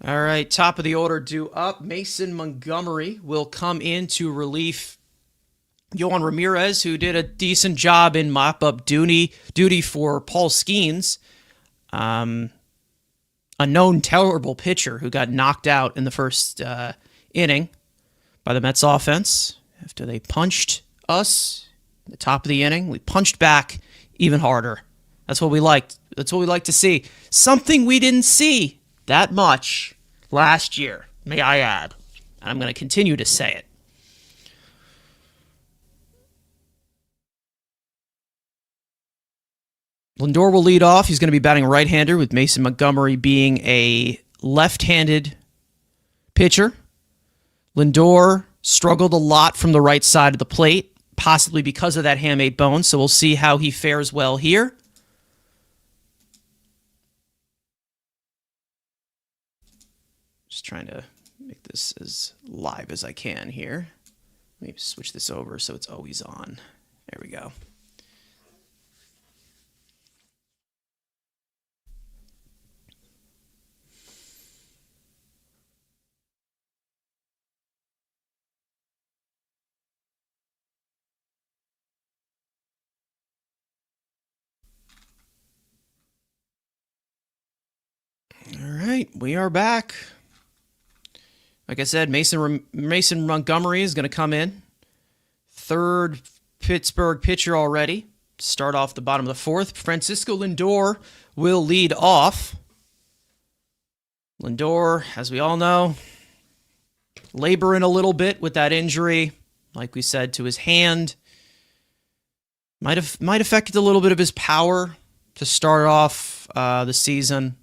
Speaker 1: All right, top of the order due up. Mason Montgomery will come in to relief Yohan Ramirez, who did a decent job in mop-up duty for Paul Skeens, a known terrible pitcher who got knocked out in the first inning by the Mets offense after they punched us, at the top of the inning, we punched back even harder. That's what we liked. That's what we like to see. Something we didn't see that much last year, may I add. And I'm going to continue to say it. Lindor will lead off. He's going to be batting right-hander, with Mason Montgomery being a left-handed pitcher. Lindor struggled a lot from the right side of the plate, possibly because of that hamate bone, so we'll see how he fares well here. Just trying to make this as live as I can here. Let me switch this over so it's always on. There we go. All right, we are back. Like I said, Mason Montgomery is going to come in. Third Pittsburgh pitcher already. Start off the bottom of the fourth. Francisco Lindor will lead off. Lindor, as we all know, laboring a little bit with that injury, like we said, to his hand. Might affect a little bit of his power to start off the season.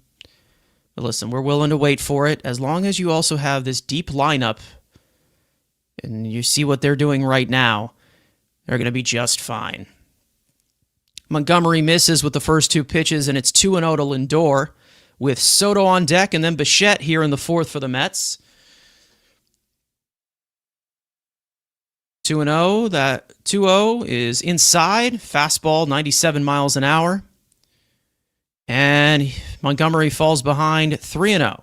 Speaker 1: But listen, we're willing to wait for it, as long as you also have this deep lineup and you see what they're doing right now, they're going to be just fine. Montgomery misses with the first two pitches, and it's 2-0 to Lindor, with Soto on deck and then Bichette here in the fourth for the Mets. 2-0. That 2-0 is inside. Fastball, 97 miles an hour. And Montgomery falls behind 3-0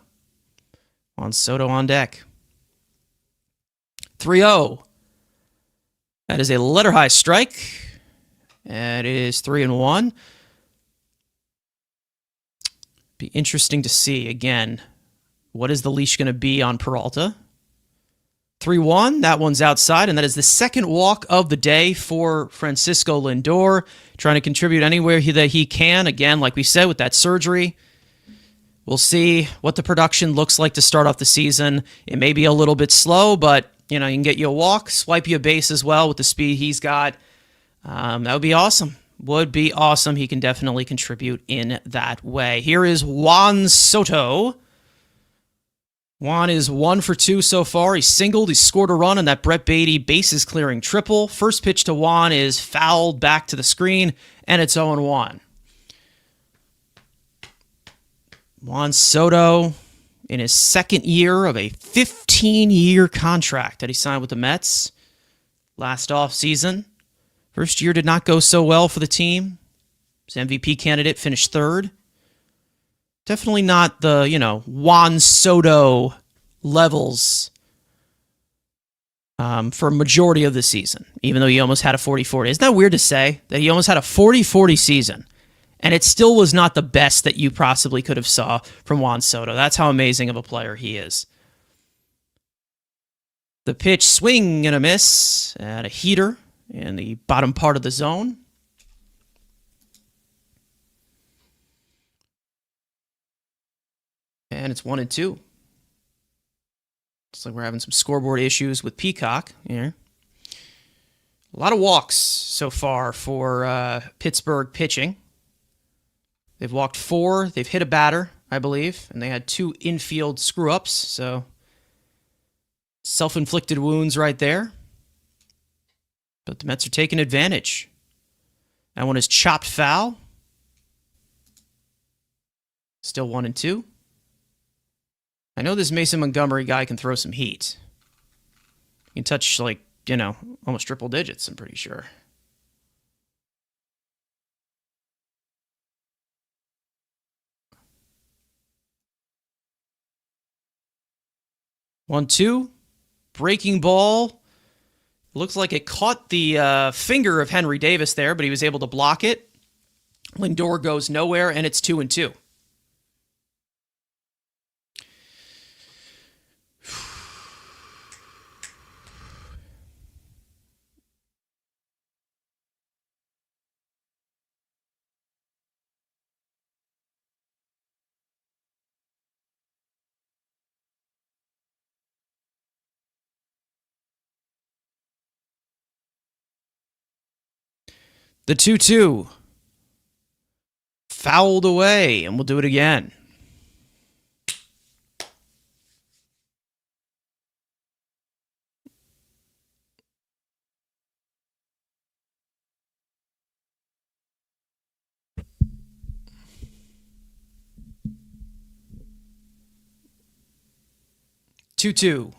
Speaker 1: on Soto on deck. 3-0. That is a letter-high strike. And it is 3-1. Be interesting to see, again, what is the leash going to be on Peralta? 3-1, that one's outside, and that is the second walk of the day for Francisco Lindor, trying to contribute anywhere that he can. Again, like we said, with that surgery, we'll see what the production looks like to start off the season. It may be a little bit slow, but you can get you a walk, swipe you a base as well with the speed he's got. That would be awesome. Would be awesome. He can definitely contribute in that way. Here is Juan Soto. Juan is 1 for 2 so far. He singled. He scored a run on that Brett Baty bases clearing triple. First pitch to Juan is fouled back to the screen, and it's 0-1. Juan Soto in his second year of a 15-year contract that he signed with the Mets last offseason. First year did not go so well for the team. His MVP candidate finished third. Definitely not the, Juan Soto levels for a majority of the season, even though he almost had a 40-40. Isn't that weird to say, that he almost had a 40-40 season, and it still was not the best that you possibly could have saw from Juan Soto? That's how amazing of a player he is. The pitch, swing and a miss at a heater in the bottom part of the zone. And it's 1-2. Looks like we're having some scoreboard issues with Peacock here. A lot of walks so far for Pittsburgh pitching. They've walked 4. They've hit a batter, I believe, and they had 2 infield screw-ups. So self-inflicted wounds right there. But the Mets are taking advantage. That one is chopped foul. Still 1-2. I know this Mason Montgomery guy can throw some heat. He can touch, almost triple digits, I'm pretty sure. One, two. Breaking ball. Looks like it caught the finger of Henry Davis there, but he was able to block it. Lindor goes nowhere, and it's 2-2. The 2-2. Fouled away, and we'll do it again. Two.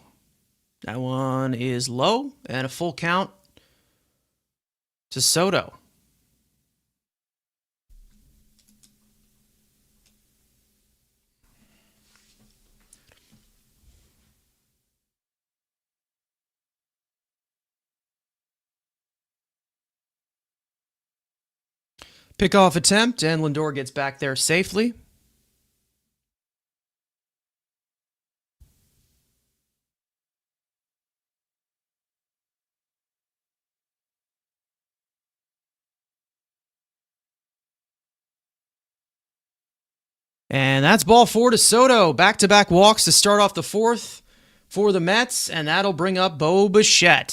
Speaker 1: That one is low, and a full count to Soto. Pickoff attempt, and Lindor gets back there safely. And that's ball 4 to Soto. Back-to-back walks to start off the fourth for the Mets, and that'll bring up Bo Bichette,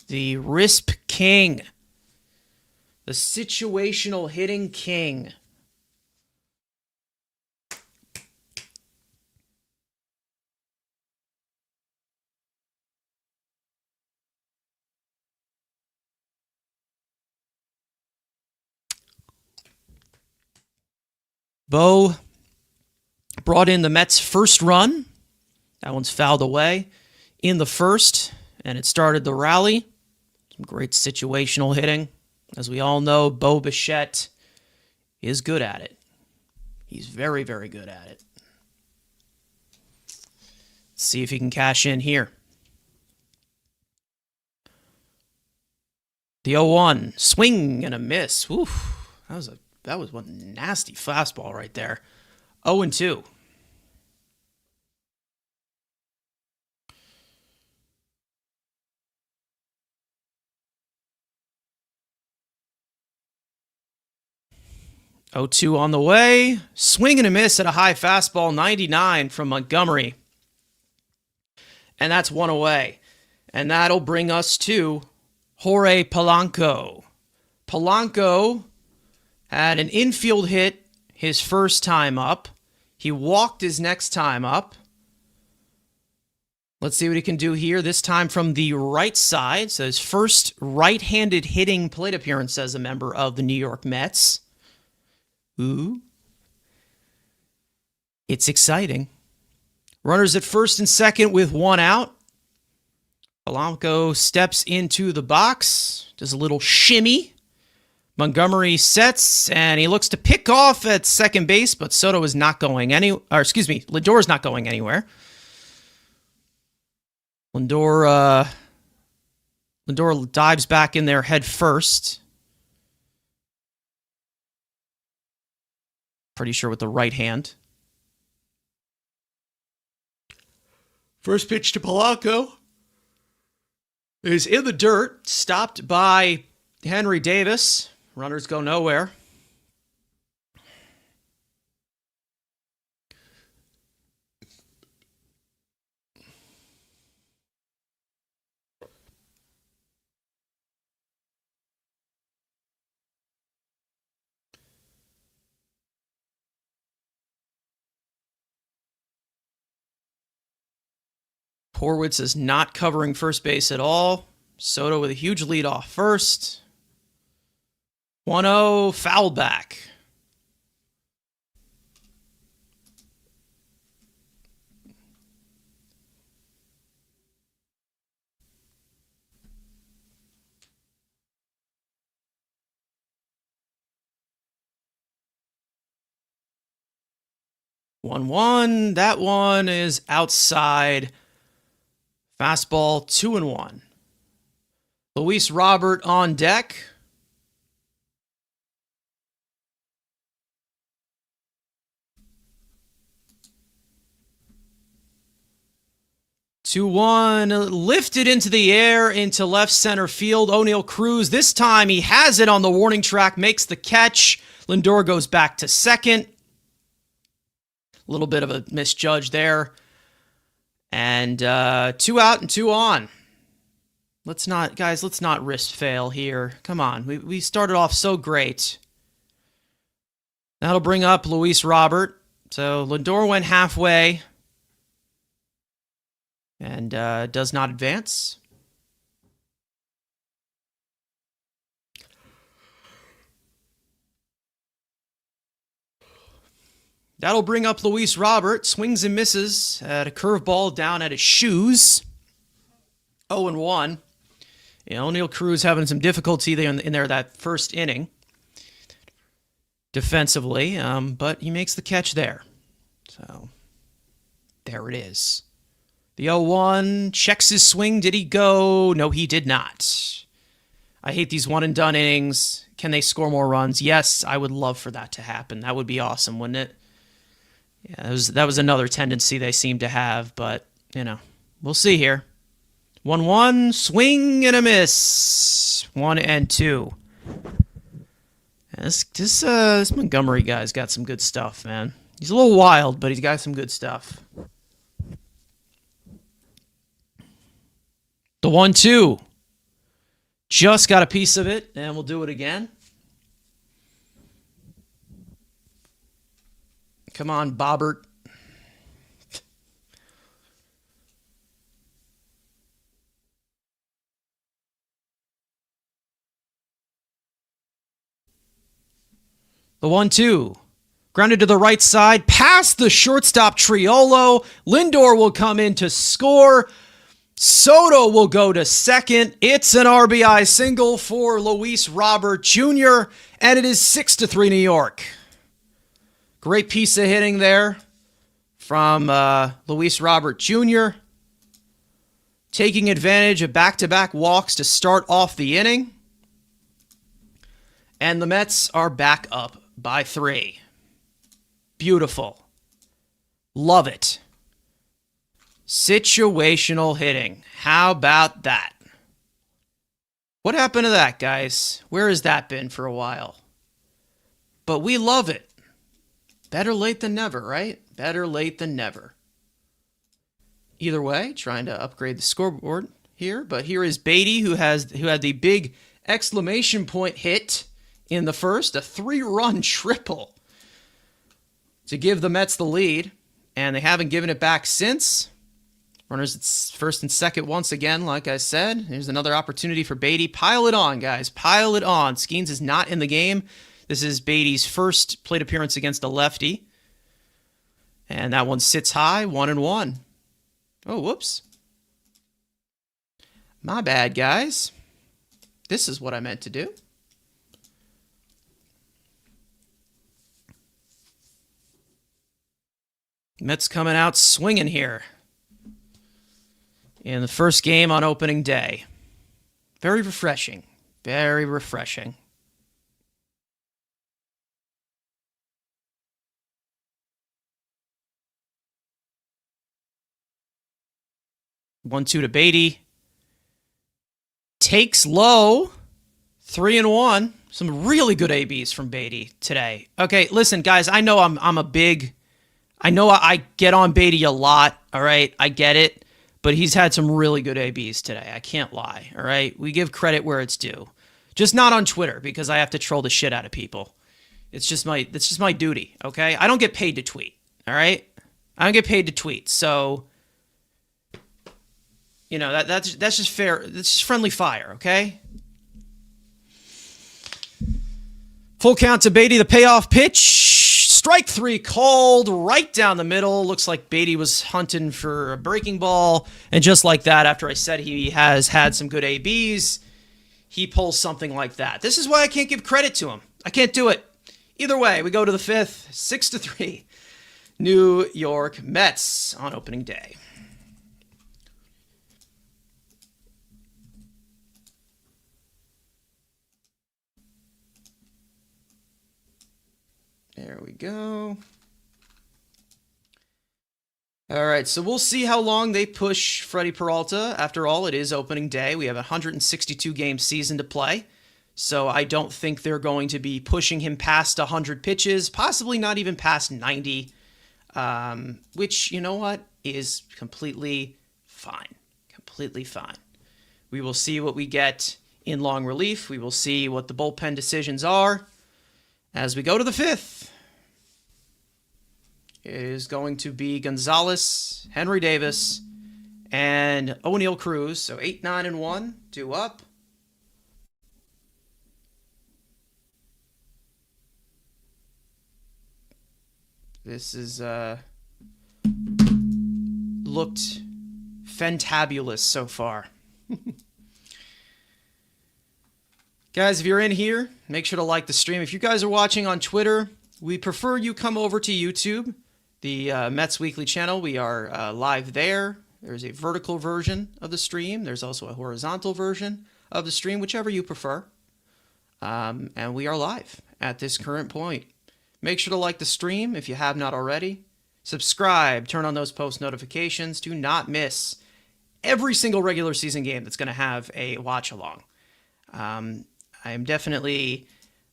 Speaker 1: the RISP king, the situational hitting king. Bo brought in the Mets' first run. That one's fouled away in the first, and it started the rally. Some great situational hitting. As we all know, Bo Bichette is good at it. He's very, very good at it. Let's see if he can cash in here. The 0-1, swing and a miss. Oof, that was one nasty fastball right there. 0-2. Oh-2 on the way. Swing and a miss at a high fastball, 99 from Montgomery. And that's one away. And that'll bring us to Jorge Polanco. Polanco had an infield hit his first time up. He walked his next time up. Let's see what he can do here, this time from the right side. So his first right-handed hitting plate appearance as a member of the New York Mets. Ooh. It's exciting. Runners at first and second with one out. Polanco steps into the box, does a little shimmy. Montgomery sets, and he looks to pick off at second base, but Soto is not going Lindor is not going anywhere. Lindor dives back in there head first. Pretty sure with the right hand. First pitch to Polanco is in the dirt, stopped by Henry Davis. Runners go nowhere. Horwitz is not covering first base at all. Soto with a huge lead off first. 1-0, foul back. One. That one is outside. Fastball 2-1. Luis Robert on deck. Two one, lifted into the air into left center field. O'Neal Cruz, this time he has it on the warning track, makes the catch. Lindor goes back to second. A little bit of a misjudge there. And 2 out and 2 on. Guys, let's not risk fail here. Come on, we started off so great. That'll bring up Luis Robert. So Lindor went halfway and does not advance. That'll bring up Luis Robert. Swings and misses at a curveball down at his shoes. 0-1. O'Neal Cruz having some difficulty in there that first inning defensively, but he makes the catch there. So there it is. The 0-1 checks his swing. Did he go? No, he did not. I hate these one-and-done innings. Can they score more runs? Yes, I would love for that to happen. That would be awesome, wouldn't it? Yeah, that was another tendency they seem to have, but, we'll see here. 1-1, swing and a miss. 1-2. This Montgomery guy's got some good stuff, man. He's a little wild, but he's got some good stuff. The 1-2. Just got a piece of it, and we'll do it again. Come on, Bobbert. The 1-2. Grounded to the right side, past the shortstop Triolo. Lindor will come in to score. Soto will go to second. It's an RBI single for Luis Robert Jr., and it is 6-3 New York. Great piece of hitting there from Luis Robert Jr., taking advantage of back-to-back walks to start off the inning. And the Mets are back up by 3. Beautiful. Love it. Situational hitting. How about that? What happened to that, guys? Where has that been for a while? But we love it. Better late than never, right? Better late than never. Either way, trying to upgrade the scoreboard here, but here is Beatty, who had the big exclamation point hit in the first, a 3-run triple to give the Mets the lead, and they haven't given it back since. Runners at first and second once again, like I said. Here's another opportunity for Beatty. Pile it on, guys. Pile it on. Skeens is not in the game. This is Beatty's first plate appearance against a lefty. And that one sits high, 1-1. Oh, whoops. My bad, guys. This is what I meant to do. Mets coming out swinging here in the first game on opening day. Very refreshing. Very refreshing. One-two to Beatty. Takes low. 3-1. Some really good ABs from Beatty today. Okay, listen, guys. I know I get on Beatty a lot. All right, I get it. But he's had some really good ABs today. I can't lie. All right, we give credit where it's due. Just not on Twitter because I have to troll the shit out of people. It's just my duty. Okay, I don't get paid to tweet. All right, I don't get paid to tweet. So. That's just fair. That's just friendly fire, okay? Full count to Beatty, the payoff pitch. Strike 3 called right down the middle. Looks like Beatty was hunting for a breaking ball. And just like that, after I said he has had some good ABs, he pulls something like that. This is why I can't give credit to him. I can't do it. Either way, we go to the 5th, 6-3. New York Mets on opening day. There we go. All right, so we'll see how long they push Freddie Peralta. After all, it is opening day. We have a 162-game season to play, so I don't think they're going to be pushing him past 100 pitches, possibly not even past 90, which, you know what, is completely fine. Completely fine. We will see what we get in long relief. We will see what the bullpen decisions are as we go to the fifth. It is going to be Gonzalez, Henry Davis, and Oneil Cruz. So 8, 9, and 1, due up. This is looked fantabulous so far. Guys, if you're in here, make sure to like the stream. If you guys are watching on Twitter, we prefer you come over to YouTube, the Mets Weekly channel. We are live there. There's a vertical version of the stream. There's also a horizontal version of the stream, whichever you prefer. And we are live at this current point. Make sure to like the stream if you have not already. Subscribe, turn on those post notifications. Do not miss every single regular season game that's going to have a watch along. I am definitely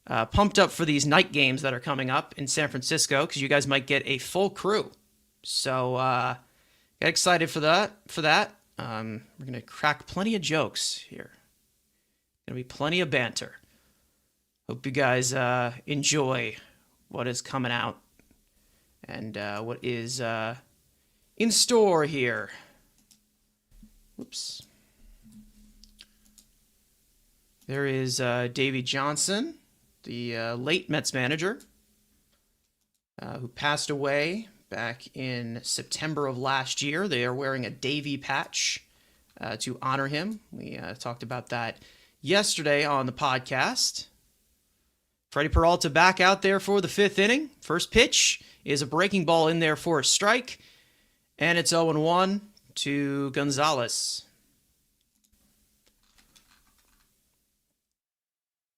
Speaker 1: pumped up for these night games that are coming up in San Francisco because you guys might get a full crew. So get excited for that. We're going to crack plenty of jokes here. Going to be plenty of banter. Hope you guys enjoy what is coming out and what is in store here. Whoops. There is Davey Johnson, the late Mets manager, who passed away back in September of last year. They are wearing a Davey patch to honor him. We talked about that yesterday on the podcast. Freddie Peralta back out there for the fifth inning. First pitch is a breaking ball in there for a strike, and it's 0-1 to Gonzalez.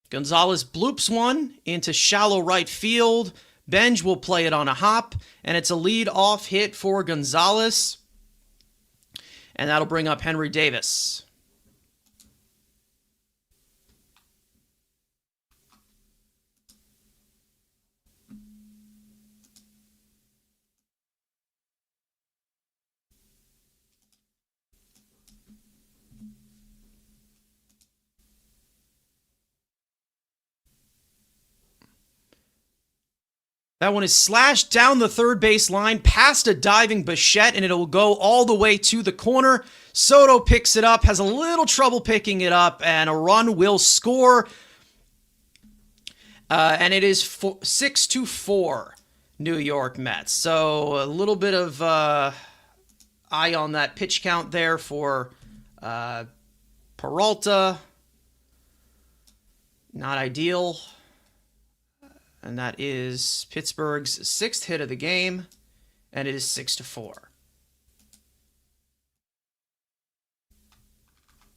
Speaker 1: Gonzalez bloops one into shallow right field. Benj will play it on a hop, and it's a lead-off hit for Gonzalez, and that'll bring up Henry Davis. That one is slashed down the third base line past a diving Bichette, and it'll go all the way to the corner. Soto picks it up, has a little trouble picking it up, and a run will score. And it is 6-4 New York Mets. So a little bit of eye on that pitch count there for Peralta. Not ideal. And that is Pittsburgh's sixth hit of the game, and it is 6-4.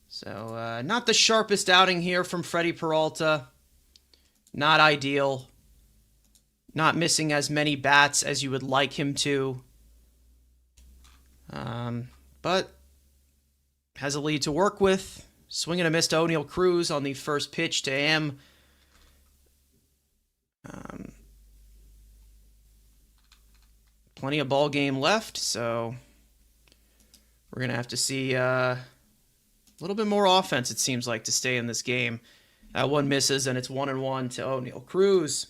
Speaker 1: So not the sharpest outing here from Freddie Peralta. Not ideal. Not missing as many bats as you would like him to. But has a lead to work with. Swing and a miss to Oneil Cruz on the first pitch to him. Plenty of ball game left, so we're going to have to see a little bit more offense, it seems like, to stay in this game. One misses, and it's 1-1 to Oneil Cruz.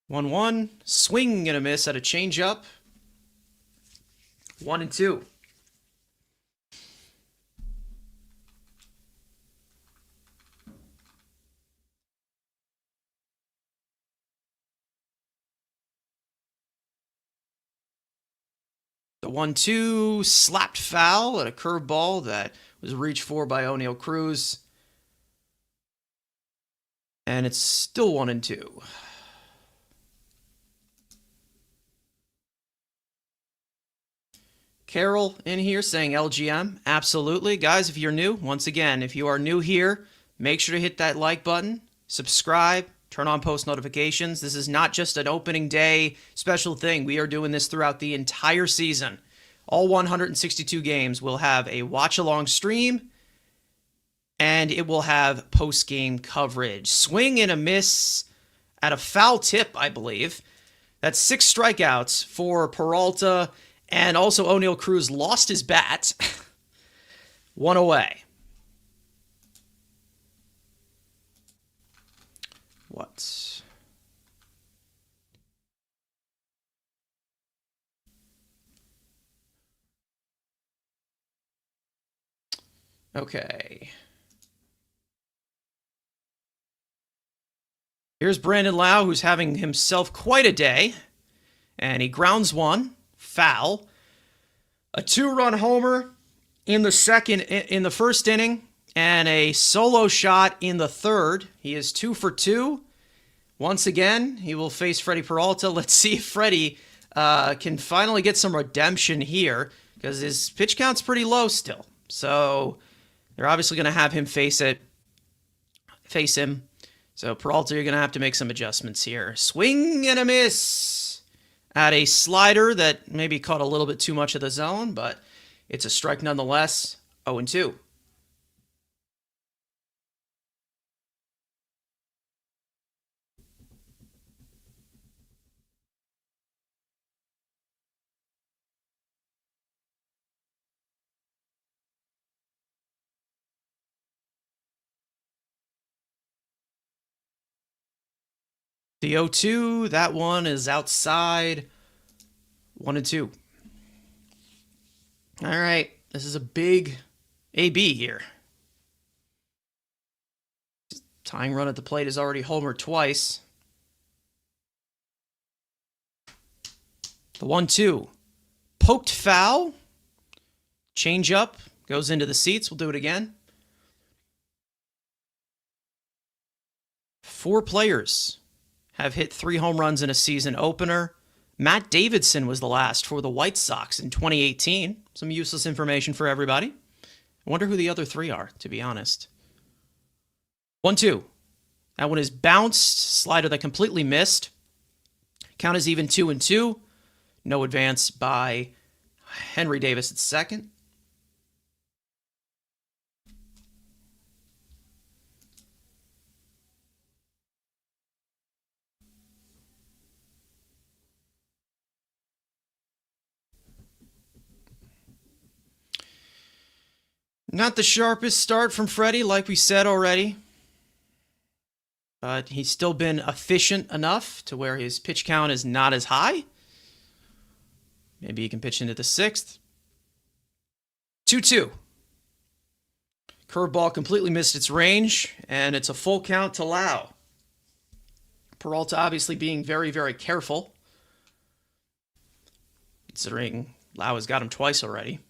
Speaker 1: One, swing and a miss at a changeup. 1-2. The 1-2 slapped foul at a curveball that was reached for by Oneil Cruz. And it's still 1-2. Carol in here saying LGM. Absolutely. Guys, if you're new, once again, if you are new here, make sure to hit that like button, subscribe, turn on post notifications. This is not just an opening day special thing. We are doing this throughout the entire season. All 162 games will have a watch-along stream and it will have post-game coverage. Swing and a miss at a foul tip, I believe. That's 6 strikeouts for Peralta, and also O'Neill Cruz lost his bat. 1 away. What? Okay. Here's Brandon Lowe, who's having himself quite a day. And he grounds one, foul. A 2-run homer in the first inning, and a solo shot in the third. He is 2 for 2. Once again, he will face Freddie Peralta. Let's see if Freddie can finally get some redemption here, because his pitch count's pretty low still. So they're obviously going to have him face him. So Peralta, you're going to have to make some adjustments here. Swing and a miss at a slider that maybe caught a little bit too much of the zone, but it's a strike nonetheless. 0-2. The 0-2, that one is outside. 1-2. All right, this is a big AB here. Tying run at the plate is already homered twice. The 1-2. Poked foul. Change up. Goes into the seats. We'll do it again. 4 players have hit 3 home runs in a season opener. Matt Davidson was the last for the White Sox in 2018. Some useless information for everybody. I wonder who the other 3 are, to be honest. 1-2. That one is bounced. Slider that completely missed. Count is even 2-2. No advance by Henry Davis at second. Not the sharpest start from Freddie, like we said already. But he's still been efficient enough to where his pitch count is not as high. Maybe he can pitch into the 6th. 2-2. Curveball completely missed its range, and it's a full count to Lowe. Peralta obviously being very, very careful, considering Lowe has got him twice already.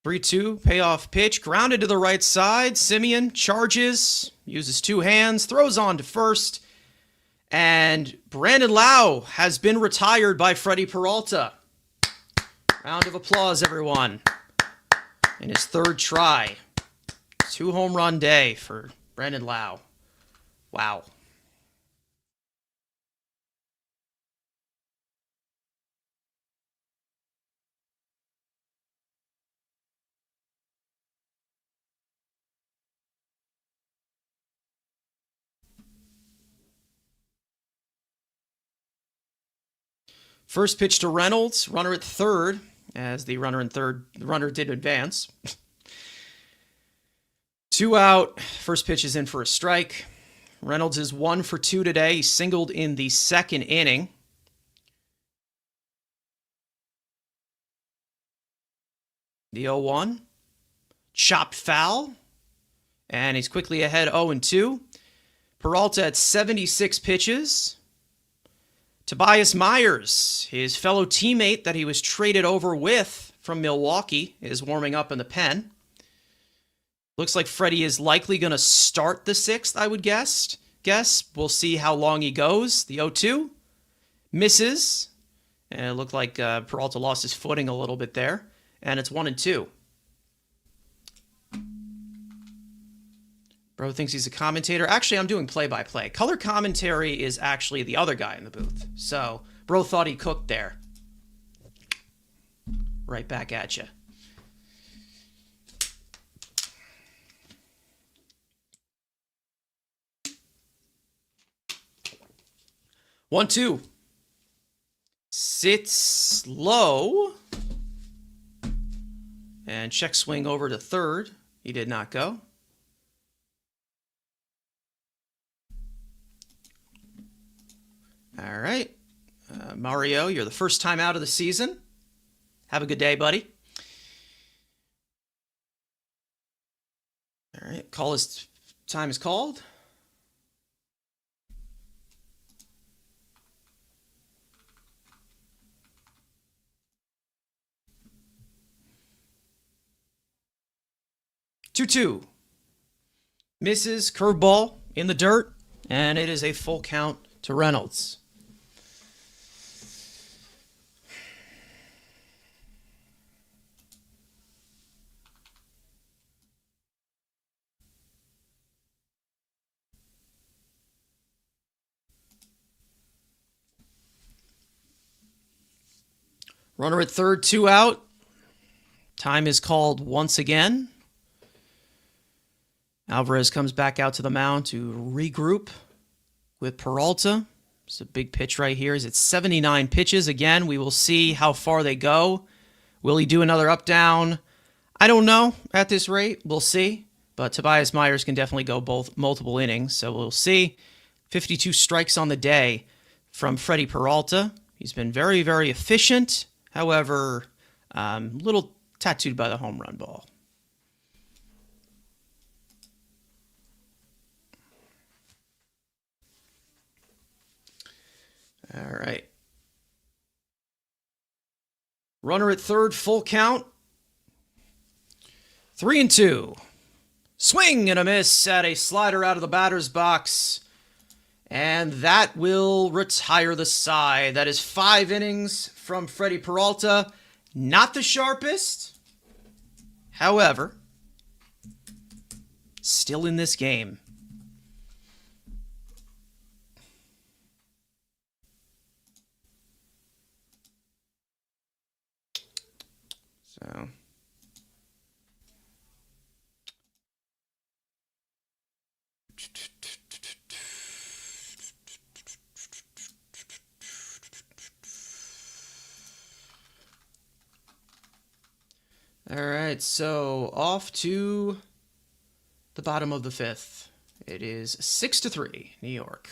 Speaker 1: Three-two, payoff pitch, grounded to the right side. Simeon charges, uses 2 hands, throws on to first. And Brandon Lowe has been retired by Freddie Peralta. Round of applause, everyone. In his 3rd try. 2 home run day for Brandon Lowe. Wow. First pitch to Reynolds, runner at third, as the runner did advance. 2 out, first pitch is in for a strike. Reynolds is 1 for 2 today. He singled in the 2nd inning. The 0-1, chopped foul, and he's quickly ahead 0-2. Peralta at 76 pitches. Tobias Myers, his fellow teammate that he was traded over with from Milwaukee, is warming up in the pen. Looks like Freddie is likely going to start the 6th, I would guess. We'll see how long he goes. The 0-2 misses. And it looked like Peralta lost his footing a little bit there. And it's 1-2. Bro thinks he's a commentator. Actually, I'm doing play-by-play. Color commentary is actually the other guy in the booth. So, bro thought he cooked there. Right back at you. One, two. Sits low. And check swing over to third. He did not go. All right. Mario, you're the first time out of the season. Have a good day, buddy. All right. Time is called. Two. Misses, curveball in the dirt, and it is a full count to Reynolds. Runner at third, 2 out. Time is called once again. Alvarez comes back out to the mound to regroup with Peralta. It's a big pitch right here. He's at 79 pitches. Again, we will see how far they go. Will he do another up down? I don't know at this rate. We'll see. But Tobias Myers can definitely go both multiple innings. So we'll see. 52 strikes on the day from Freddie Peralta. He's been very, very efficient. However, a little tattooed by the home run ball. All right. Runner at third, full count. 3-2. Swing and a miss at a slider out of the batter's box. And that will retire the side. That is 5 innings from Freddie Peralta. Not the sharpest. However, still in this game. So... All right, so off to the bottom of the 5th. It is 6-3, New York.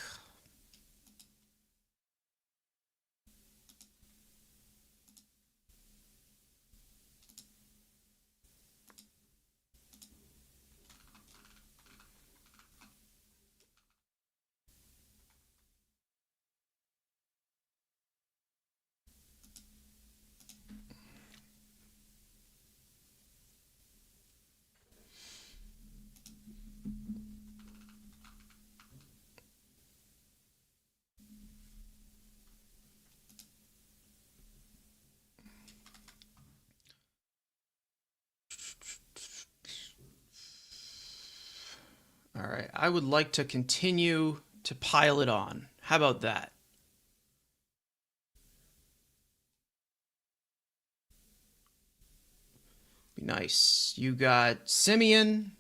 Speaker 1: All right, I would like to continue to pile it on. How about that? Be nice. You got Semien,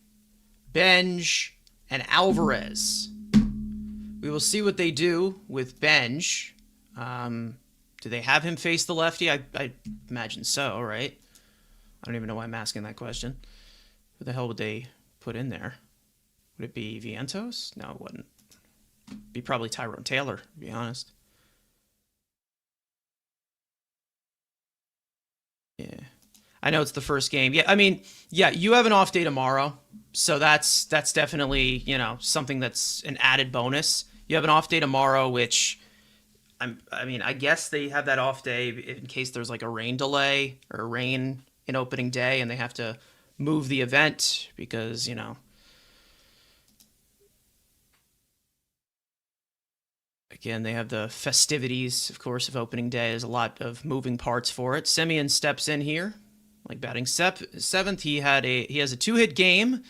Speaker 1: Benj, and Alvarez. We will see what they do with Benj. Do they have him face the lefty? I imagine so, right? I don't even know why I'm asking that question. Who the hell would they put in there? Would it be Vientos? No, it wouldn't. It'd be probably Tyrone Taylor, to be honest. Yeah. I know it's the first game. Yeah, I mean, yeah, you have an off day tomorrow. So that's definitely, you know, something that's an added bonus. You have an off day tomorrow, which I mean, I guess they have that off day in case there's like a rain delay or rain in opening day and they have to move the event because, you know, again, they have the festivities, of course, of opening day. There's a lot of moving parts for it. Semien steps in here, like batting 7th. He has a 2-hit game.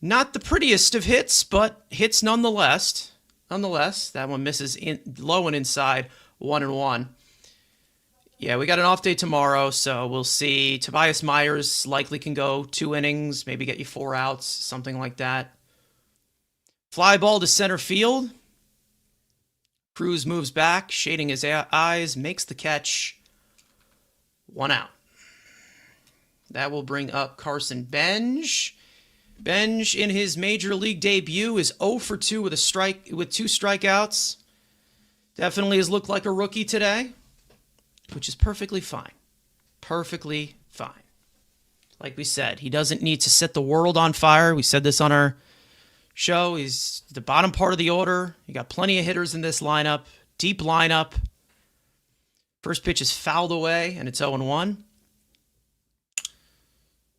Speaker 1: Not the prettiest of hits, but hits nonetheless. Nonetheless, that one misses low and inside, 1-1. Yeah, we got an off day tomorrow, so we'll see. Tobias Myers likely can go 2 innings, maybe get you 4 outs, something like that. Fly ball to center field. Cruz moves back, shading his eyes, makes the catch. 1 out. That will bring up Carson Bench. Bench in his major league debut is 0 for 2 with 2 strikeouts. Definitely has looked like a rookie today, which is perfectly fine. Perfectly fine. Like we said, he doesn't need to set the world on fire. We said this on our show. He's the bottom part of the order. You got plenty of hitters in this lineup. Deep lineup. First pitch is fouled away, and it's 0-1.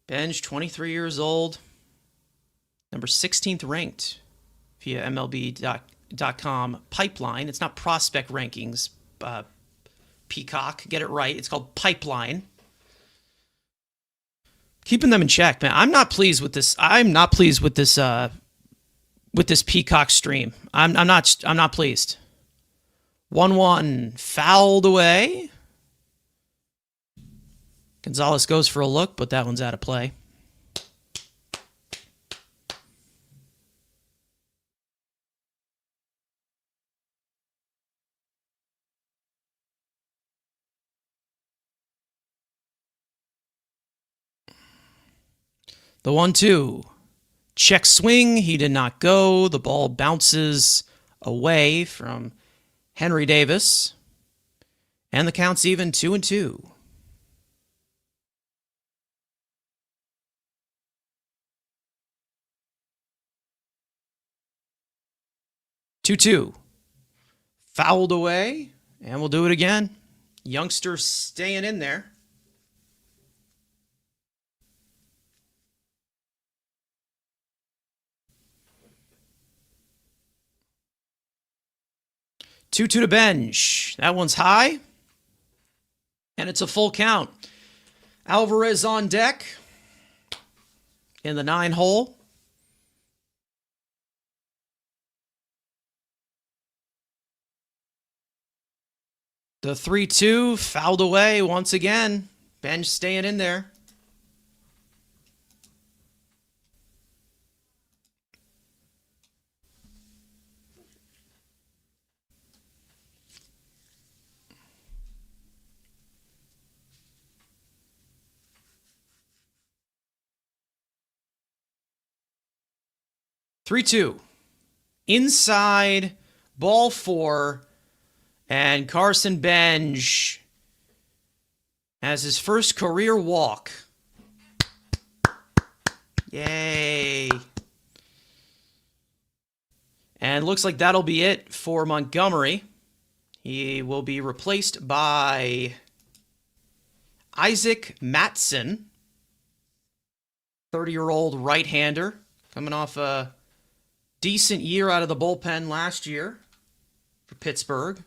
Speaker 1: Bench, 23 years old. Number 16th ranked via MLB.com pipeline. It's not prospect rankings, Peacock. Get it right. It's called Pipeline. Keeping them in check, man. I'm not pleased with this. I'm not pleased with this Peacock stream. I'm not pleased. 1-1 fouled away. Gonzalez goes for a look, but that one's out of play. The 1-2. Check swing. He did not go. The ball bounces away from Henry Davis. And the count's even 2-2. Fouled away. And we'll do it again. Youngster staying in there. Two to Bench. That one's high. And it's a full count. Alvarez on deck in the 9 hole. The 3-2 fouled away once again. Bench staying in there. Three-two. Inside, ball 4. And Carson Bench has his first career walk. Yay. And looks like that'll be it for Montgomery. He will be replaced by Isaac Matson, 30-year-old right-hander, coming off a decent year out of the bullpen last year for Pittsburgh.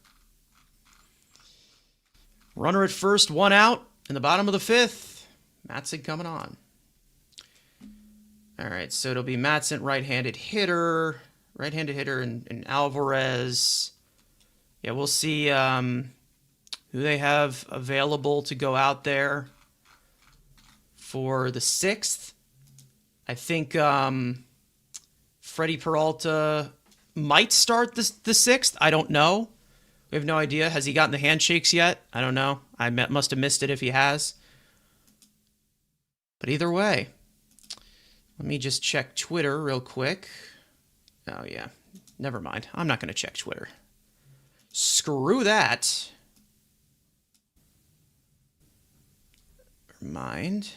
Speaker 1: Runner at first, 1 out in the bottom of the 5th. Matson coming on. All right, so it'll be Matson, right-handed hitter, and Alvarez. Yeah, we'll see who they have available to go out there for the 6th. I think Freddie Peralta might start the 6th. I don't know. We have no idea. Has he gotten the handshakes yet? I don't know. I must have missed it if he has. But either way, let me just check Twitter real quick. Oh, yeah. Never mind. I'm not going to check Twitter. Screw that. Never mind.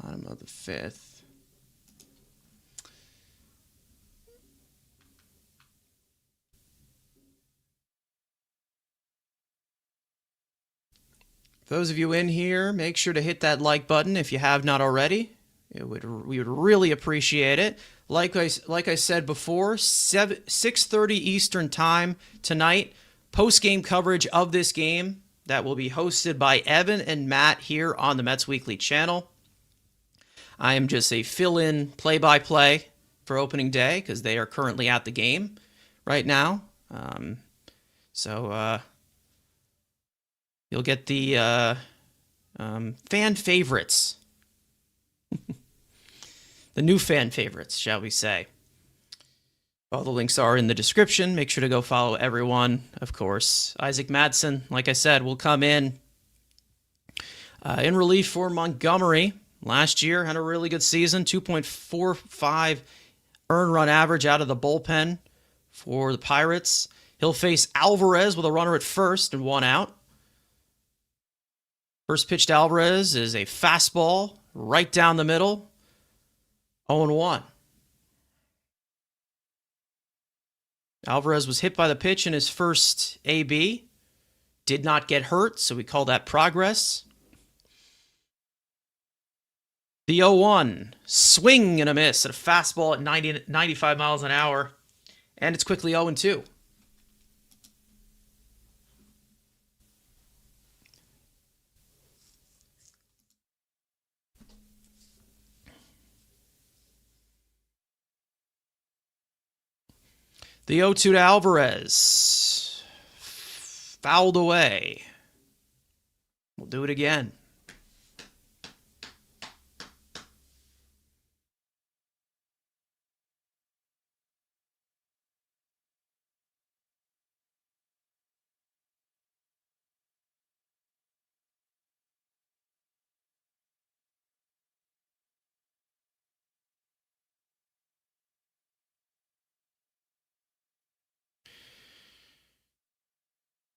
Speaker 1: Bottom of the 5th. For those of you in here, make sure to hit that like button if you have not already. We would really appreciate it. Like I said before, 6:30 Eastern time tonight, post-game coverage of this game. that will be hosted by Evan and Matt here on the Mets Weekly channel. I am just a fill-in play-by-play for opening day because they are currently at the game right now. So you'll get the fan favorites. The new fan favorites, shall we say. All the links are in the description. Make sure to go follow everyone, of course. Isaac Madsen, like I said, will come in relief for Montgomery. Last year, had a really good season, 2.45 earned run average out of the bullpen for the Pirates. He'll face Alvarez with a runner at first and 1 out. First pitch to Alvarez is a fastball right down the middle, 0-1. Alvarez was hit by the pitch in his first AB. Did not get hurt, so we call that progress. The 0-1, swing and a miss at a fastball at 95 miles an hour, and it's quickly 0-2. The 0-2 to Alvarez, fouled away. We'll do it again.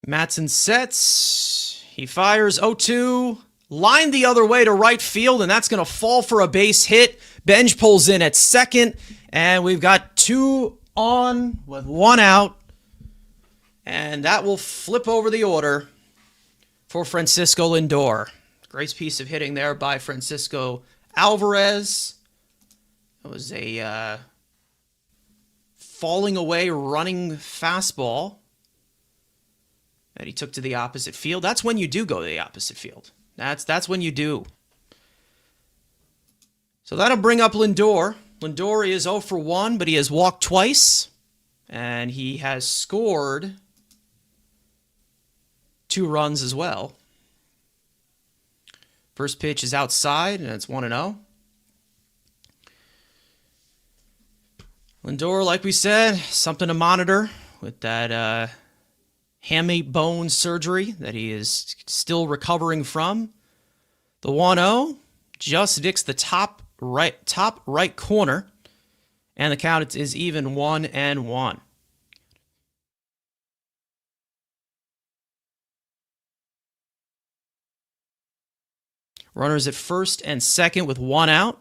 Speaker 1: Madsen sets. He fires 0-2. Line the other way to right field, and that's going to fall for a base hit. Benj pulls in at second, and we've got 2 on with 1 out. And that will flip over the order for Francisco Lindor. Great piece of hitting there by Francisco Alvarez. It was a falling away running fastball that he took to the opposite field. That's when you do go to the opposite field. That's when you do. So that'll bring up Lindor. Lindor is 0 for 1, but he has walked twice, and he has scored 2 runs as well. First pitch is outside, and it's 1-0. Lindor, like we said, something to monitor with that hammy bone surgery that he is still recovering from. The 1-0 just nicks the top right corner, and the count is even 1-1. Runners at first and second with 1 out.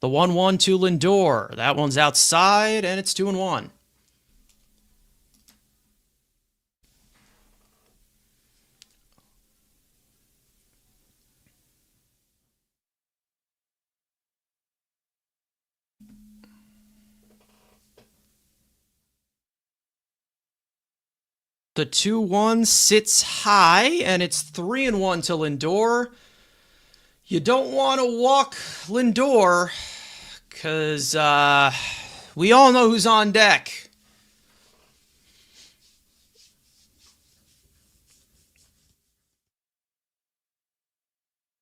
Speaker 1: The 1-1 to Lindor. That one's outside, and it's 2-1. The 2-1 sits high, and it's 3-1 to Lindor. You don't want to walk Lindor because we all know who's on deck.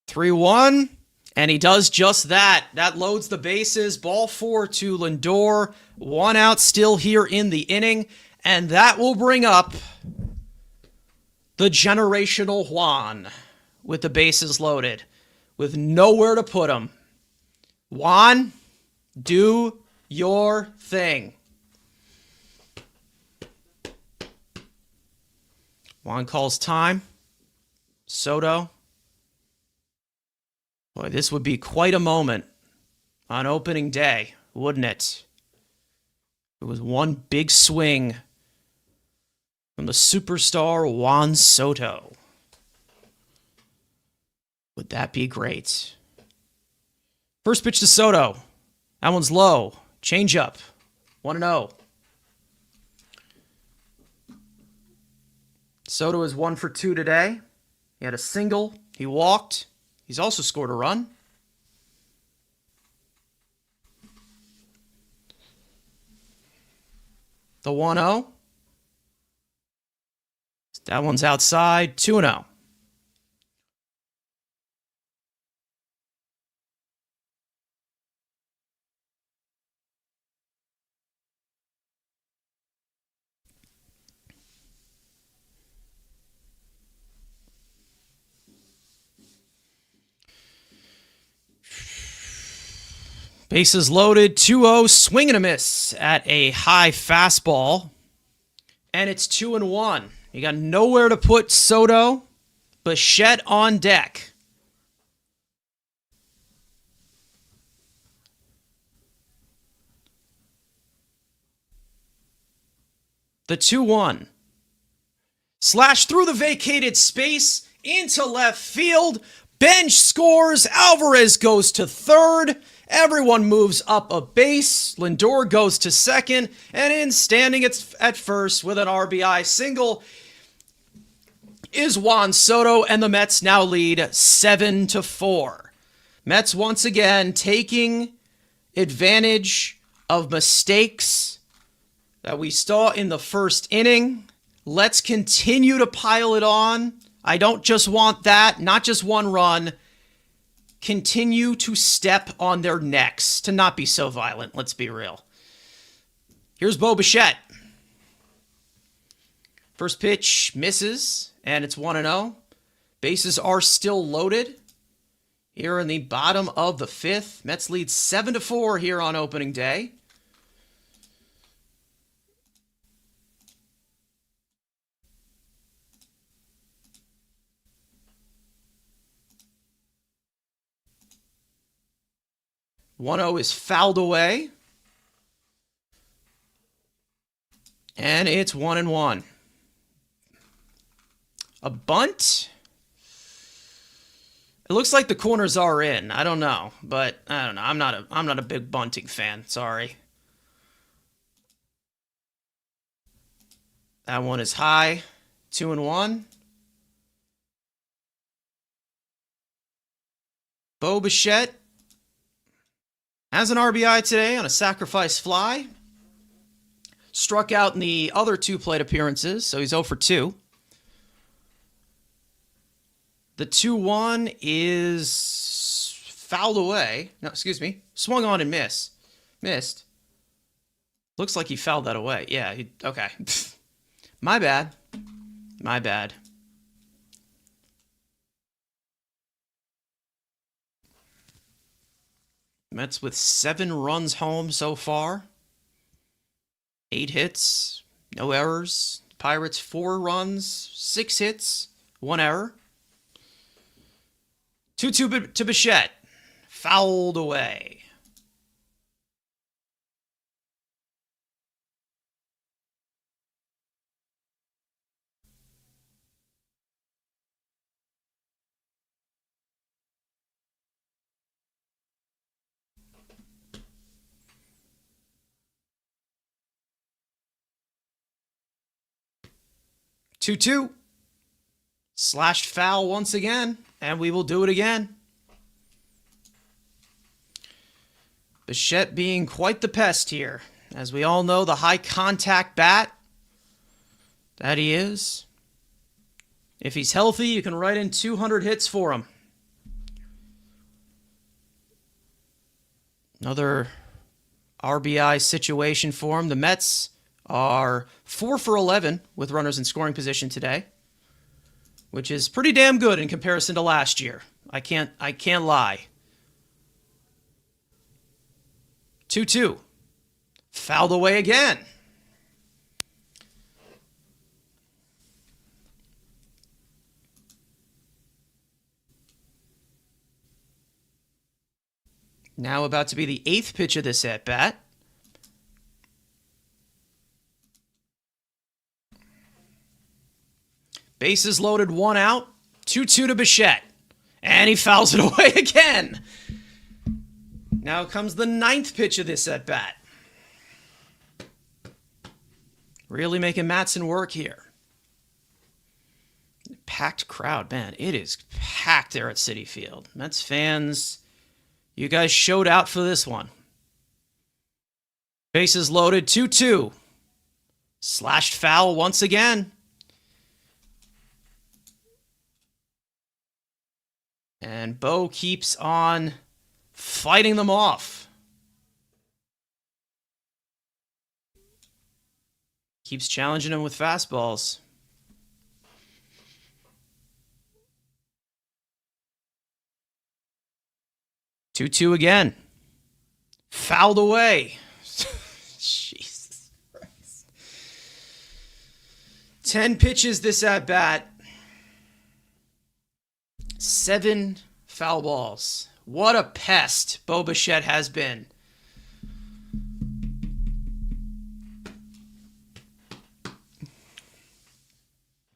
Speaker 1: (3-1), and he does just that. That loads the bases. Ball 4 to Lindor. 1 out still here in the inning, and that will bring up the generational Juan with the bases loaded, with nowhere to put him. Juan, do your thing. Juan calls time. Soto. Boy, this would be quite a moment on opening day, wouldn't it? It was one big swing from the superstar Juan Soto. Would that be great? First pitch to Soto. That one's low. Change up. 1-0. Soto is 1 for 2 today. He had a single. He walked. He's also scored a run. The 1-0. That one's outside. 2-0. Bases loaded, 2-0, swing and a miss at a high fastball. And it's 2-1. You got nowhere to put Soto. Bichette on deck. The 2-1. Slash through the vacated space into left field. Bench scores. Alvarez goes to third. Everyone moves up a base. Lindor goes to second. And in standing at first with an RBI single is Juan Soto. And the Mets now lead 7-4. Mets once again taking advantage of mistakes that we saw in the first inning. Let's continue to pile it on. I don't just want that, not just one run. Continue to step on their necks, to not be so violent. Let's be real. Here's Bo Bichette. First pitch misses, and it's 1-0. Bases are still loaded here in the bottom of the fifth. Mets lead 7-4 here on opening day. One-zero is fouled away. And it's 1-1. A bunt. It looks like the corners are in. I don't know, but I don't know. I'm not a big bunting fan. Sorry. That one is high. 2-1. Bo Bichette has an RBI today on a sacrifice fly. Struck out in the other two plate appearances, so he's 0 for 2. The 2-1 is fouled away. No, excuse me. Swung on and missed. Looks like he fouled that away. Yeah, okay. My bad. Mets with 7 runs home so far. 8 hits, no errors. Pirates 4 runs, 6 hits, 1 error. 2-2 to Bichette. Fouled away. Two. Slashed foul once again, and we will do it again. Bichette being quite the pest here. As we all know, the high contact bat that he is. If he's healthy, you can write in 200 hits for him. Another RBI situation for him. The Mets are 4 for 11 with runners in scoring position today, which is pretty damn good in comparison to last year. I can't lie. 2-2. Fouled away again. Now about to be the 8th pitch of this at-bat. Bases loaded, 1 out. 2-2 to Bichette. And he fouls it away again. Now comes the 9th pitch of this at-bat. Really making Matson work here. packed crowd, man. It is packed there at Citi Field. Mets fans, you guys showed out for this one. Bases loaded, 2-2. Slashed foul once again. And Bo keeps on fighting them off. Keeps challenging him with fastballs. 2-2 again. Fouled away. Jesus Christ. 10 pitches this at bat. 7 foul balls. What a pest Bo Bichette has been.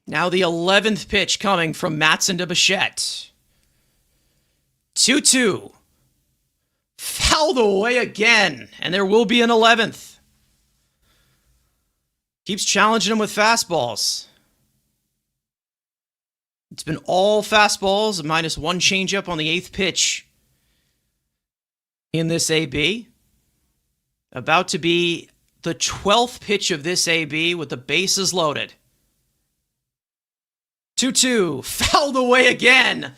Speaker 1: Now the 11th pitch coming from Matson to Bichette. 2-2. Fouled away again, and there will be an 11th. Keeps challenging him with fastballs. It's been all fastballs, minus 1 changeup on the 8th pitch in this AB. About to be the 12th pitch of this AB with the bases loaded. 2-2, fouled away again.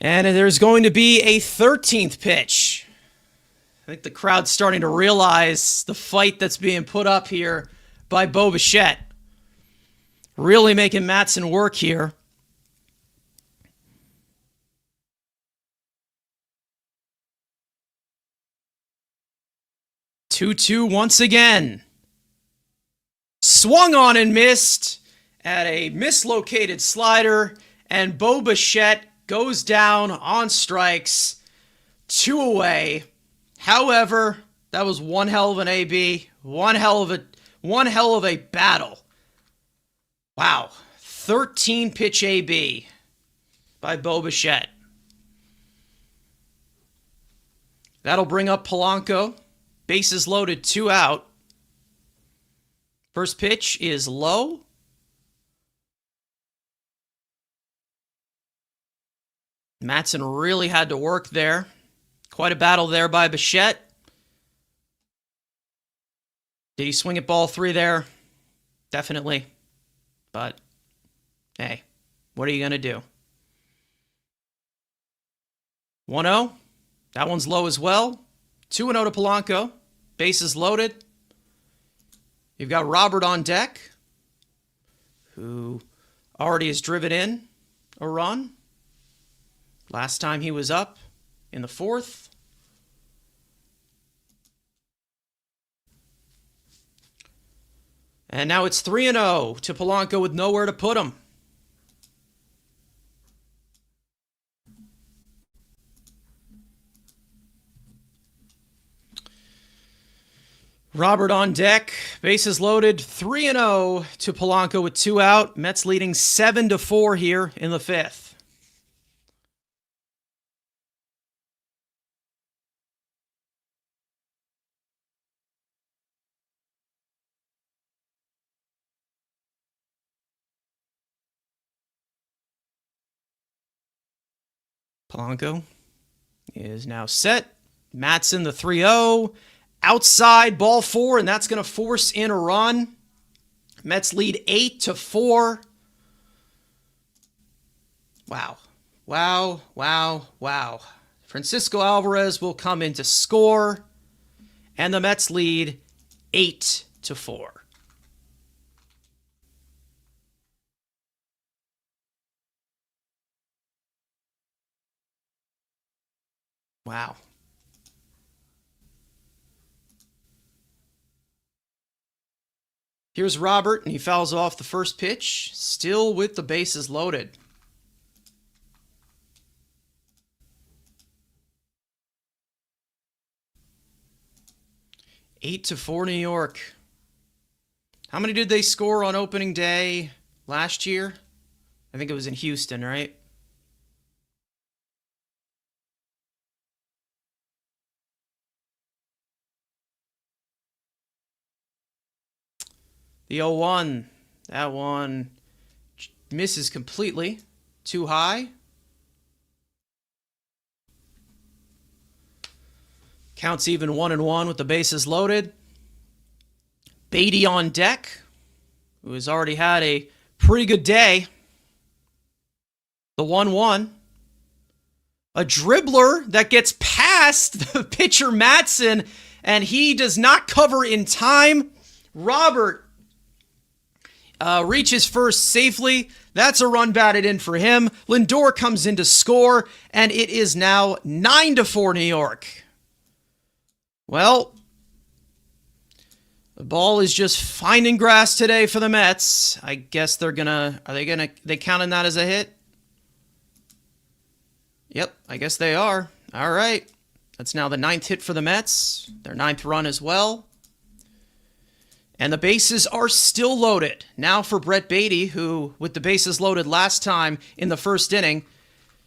Speaker 1: And there's going to be a 13th pitch. I think the crowd's starting to realize the fight that's being put up here by Bo Bichette. Really making Matson work here. Two once again. Swung on and missed at a mislocated slider, and Bo Bichette goes down on strikes. 2 away. However, that was one hell of an AB. One hell of a battle. Wow. 13 pitch AB by Bo Bichette. That'll bring up Polanco. Bases loaded, 2 out. First pitch is low. Matson really had to work there. Quite a battle there by Bichette. Did he swing at ball 3 there? Definitely. But, hey, what are you going to do? 1-0. That one's low as well. 2-0 to Polanco. Bases loaded. You've got Robert on deck, who already has driven in a run. Last time he was up in the 4th. And now it's 3-0 to Polanco with nowhere to put him. Robert on deck, bases loaded, 3-0 to Polanco with 2 out. Mets leading 7-4 here in the 5th. Polanco is now set. Matson the 3-0. Outside, ball 4, and that's going to force in a run. Mets lead 8-4. Wow. Wow, wow, wow. Francisco Alvarez will come in to score, and the Mets lead 8-4. Wow. Here's Robert, and he fouls off the first pitch, still with the bases loaded. Eight to 4 New York. How many did they score on opening day last year? I think it was in Houston, right? The 0-1, that one Misses completely. Too high. Counts even 1-1 with the bases loaded. Beatty on deck, who has already had a pretty good day. The 1-1. A dribbler that gets past the pitcher Matson, and he does not cover in time. Robert reaches first safely. That's a run batted in for him. Lindor comes in to score, and it is now 9-4 New York. Well, the ball is just finding grass today for the Mets. I guess they counting that as a hit? Yep, I guess they are. All right. That's now the 9th hit for the Mets. Their 9th run as well. And the bases are still loaded. Now for Brett Beatty, who, with the bases loaded last time in the first inning,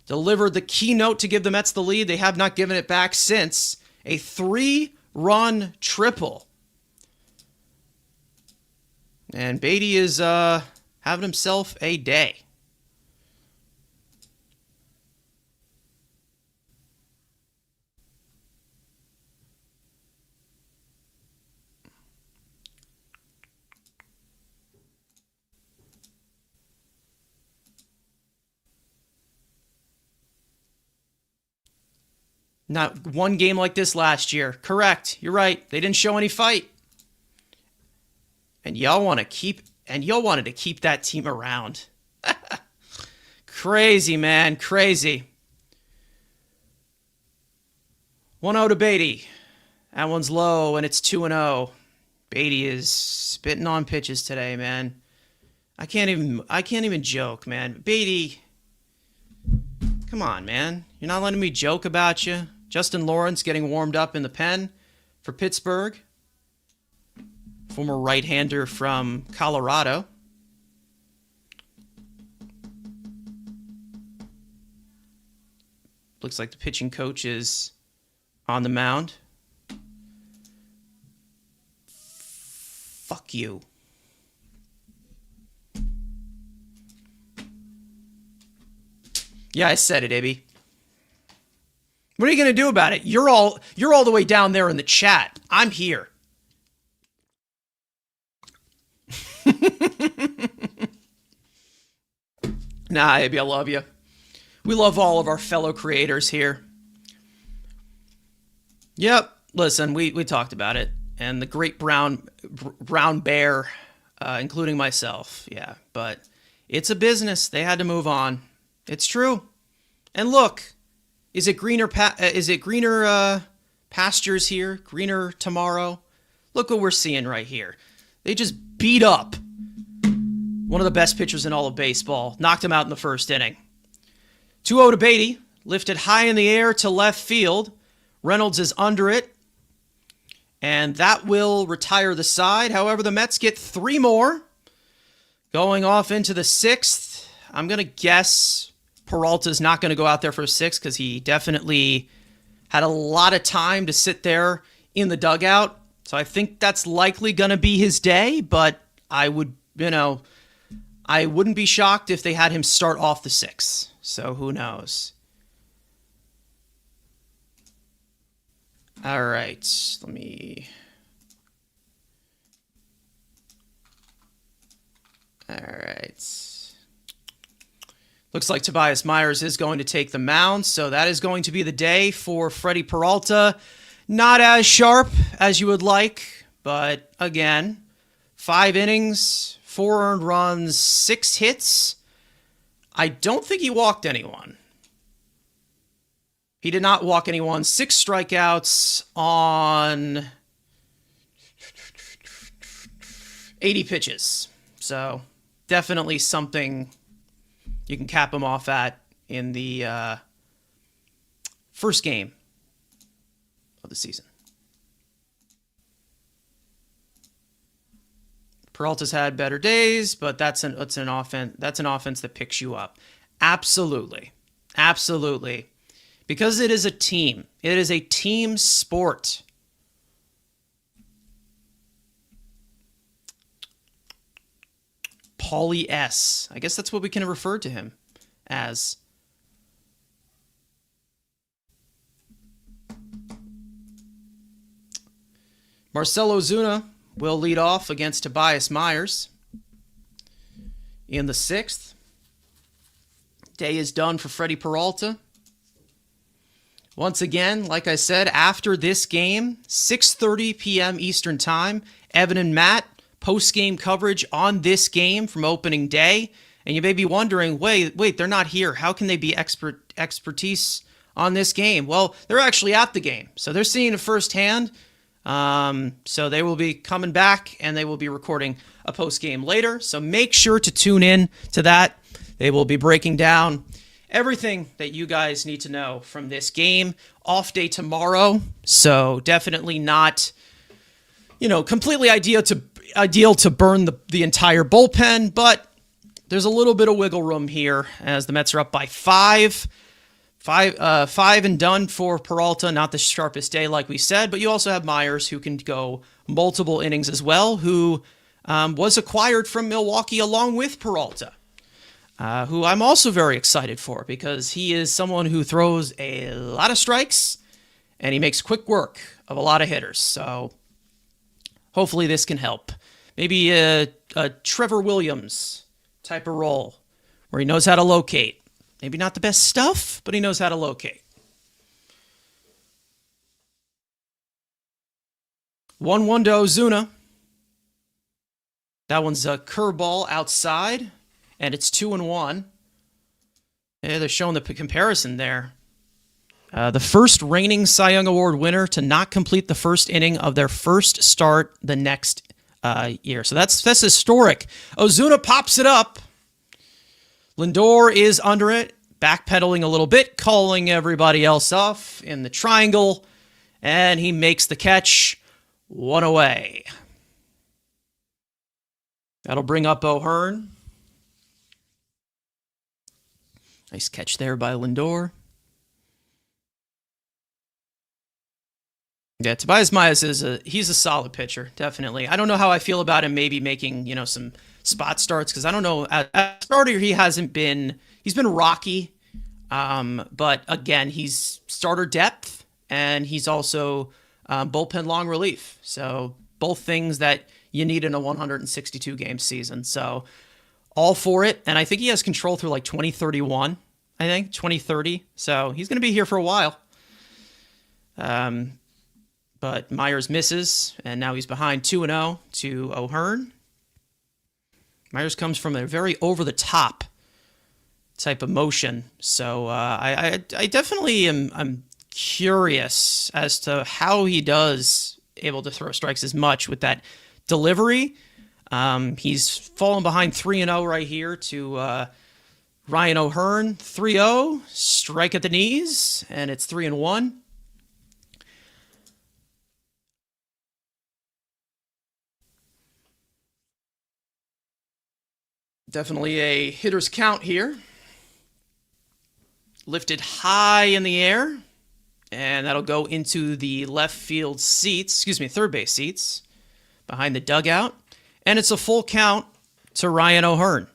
Speaker 1: delivered the keynote to give the Mets the lead. They have not given it back since. A 3-run triple. And Beatty is having himself a day. Not one game like this last year. Correct. You're right. They didn't show any fight. And y'all wanted to keep that team around. Crazy, man. Crazy. 1-0 to Beatty. That one's low, and it's 2-0. Beatty is spitting on pitches today, man. I can't even joke, man. Beatty, come on, man. You're not letting me joke about you. Justin Lawrence getting warmed up in the pen for Pittsburgh. Former right-hander from Colorado. Looks like the pitching coach is on the mound. Fuck you. Yeah, I said it, Ibby. What are you going to do about it? You're all the way down there in the chat. I'm here. Nah, Ibby, I love you. We love all of our fellow creators here. Yep. Listen, we talked about it. And the great brown bear, including myself. Yeah, but it's a business. They had to move on. It's true. And look, is it greener pastures here? Greener tomorrow? Look what we're seeing right here. They just beat up one of the best pitchers in all of baseball. Knocked him out in the first inning. 2-0 to Beatty. Lifted high in the air to left field. Reynolds is under it. And that will retire the side. However, the Mets get 3 more. Going off into the 6th. I'm going to guess Peralta's not going to go out there for a 6th because he definitely had a lot of time to sit there in the dugout. So I think that's likely going to be his day, but I wouldn't be shocked if they had him start off the 6th. So who knows? All right, let me... All right. Looks like Tobias Myers is going to take the mound, so that is going to be the day for Freddie Peralta. Not as sharp as you would like, but again, 5 innings, 4 earned runs, 6 hits. I don't think he walked anyone. He did not walk anyone. 6 strikeouts on 80 pitches. So definitely something you can cap him off at in the first game of the season. Peralta's had better days, but that's an offense that picks you up. Absolutely. Absolutely. Because it is a team. It is a team sport. Paulie S. I guess that's what we can refer to him as. Marcell Ozuna will lead off against Tobias Myers. In the 6th, day is done for Freddie Peralta. Once again, like I said, after this game, 6:30 p.m. Eastern Time, Evan and Matt, post-game coverage on this game from opening day. And you may be wondering, wait, they're not here. How can they be expertise on this game? Well, they're actually at the game, so they're seeing it firsthand. So they will be coming back, and they will be recording a post-game later. So make sure to tune in to that. They will be breaking down everything that you guys need to know from this game. Off day tomorrow, so definitely not, completely ideal to burn the entire bullpen, but there's a little bit of wiggle room here as the Mets are up by 5. 5 and done for Peralta, not the sharpest day like we said, but you also have Myers who can go multiple innings as well, who was acquired from Milwaukee along with Peralta, who I'm also very excited for because he is someone who throws a lot of strikes and he makes quick work of a lot of hitters. So hopefully this can help. Maybe a Trevor Williams type of role where he knows how to locate. Maybe not the best stuff, but he knows how to locate. 1-1 to Ozuna. That one's a curveball outside, and it's 2-1. Yeah, they're showing the comparison there. The first reigning Cy Young Award winner to not complete the first inning of their first start the next year. So that's historic. Ozuna pops it up. Lindor is under it, backpedaling a little bit, calling everybody else off in the triangle, and he makes the catch. 1 away. That'll bring up O'Hearn. Nice catch there by Lindor. Yeah, Tobias Myers he's a solid pitcher, definitely. I don't know how I feel about him maybe making, some spot starts, because I don't know. As a starter, he's been rocky. But again, he's starter depth, and he's also bullpen long relief. So both things that you need in a 162 game season. So all for it. And I think he has control through like 2031, 2030. So he's going to be here for a while. But Myers misses, and now he's behind 2-0 to O'Hearn. Myers comes from a very over-the-top type of motion, so I definitely I'm curious as to how he does able to throw strikes as much with that delivery. He's fallen behind 3-0 right here to Ryan O'Hearn. 3-0, strike at the knees, and it's 3-1. Definitely a hitter's count here. Lifted high in the air, and that'll go into the third base seats, behind the dugout. And it's a full count to Ryan O'Hearn.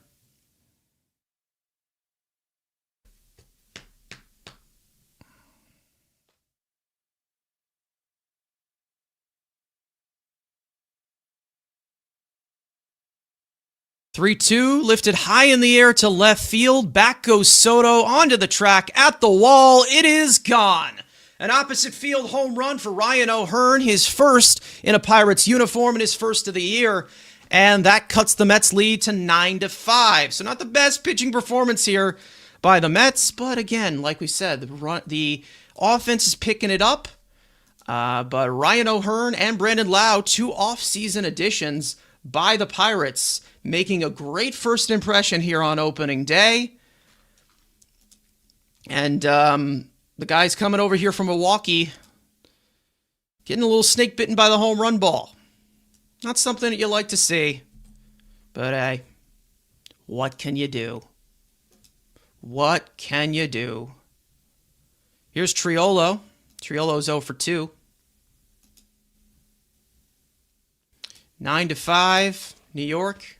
Speaker 1: Three-two, lifted high in the air to left field. Back goes Soto onto the track at the wall. It is gone. An opposite field home run for Ryan O'Hearn, his first in a Pirates uniform and his first of the year. And that cuts the Mets lead to 9-5. So not the best pitching performance here by the Mets. But again, like we said, the offense is picking it up. But Ryan O'Hearn and Brandon Lowe, 2 off-season additions by the Pirates, making a great first impression here on opening day. And the guys coming over here from Milwaukee getting a little snake bitten by the home run ball. Not something that you like to see, but hey, what can you do? What can you do? Here's Triolo. Triolo's 0 for 2. 9-5, New York.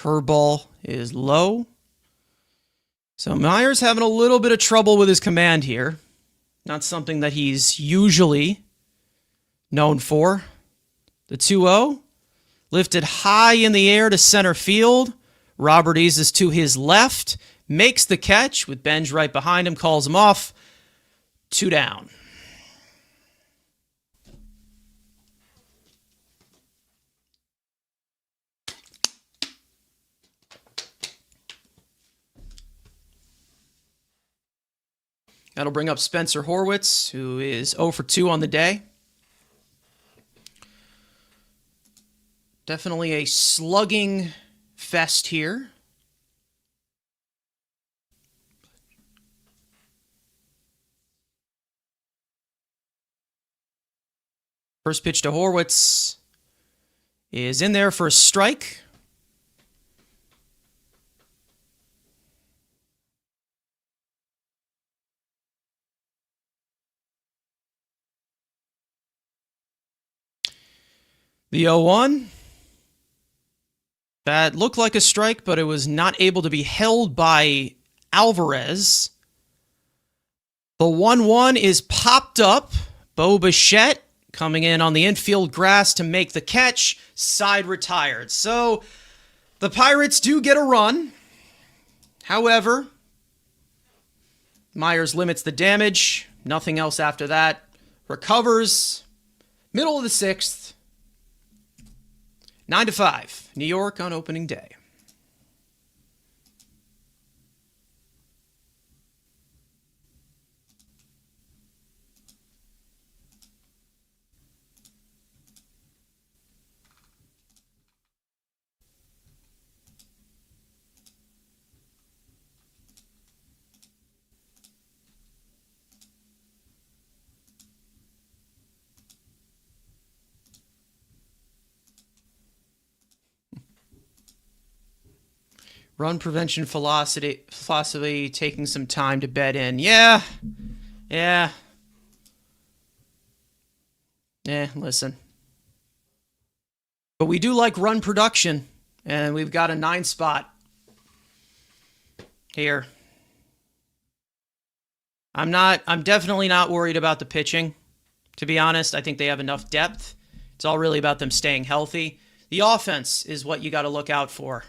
Speaker 1: Curveball is low. So Myers having a little bit of trouble with his command here. Not something that he's usually known for. The 2-0 lifted high in the air to center field. Robert eases to his left, makes the catch with Benj right behind him, calls him off. 2 down. That'll bring up Spencer Horwitz, who is 0 for 2 on the day. Definitely a slugging fest here. First pitch to Horwitz is in there for a strike. The 0-1. That looked like a strike, but it was not able to be held by Alvarez. The 1-1 is popped up. Bo Bichette coming in on the infield grass to make the catch. Side retired. So the Pirates do get a run. However, Myers limits the damage. Nothing else after that. Recovers. Middle of the 6th. 9-5, New York on opening day. Run prevention philosophy taking some time to bed in. Yeah, listen. But we do like run production, and we've got a 9 spot here. I'm definitely not worried about the pitching, to be honest. I think they have enough depth. It's all really about them staying healthy. The offense is what you got to look out for.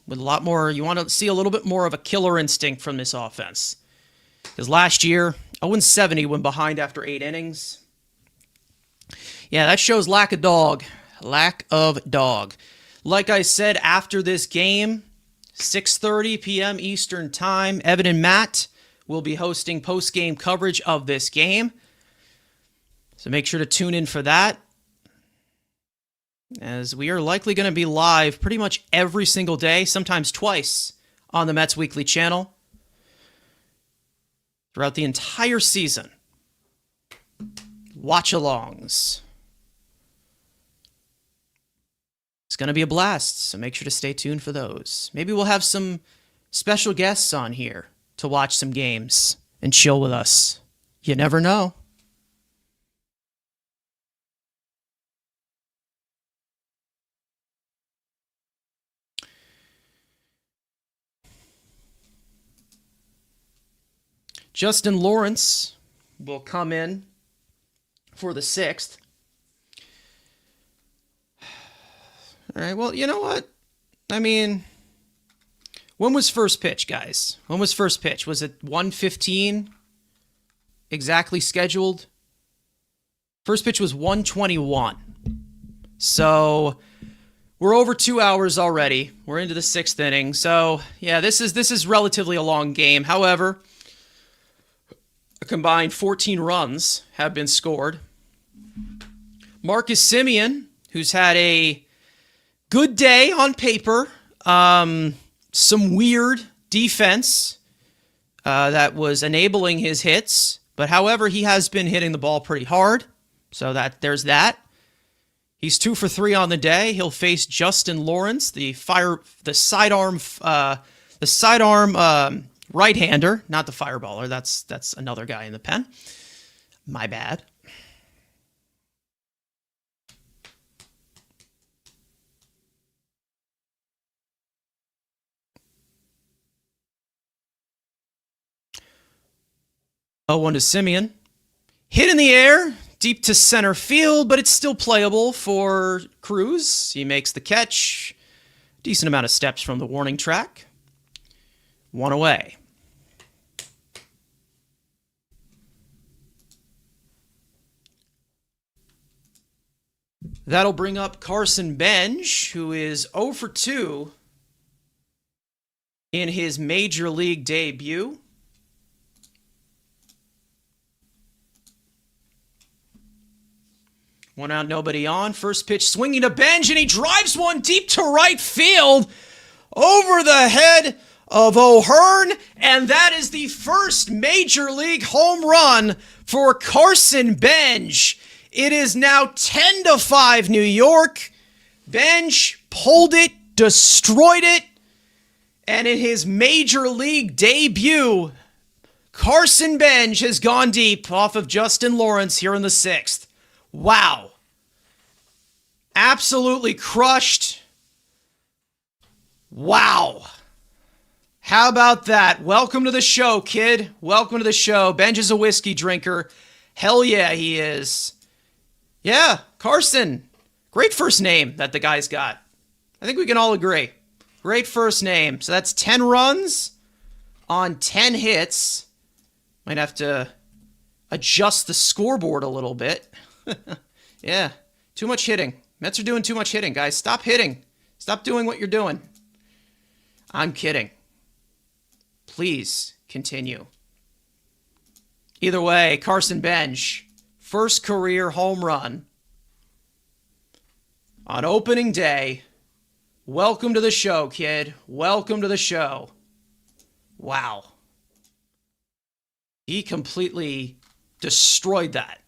Speaker 1: With a lot more, you want to see a little bit more of a killer instinct from this offense. Because last year, 0-70 when behind after 8 innings. Yeah, that shows lack of dog. Lack of dog. Like I said, after this game, 6:30 p.m. Eastern Time, Evan and Matt will be hosting post-game coverage of this game. So make sure to tune in for that, as we are likely going to be live pretty much every single day, sometimes twice, on the Mets Weekly channel throughout the entire season. Watch-alongs. It's going to be a blast, so make sure to stay tuned for those. Maybe we'll have some special guests on here to watch some games and chill with us. You never know. Justin Lawrence will come in for the 6th. All right, well, you know what? I mean, when was first pitch, guys? When was first pitch? Was it 1:15 exactly scheduled? First pitch was 1:21. So we're over 2 hours already. We're into the 6th inning. So, yeah, this is relatively a long game. However, a combined 14 runs have been scored. Marcus Semien, who's had a good day on paper, some weird defense that was enabling his hits, but however, he has been hitting the ball pretty hard, so there's that. He's 2 for 3 on the day. He'll face Justin Lawrence, the sidearm right-hander, not the fireballer. That's another guy in the pen. My bad. 0-1 to Simeon. Hit in the air, deep to center field, but it's still playable for Cruz. He makes the catch. Decent amount of steps from the warning track. 1 away. That'll bring up Carson Bench, who is 0 for 2 in his major league debut. One out, nobody on. First pitch swinging to Bench, and he drives one deep to right field over the head of O'Hearn, and that is the first major league home run for Carson Bench. It is now 10-5 New York. Bench pulled it, destroyed it, and in his major league debut, Carson Bench has gone deep off of Justin Lawrence here in the 6th. Wow. Absolutely crushed. Wow. How about that? Welcome to the show, kid. Welcome to the show. Bench is a whiskey drinker. Hell yeah, he is. Yeah, Carson. Great first name that the guy's got. I think we can all agree. Great first name. So that's 10 runs on 10 hits. Might have to adjust the scoreboard a little bit. Yeah, too much hitting. Mets are doing too much hitting, guys. Stop hitting. Stop doing what you're doing. I'm kidding. Please continue. Either way, Carson Bench, first career home run on opening day. Welcome to the show, kid. Welcome to the show. Wow. He completely destroyed that.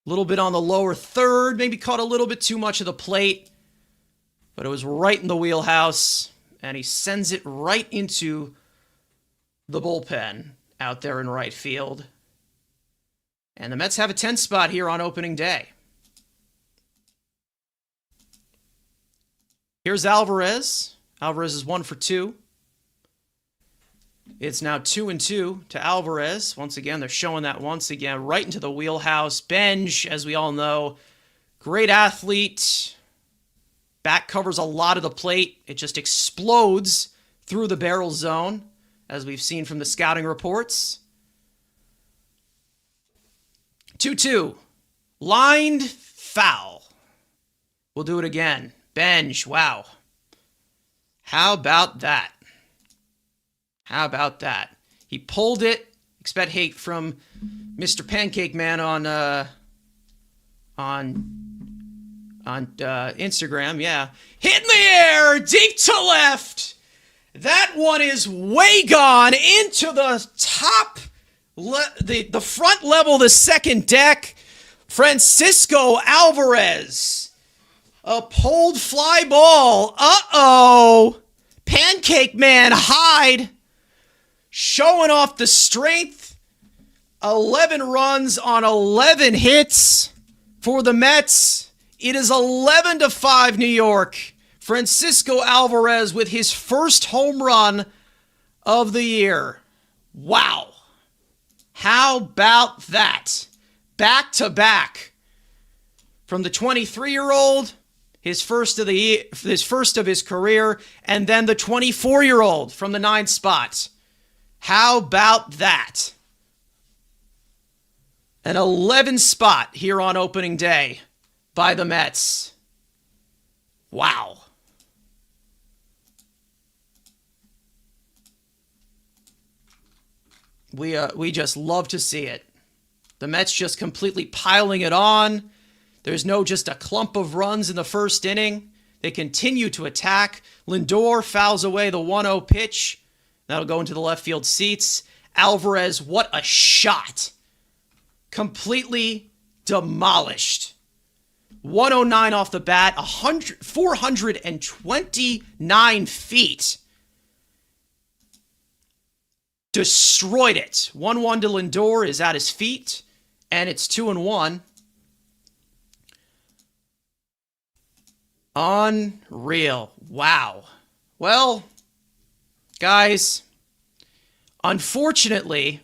Speaker 1: A little bit on the lower third, maybe caught a little bit too much of the plate, but it was right in the wheelhouse, and he sends it right into the bullpen out there in right field. And the Mets have a 10 spot here on opening day. Here's Alvarez. Alvarez is 1 for 2. It's now 2-2 to Alvarez. Once again, they're showing that once again right into the wheelhouse. Bench, as we all know, great athlete. Back covers a lot of the plate. It just explodes through the barrel zone, as we've seen from the scouting reports. 2-2. Lined foul. We'll do it again. Bench, wow. How about that? How about that? He pulled it. Expect hate from Mr. Pancake Man on Instagram. Yeah, hit in the air, deep to left. That one is way gone into the top, the front level of the second deck. Francisco Alvarez, a pulled fly ball. Uh-oh. Pancake Man hide. Showing off the strength. 11 runs on 11 hits for the Mets. It is 11-5 New York. Francisco Alvarez with his first home run of the year. Wow. How about that? Back to back. From the 23-year-old, his first of his career, and then the 24-year-old from the 9th spot. How about that? An 11 spot here on opening day by the Mets. Wow. We just love to see it. The Mets just completely piling it on. There's no just a clump of runs in the first inning. They continue to attack. Lindor fouls away the 1-0 pitch. That'll go into the left field seats. Alvarez, what a shot. Completely demolished. 109 off the bat, 429 feet. Destroyed it. 1-1 to Lindor is at his feet, and it's 2-1. Unreal. Wow. Well, guys, unfortunately,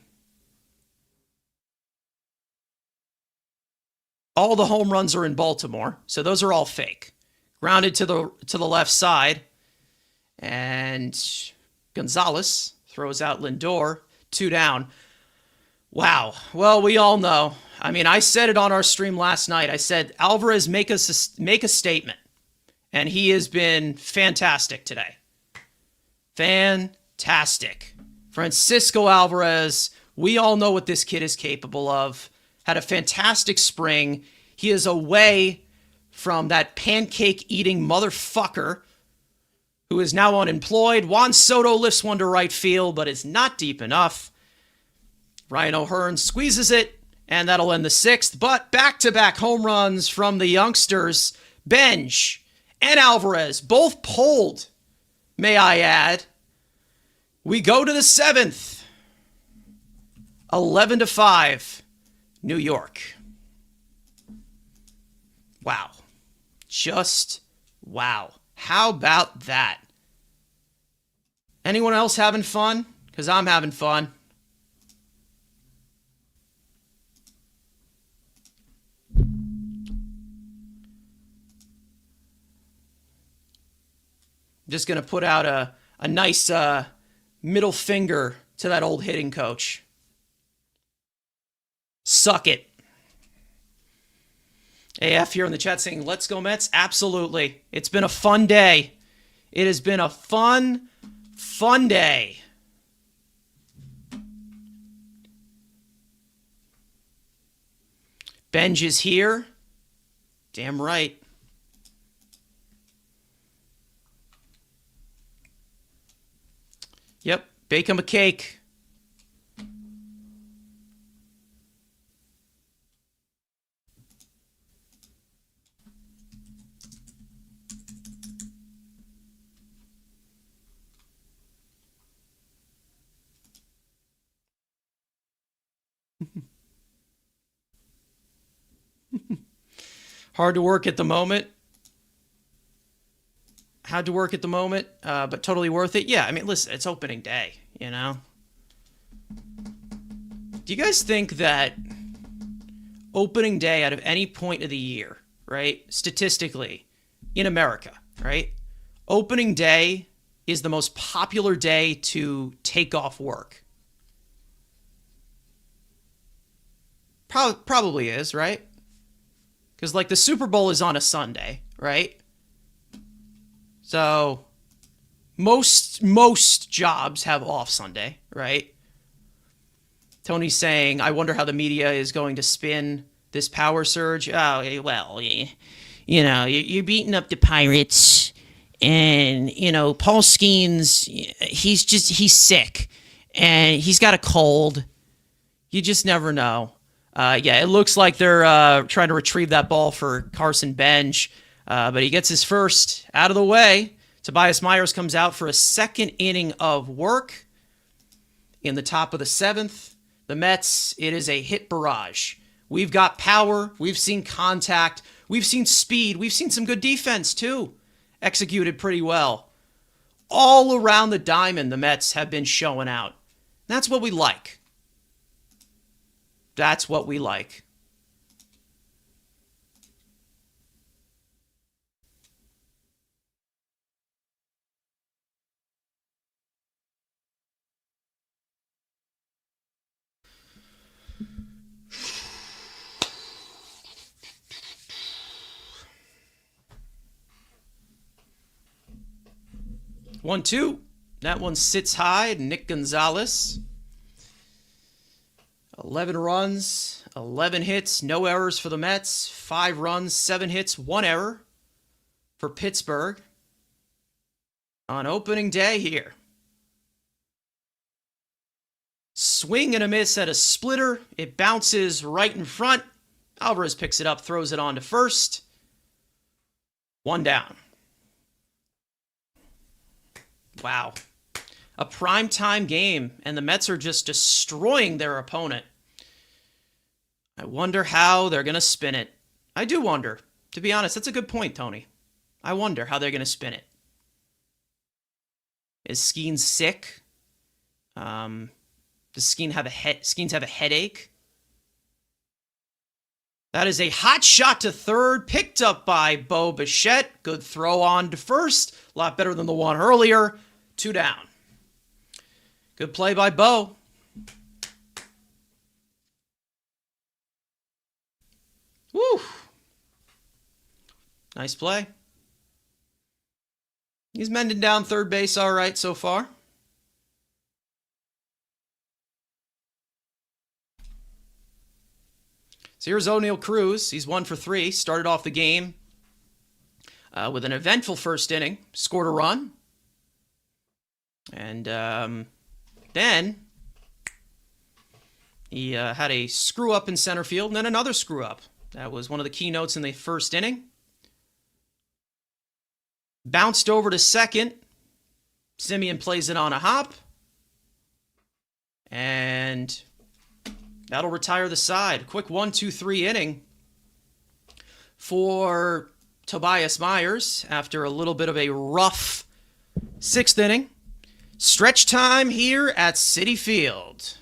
Speaker 1: All the home runs are in Baltimore, so those are all fake. Grounded to the left side, and Gonzalez throws out Lindor, 2 down. Wow. Well, we all know. I mean, I said it on our stream last night. I said Alvarez make a statement, and he has been fantastic today. Fantastic. Francisco Alvarez, we all know what this kid is capable of. Had a fantastic spring. He is away from that pancake-eating motherfucker who is now unemployed. Juan Soto lifts one to right field, but is not deep enough. Ryan O'Hearn squeezes it, and that'll end the 6th. But back-to-back home runs from the youngsters, Benj and Alvarez, both pulled, may I add. We go to the 7th. 11-5, New York. Wow. Just wow. How about that? Anyone else having fun? Because I'm having fun. Just going to put out a nice middle finger to that old hitting coach. Suck it. AF here in the chat saying, let's go Mets. Absolutely. It's been a fun day. It has been a fun day. Benj is here. Damn right. Yep, bake him a cake. Hard to work at the moment. Had to work at the moment, but totally worth it. Yeah, I mean, listen, it's opening day, you know? Do you guys think that opening day out of any point of the year, right, statistically, in America, right, opening day is the most popular day to take off work? Probably is, right? Because, like, the Super Bowl is on a Sunday, right? So most jobs have off Sunday, right? Tony's saying, I wonder how the media is going to spin this power surge. Oh, well, you know, you're beating up the Pirates, and, you know, Paul Skeens, he's sick, and he's got a cold. You just never know. Yeah, it looks like they're trying to retrieve that ball for Carson Benj. But he gets his first out of the way. Tobias Myers comes out for a second inning of work in the top of the 7th. The Mets, it is a hit barrage. We've got power. We've seen contact. We've seen speed. We've seen some good defense, too. Executed pretty well. All around the diamond, the Mets have been showing out. That's what we like. That's what we like. One, two. That one sits high. Nick Gonzalez. 11 runs, 11 hits, no errors for the Mets. 5 runs, 7 hits, 1 error for Pittsburgh on opening day here. Swing and a miss at a splitter. It bounces right in front. Alvarez picks it up, throws it on to first. 1 down. Wow. A primetime game, and the Mets are just destroying their opponent. I wonder how they're going to spin it. I do wonder. To be honest, that's a good point, Tony. I wonder how they're going to spin it. Is Skeens sick? Does Skeens have a headache? That is a hot shot to third, picked up by Bo Bichette. Good throw on to first. A lot better than the one earlier. 2 down. Good play by Bo. Woo! Nice play. He's mending down third base all right so far. So here's Oneil Cruz. He's 1 for 3. Started off the game with an eventful first inning. Scored a run. And then he had a screw up in center field and then another screw up. That was one of the keynotes in the first inning. Bounced over to second. Semien plays it on a hop. And that'll retire the side. Quick 1-2-3 inning for Tobias Myers after a little bit of a rough 6th inning. Stretch time here at Citi Field.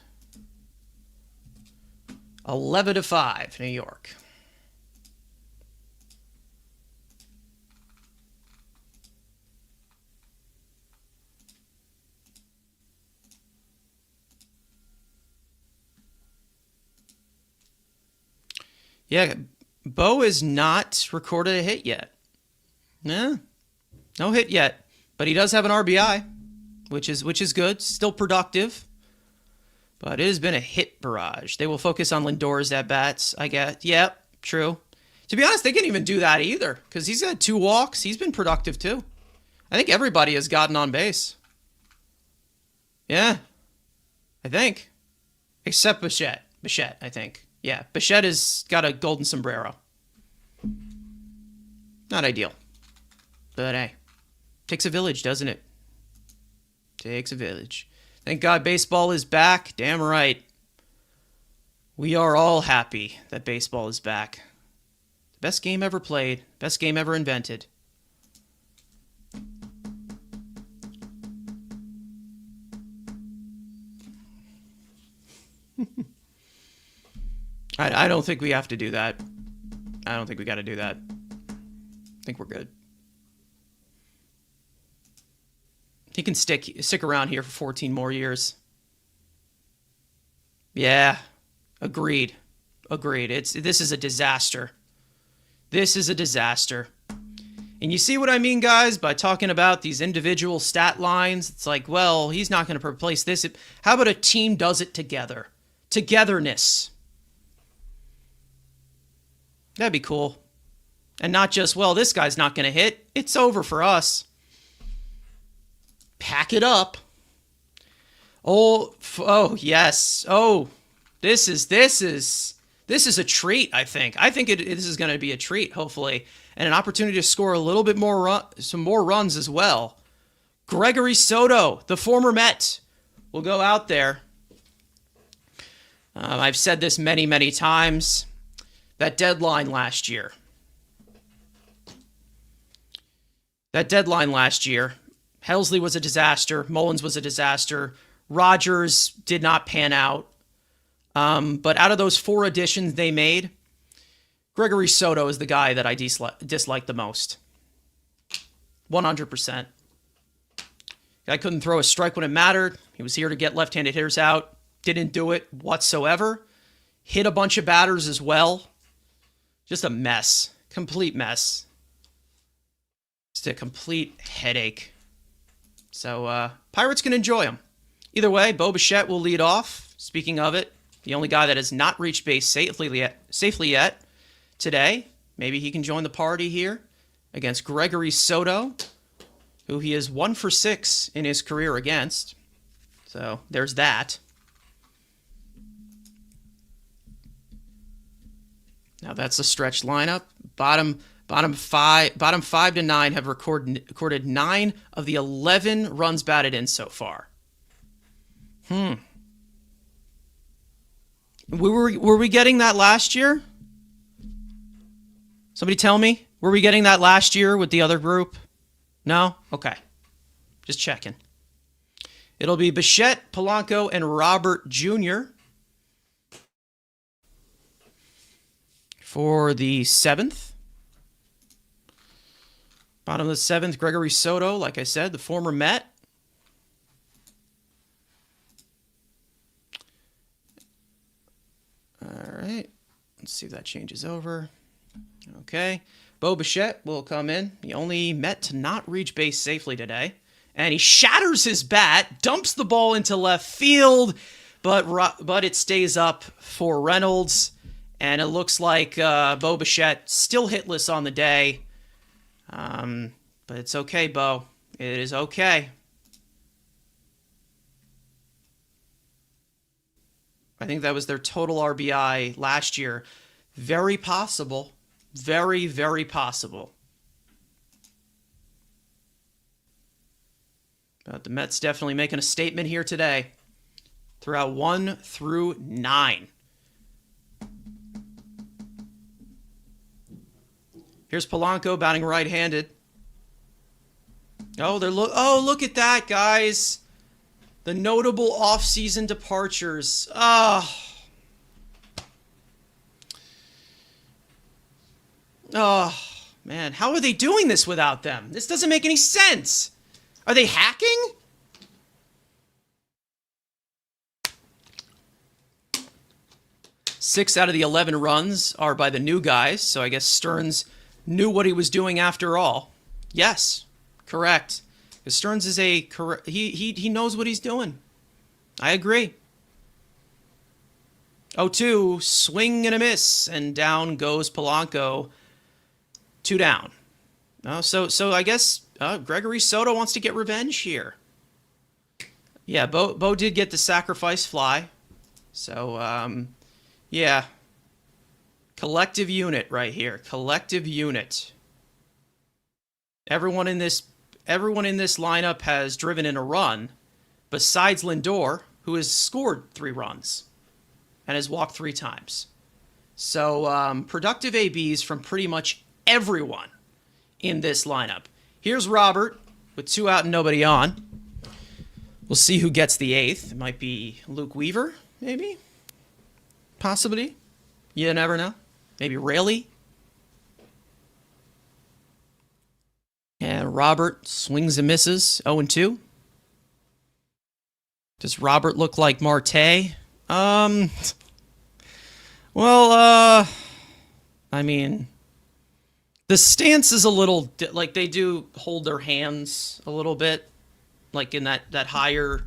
Speaker 1: 11-5, New York. Yeah, Bo is not recorded a hit yet. No hit yet. But he does have an RBI, which is good. Still productive. But it has been a hit barrage. They will focus on Lindor's at-bats, I guess. Yep, true. To be honest, they can't even do that either, because he's got 2 walks. He's been productive, too. I think everybody has gotten on base. Yeah, I think. Except Bichette. Bichette, I think. Yeah, Bichette has got a golden sombrero. Not ideal. But hey, takes a village, doesn't it? Takes a village. Thank God baseball is back. Damn right. We are all happy that baseball is back. The best game ever played. Best game ever invented. I don't think we have to do that. I don't think we got to do that. I think we're good. He can stick around here for 14 more years. Yeah, agreed. This is a disaster. This is a disaster. And you see what I mean, guys, by talking about these individual stat lines? It's like, well, he's not going to replace this. How about a team does it together? Togetherness. That'd be cool. And not just, well, this guy's not going to hit. It's over for us. Pack it up. Oh, yes. Oh, this is a treat, I think. I think this is going to be a treat, hopefully. And an opportunity to score a little bit more some more runs as well. Gregory Soto, the former Met, will go out there. I've said this many, many times. That deadline last year. Helsley was a disaster. Mullins was a disaster. Rogers did not pan out. But out of those 4 additions they made, Gregory Soto is the guy that I dislike the most. 100%. Guy couldn't throw a strike when it mattered. He was here to get left-handed hitters out. Didn't do it whatsoever. Hit a bunch of batters as well. Just a mess. Complete mess. Just a complete headache. So, Pirates can enjoy him. Either way, Bo Bichette will lead off. Speaking of it, the only guy that has not reached base safely yet today. Maybe he can join the party here against Gregory Soto, who he is 1 for 6 in his career against. So, there's that. Now that's the stretch lineup. Bottom 5 to 9 have recorded 9 of the 11 runs batted in so far. Were we getting that last year? Somebody tell me. Were we getting that last year with the other group? No? Okay. Just checking. It'll be Bichette, Polanco, and Robert Jr. For the 7th. Bottom of the 7th, Gregory Soto, like I said, the former Met. All right. Let's see if that changes over. Okay. Bo Bichette will come in. The only Met to not reach base safely today. And he shatters his bat, dumps the ball into left field, but it stays up for Reynolds. And it looks like Bo Bichette still hitless on the day. But it's okay, Bo. It is okay. I think that was their total RBI last year. Very possible. Very, very possible. But the Mets definitely making a statement here today. Throughout 1 through 9. Here's Polanco batting right-handed. Oh, look at that, guys. The notable off-season departures. Oh, man. How are they doing this without them? This doesn't make any sense. Are they hacking? Six out of the 11 runs are by the new guys, so I guess Stearns knew what he was doing after all. Yes, correct. Because Stearns is he knows what he's doing. I agree. 0-2, swing and a miss, and down goes Polanco. 2 down. So I guess Gregory Soto wants to get revenge here. Yeah, Bo did get the sacrifice fly. So, yeah. Collective unit right here. Collective unit. Everyone in this lineup has driven in a run, besides Lindor, who has scored 3 runs and has walked 3 times. So, productive ABs from pretty much everyone in this lineup. Here's Robert with 2 out and nobody on. We'll see who gets the 8th. It might be Luke Weaver, maybe? Possibly. You never know. Maybe Rayleigh. And Robert swings and misses. 0-2. Does Robert look like Marte? Well, I mean, the stance is a little, like they do hold their hands a little bit, like in that higher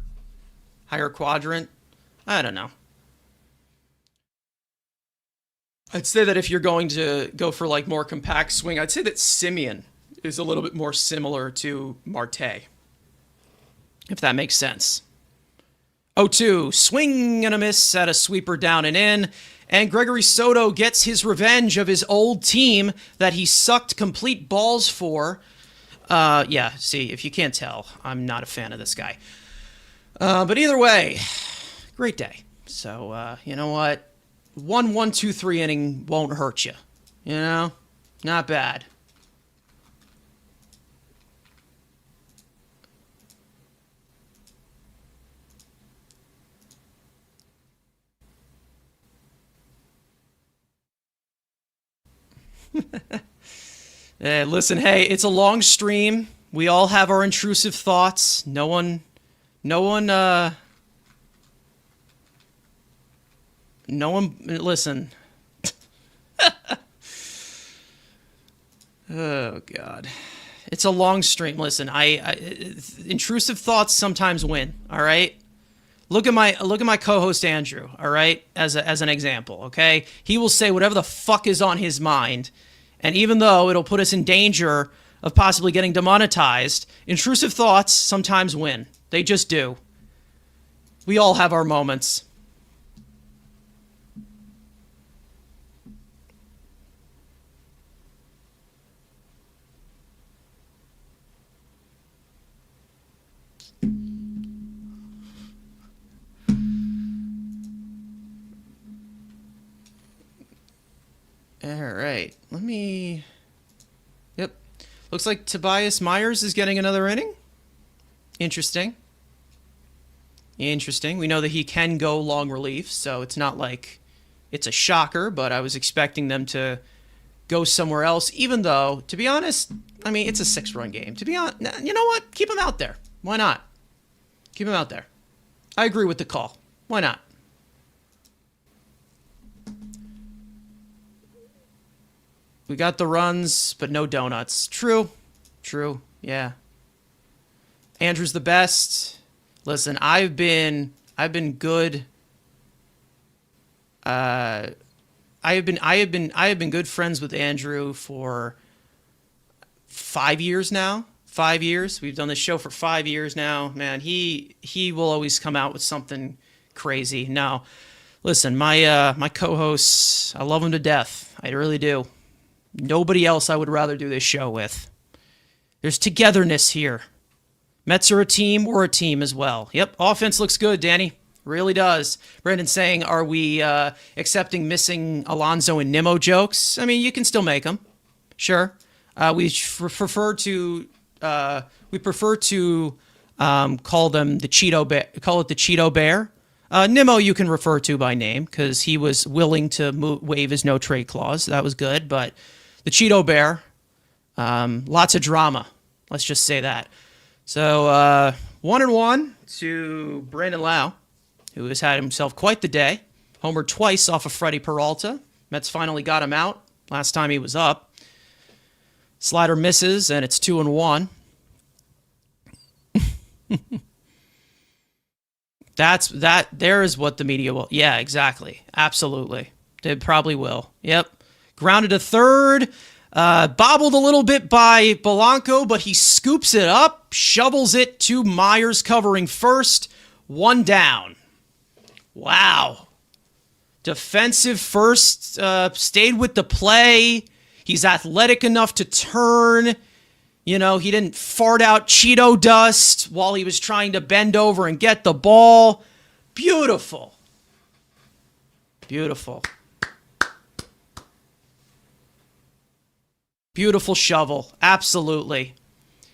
Speaker 1: quadrant. I don't know. I'd say that if you're going to go for like more compact swing, I'd say that Simeon is a little bit more similar to Marte, if that makes sense. 0-2, swing and a miss at a sweeper down and in. And Gregory Soto gets his revenge of his old team that he sucked complete balls for. Yeah, see, if you can't tell, I'm not a fan of this guy. But either way, great day. So, you know what? 1-1-2-3 inning won't hurt you. You know? Not bad. Listen, hey, it's a long stream. We all have our intrusive thoughts. No one, listen. Oh, God. It's a long stream. Listen, intrusive thoughts sometimes win, all right? Look at my co-host Andrew, all right? As an example, okay? He will say whatever the fuck is on his mind, and even though it'll put us in danger of possibly getting demonetized, intrusive thoughts sometimes win. They just do. We all have our moments. All right, Yep. Looks like Tobias Myers is getting another inning. Interesting. We know that he can go long relief, so it's not like It's a shocker, but I was expecting them to go somewhere else, even though, to be honest, I mean, it's a 6-run game. To be honest, you know what? Keep them out there. Why not? Keep them out there. I agree with the call. Why not? We got the runs, but no donuts. True. True. Yeah. Andrew's the best. Listen, I've been good. I have been good friends with Andrew for 5 years now. 5 years. We've done this show for 5 years now. Man, he will always come out with something crazy. Now, listen, my co-hosts, I love them to death. I really do. Nobody else I would rather do this show with. There's togetherness here. Mets are a team. We're a team as well. Yep, offense looks good, Danny. Really does. Brandon saying, are we accepting missing Alonso and Nimmo jokes? I mean, you can still make them. Sure. We prefer to call them the Cheeto Bear. Call it the Cheeto Bear. Nimmo you can refer to by name because he was willing to waive his no trade clause. That was good. But the Cheeto Bear, lots of drama. Let's just say that. So 1-1 to Brandon Lau, who has had himself quite the day. Homered twice off of Freddie Peralta. Mets finally got him out last time he was up. Slider misses, and it's 2-1. There is what the media will. Yeah, exactly. Absolutely. They probably will. Yep. Grounded to third. Bobbled a little bit by Polanco, but he scoops it up, shovels it to Myers covering first. 1 down. Wow. Defensive first, stayed with the play. He's athletic enough to turn. You know, he didn't fart out Cheeto dust while he was trying to bend over and get the ball. Beautiful. Beautiful. Beautiful shovel. Absolutely.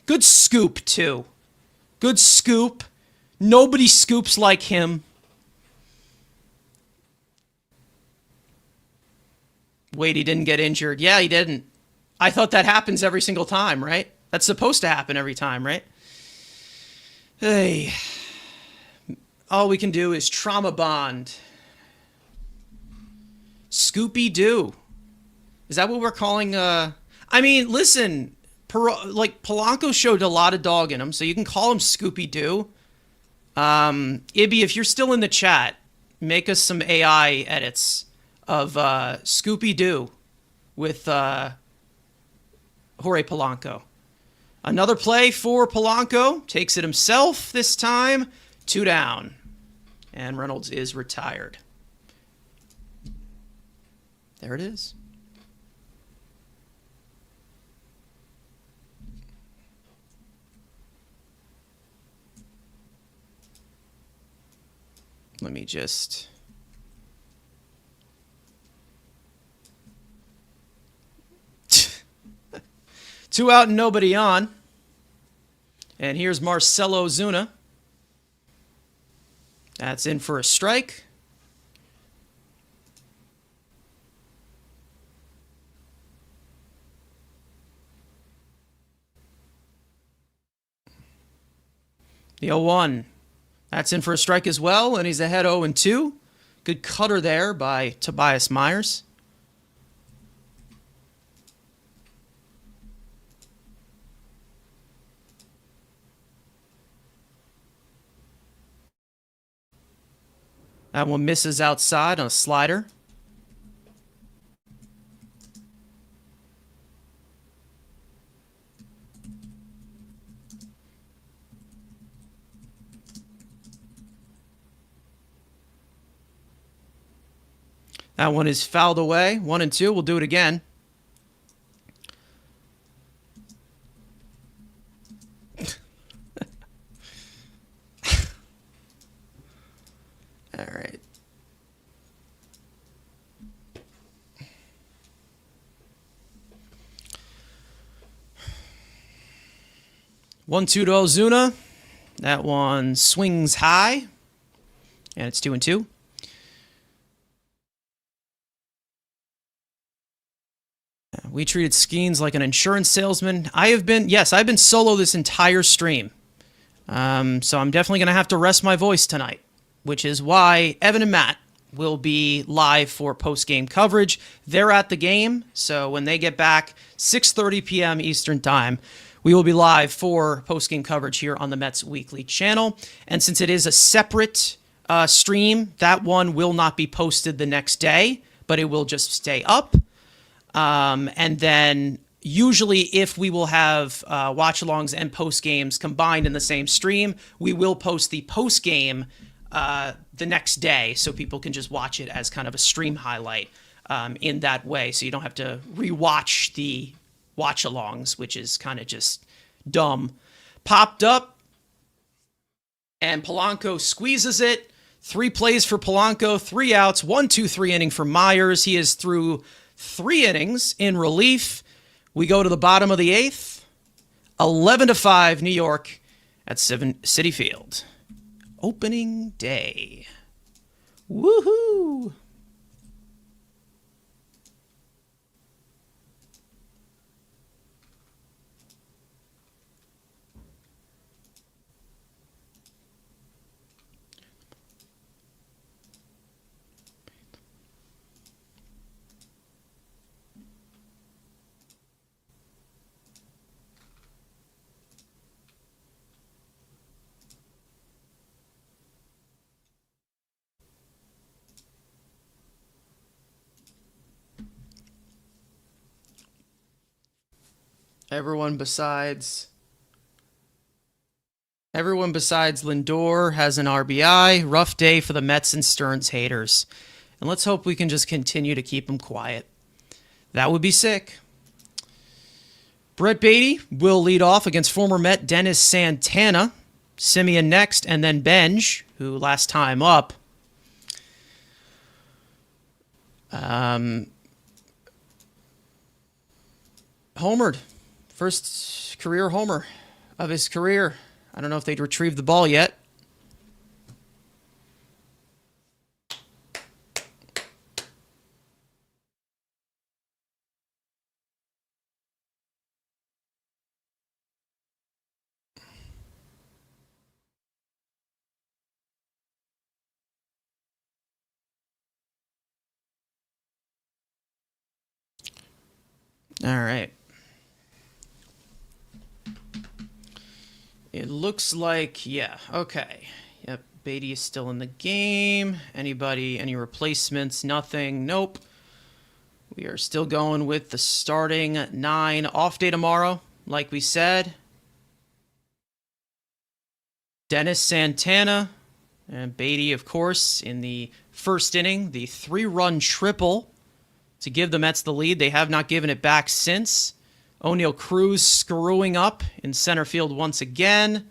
Speaker 1: Good scoop, too. Good scoop. Nobody scoops like him. Wait, he didn't get injured. Yeah, he didn't. I thought that happens every single time, right? That's supposed to happen every time, right? Hey. All we can do is trauma bond. Scoopy-Doo. Is that what we're calling... I mean, listen, Polanco showed a lot of dog in him, so you can call him Scoopy-Doo. Ibby, if you're still in the chat, make us some AI edits of Scoopy-Doo with Jorge Polanco. Another play for Polanco. Takes it himself this time. 2 down. And Reynolds is retired. There it is. Let me just... Two out and nobody on. And here's Marcell Ozuna. That's in for a strike. The 0-1. That's in for a strike as well, and he's ahead 0-2. Good cutter there by Tobias Myers. That one misses outside on a slider. That one is fouled away. 1-2. We'll do it again. All right. One, 2 to Ozuna. That one swings high. And it's 2-2. We treated Skeens like an insurance salesman. I've been solo this entire stream. So I'm definitely going to have to rest my voice tonight, which is why Evan and Matt will be live for post-game coverage. They're at the game, so when they get back, 6:30 p.m. Eastern Time, we will be live for post-game coverage here on the Mets Weekly channel. And since it is a separate stream, that one will not be posted the next day, but it will just stay up. And then usually if we will have watch-alongs and post-games combined in the same stream, we will post the post-game the next day so people can just watch it as kind of a stream highlight in that way. So you don't have to rewatch the watch-alongs, which is kind of just dumb. Popped up, and Polanco squeezes it. 3 plays for Polanco, 3 outs, 1-2-3 inning for Myers. He is through 3 innings in relief. We go to the bottom of the 8th. 11-5 New York at Citi Field. Opening day. Woohoo! Everyone besides Lindor has an RBI. Rough day for the Mets and Stearns haters. And let's hope we can just continue to keep them quiet. That would be sick. Brett Baty will lead off against former Met Dennis Santana. Simeon next, and then Benj, who last time up. Homered. First career homer of his career. I don't know if they'd retrieved the ball yet. All right. It looks like, yeah, okay. Yep, Baty is still in the game. Anybody, any replacements? Nothing. Nope. We are still going with the starting 9. Off day tomorrow, like we said. Dennis Santana and Baty, of course, in the first inning. The 3-run triple to give the Mets the lead. They have not given it back since. O'Neal Cruz screwing up in center field once again.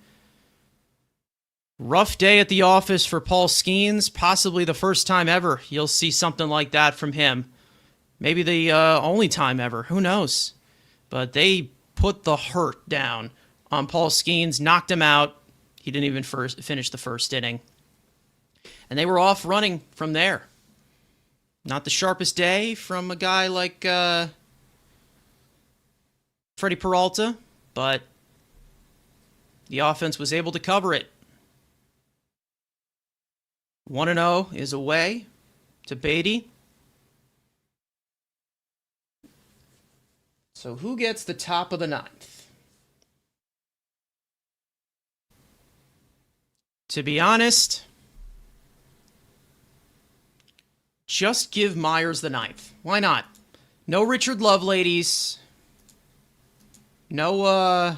Speaker 1: Rough day at the office for Paul Skeens. Possibly the first time ever you'll see something like that from him. Maybe the only time ever. Who knows? But they put the hurt down on Paul Skeens, knocked him out. He didn't even finish the first inning. And they were off running from there. Not the sharpest day from a guy like Freddie Peralta, but the offense was able to cover it. 1-0 is away to Baty. So who gets the top of the 9th? To be honest, just give Myers the 9th. Why not? No Richard Loveladies. No,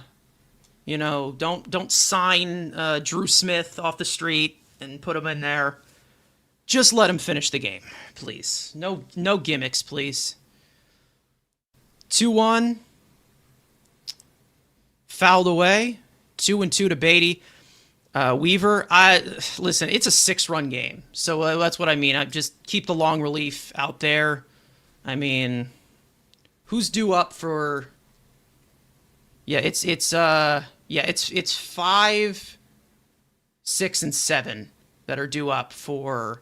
Speaker 1: don't sign Drew Smith off the street and put him in there. Just let him finish the game, please. No gimmicks, please. 2-1. Fouled away. 2-2 to Baty. Weaver, listen, it's a 6-run game. So that's what I mean. I just keep the long relief out there. I mean, who's due up for... Yeah, it's 5, 6, and 7 that are due up for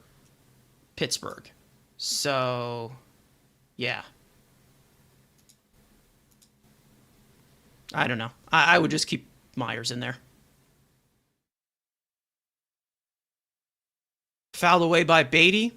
Speaker 1: Pittsburgh. So, yeah. I don't know. I would just keep Myers in there. Fouled away by Beatty.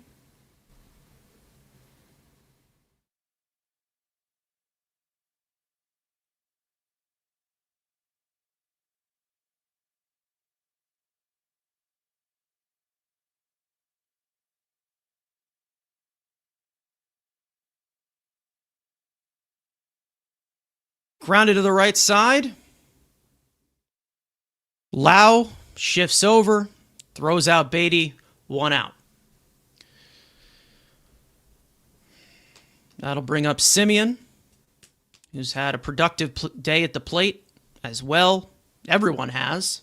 Speaker 1: Grounded to the right side. Lau shifts over, throws out Beatty, 1 out. That'll bring up Semien, who's had a productive day at the plate as well. Everyone has.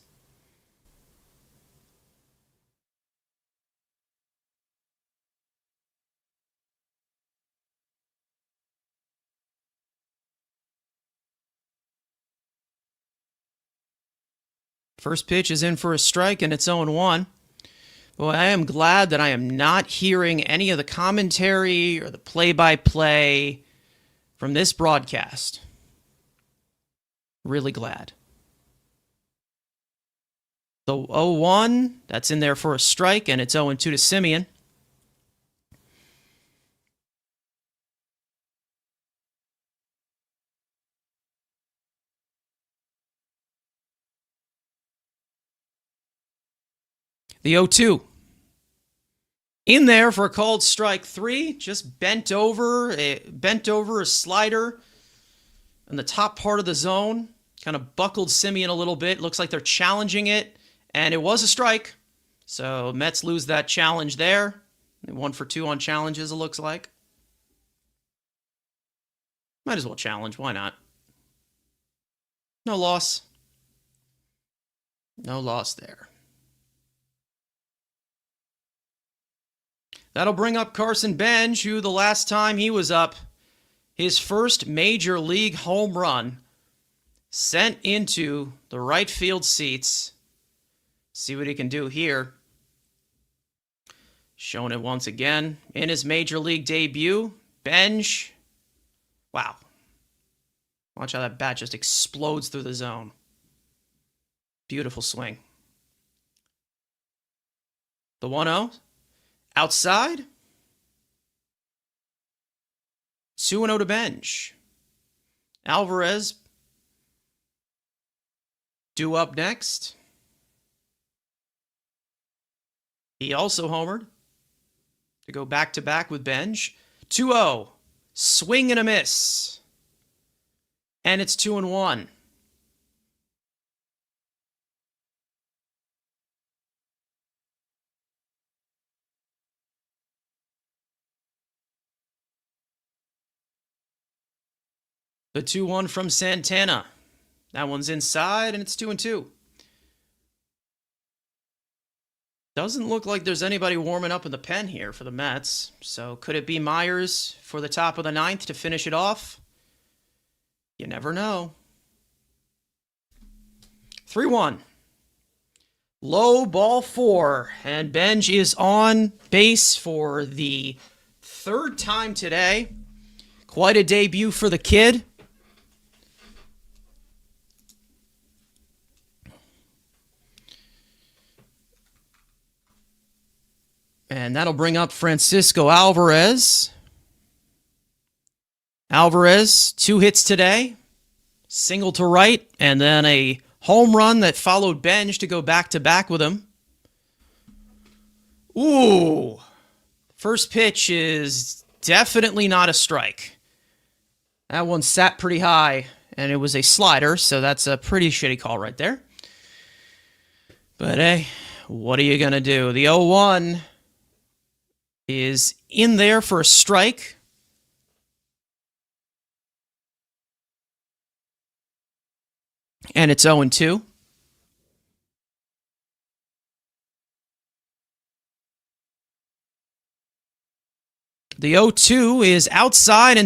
Speaker 1: First pitch is in for a strike, and it's 0-1. Boy, I am glad that I am not hearing any of the commentary or the play-by-play from this broadcast. Really glad. The 0-1, that's in there for a strike, and it's 0-2 to Semien. The 0-2. In there for a called strike 3. Just bent over a slider in the top part of the zone. Kind of buckled Semien a little bit. Looks like they're challenging it. And it was a strike. So Mets lose that challenge there. 1 for 2 on challenges, it looks like. Might as well challenge. Why not? No loss. No loss there. That'll bring up Carson Bench, who the last time he was up, his first major league home run sent into the right field seats. See what he can do here. Showing it once again in his major league debut. Bench. Wow. Watch how that bat just explodes through the zone. Beautiful swing. The 1-0. Outside. 2-0 to Bench. Alvarez due up next. He also homered to go back-to-back with Bench. 2-0. Swing and a miss. And it's 2-1. The 2-1 from Santana. That one's inside, and it's 2-2. Doesn't look like there's anybody warming up in the pen here for the Mets. So could it be Myers for the top of the 9th to finish it off? You never know. 3-1. Low ball 4. And Benj is on base for the 3rd time today. Quite a debut for the kid. And that'll bring up Francisco Alvarez. Alvarez, 2 hits today. Single to right, and then a home run that followed Benj to go back-to-back with him. Ooh. First pitch is definitely not a strike. That one sat pretty high, and it was a slider, so that's a pretty shitty call right there. But hey, what are you going to do? The 0-1 is in there for a strike. And it's 0-2. The 0-2 is outside,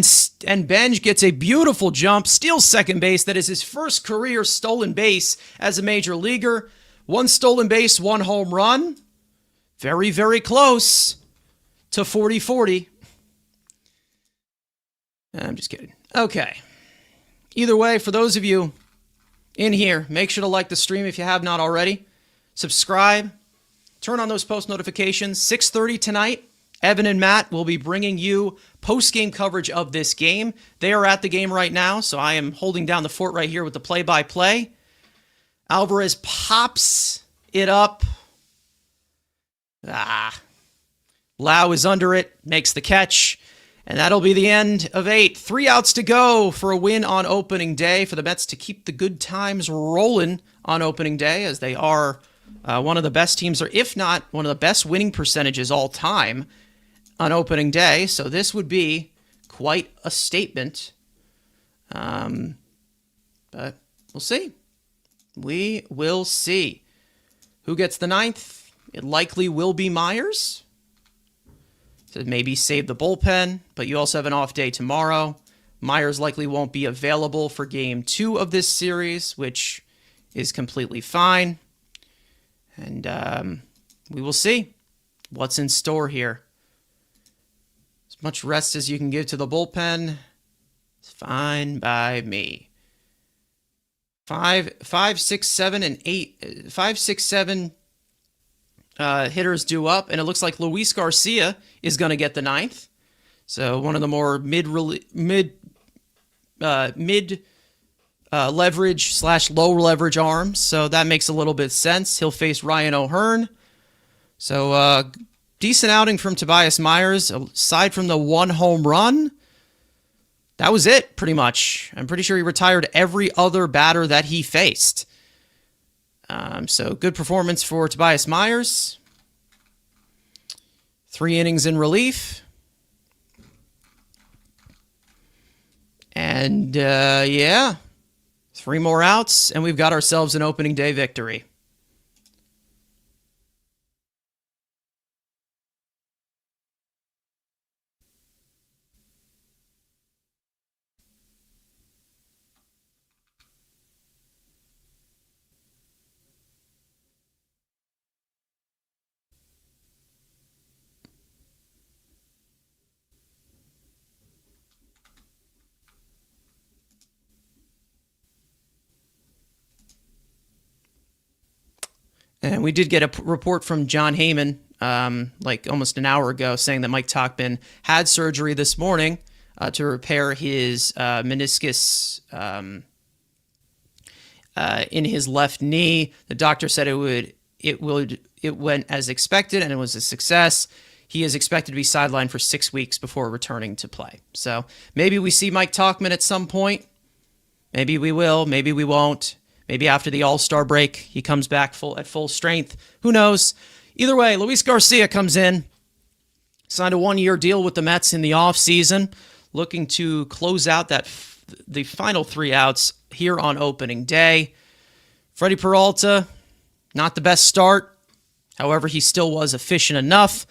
Speaker 1: and Benj gets a beautiful jump, steals second base. That is his first career stolen base as a major leaguer. 1 stolen base, 1 home run. Very, very close to 40-40. I'm just kidding. Okay. Either way, for those of you in here. Make sure to like the stream if you have not already. Subscribe. Turn on those post notifications. 6:30 tonight, Evan and Matt will be bringing you post-game coverage of this game. They are at the game right now, so I am holding down the fort right here with the play-by-play. Alvarez pops it up. Lau is under it, makes the catch, and that'll be the end of 8. 3 outs to go for a win on opening day for the Mets to keep the good times rolling on opening day, as they are one of the best teams, or if not one of the best winning percentages all time on opening day. So this would be quite a statement. But we'll see. We will see. Who gets the 9th? It likely will be Myers. To maybe save the bullpen, but you also have an off day tomorrow. Myers likely won't be available for game 2 of this series, which is completely fine. And we will see what's in store here. As much rest as you can give to the bullpen, it's fine by me. 5, 6, 7, and 8. 5, 6, 7 hitters due up, and it looks like Luis Garcia is going to get the 9th. So one of the more mid leverage / low leverage arms. So that makes a little bit of sense. He'll face Ryan O'Hearn. So decent outing from Tobias Myers. Aside from the 1 home run, that was it pretty much. I'm pretty sure he retired every other batter that he faced. So good performance for Tobias Myers. 3 innings in relief. And, 3 more outs, and we've got ourselves an opening day victory. And we did get a report from John Heyman, like almost an hour ago, saying that Mike Tauchman had surgery this morning to repair his meniscus in his left knee. The doctor said it went as expected, and it was a success. He is expected to be sidelined for 6 weeks before returning to play. So maybe we see Mike Tauchman at some point. Maybe we will. Maybe we won't. Maybe after the All-Star break, he comes back at full strength. Who knows? Either way, Luis Garcia comes in, signed a 1-year deal with the Mets in the offseason, looking to close out the final 3 outs here on opening day. Freddie Peralta, not the best start. However, he still was efficient enough.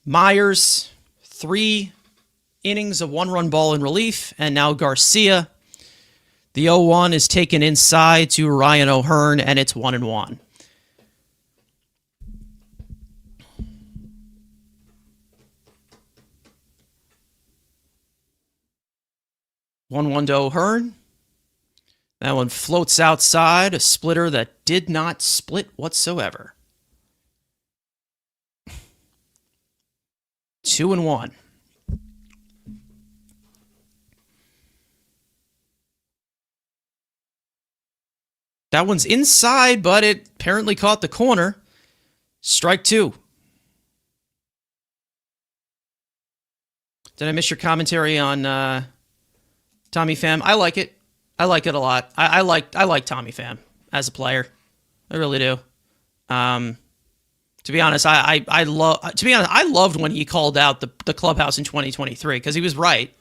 Speaker 1: Myers, 3 innings of 1-run ball in relief, and now Garcia. The 0-1 is taken inside to Ryan O'Hearn, and it's 1-1. One to O'Hearn. That one floats outside, a splitter that did not split whatsoever. 2-1. That one's inside, but it apparently caught the corner. Strike 2. Did I miss your commentary on Tommy Pham? I like it. I like it a lot. I like Tommy Pham as a player. I really do. To be honest, I loved when he called out the clubhouse in 2023 because he was right.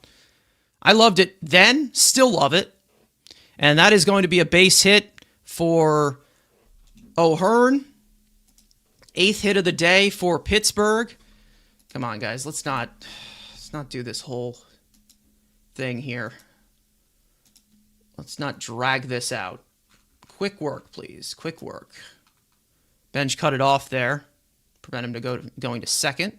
Speaker 1: I loved it then, still love it. And that is going to be a base hit for O'Hearn. 8th hit of the day for Pittsburgh. Come on, guys. Let's not do this whole thing here. Let's not drag this out. Quick work, please. Quick work. Bench cut it off there. Prevent him going to second.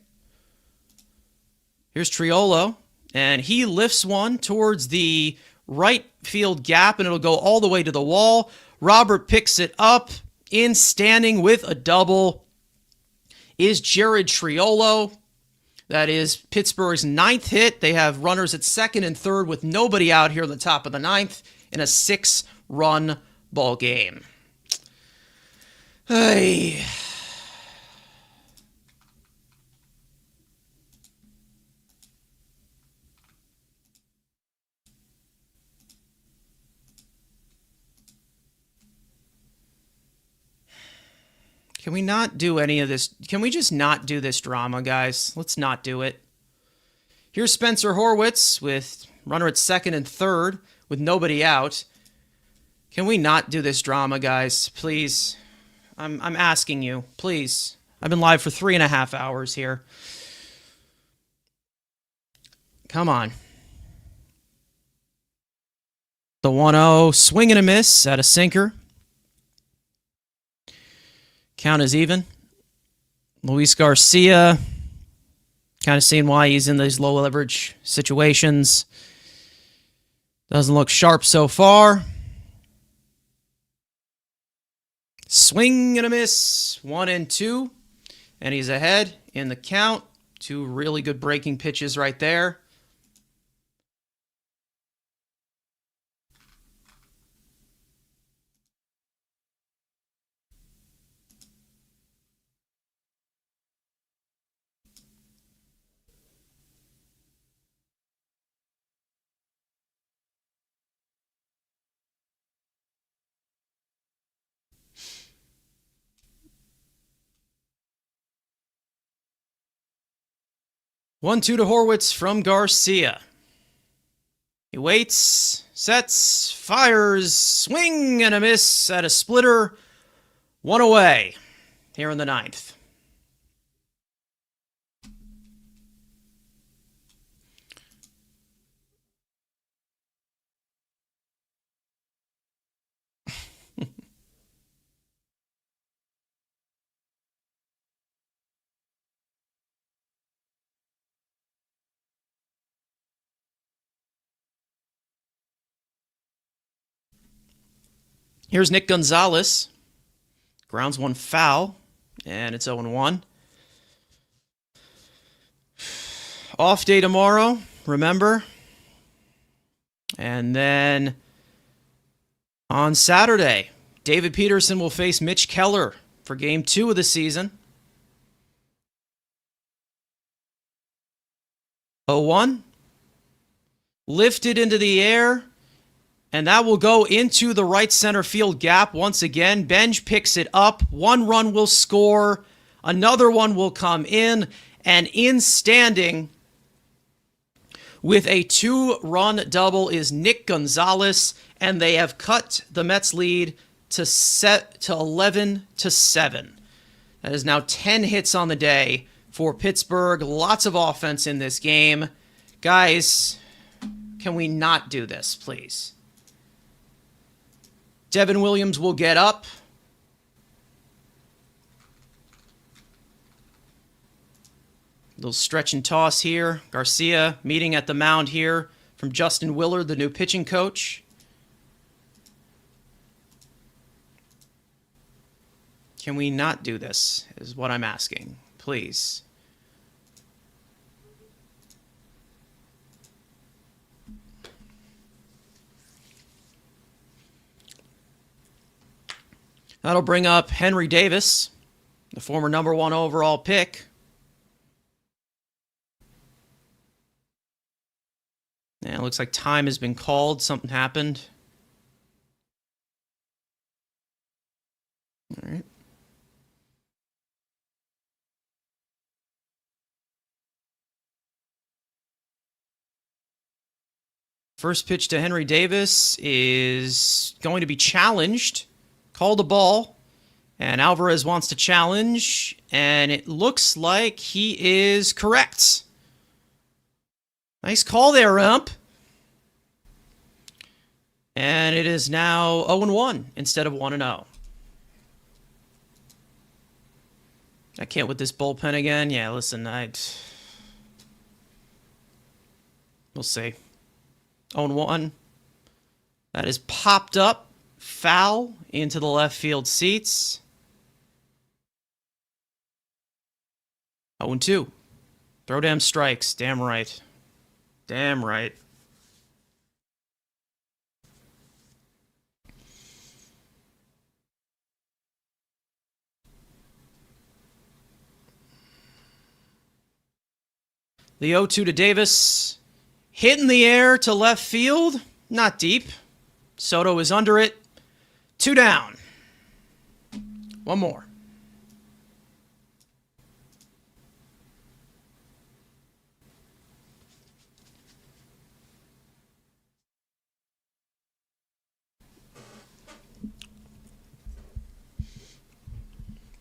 Speaker 1: Here's Triolo. And he lifts one towards the right field gap, and it'll go all the way to the wall. Robert picks it up. In standing with a double is Jared Triolo. That is Pittsburgh's 9th hit. They have runners at second and third with nobody out here in the top of the 9th in a 6-run ball game. Hey. Can we not do any of this? Can we just not do this drama, guys? Let's not do it. Here's Spencer Horwitz with runner at second and third with nobody out. Can we not do this drama, guys? Please. I'm asking you. Please. I've been live for 3.5 hours here. Come on. The 1-0, swing and a miss at a sinker. Count is even. Luis Garcia, kind of seeing why he's in these low leverage situations. Doesn't look sharp so far. Swing and a miss. 1-2. And he's ahead in the count. 2 really good breaking pitches right there. One, 2 to Horwitz from Garcia. He waits, sets, fires, swing and a miss at a splitter. 1 away here in the 9th. Here's Nick Gonzalez. Grounds 1 foul, and it's 0-1. Off day tomorrow, remember. And then on Saturday, David Peterson will face Mitch Keller for Game 2 of the season. 0-1. Lifted into the air. And that will go into the right center field gap once again. Benj picks it up. 1 run will score. Another one will come in. And in standing with a 2-run double is Nick Gonzalez. And they have cut the Mets lead to 11-7. That is now 10 hits on the day for Pittsburgh. Lots of offense in this game. Guys, can we not do this, please? Devin Williams will get up. Little stretch and toss here. Garcia meeting at the mound here from Justin Willard, the new pitching coach. Can we not do this, is what I'm asking. Please. That'll bring up Henry Davis, the former number 1 overall pick. And it looks like time has been called. Something happened. All right. First pitch to Henry Davis is going to be challenged. Call the ball, and Alvarez wants to challenge, and it looks like he is correct. Nice call there, Ump. And it is now 0-1 instead of 1-0. I can't with this bullpen again. Yeah, listen, we'll see. 0-1. That is popped up. Foul into the left field seats. 0-2. Throw damn strikes. Damn right. Damn right. The 0-2 to Davis. Hit in the air to left field. Not deep. Soto is under it. 2 down. One more.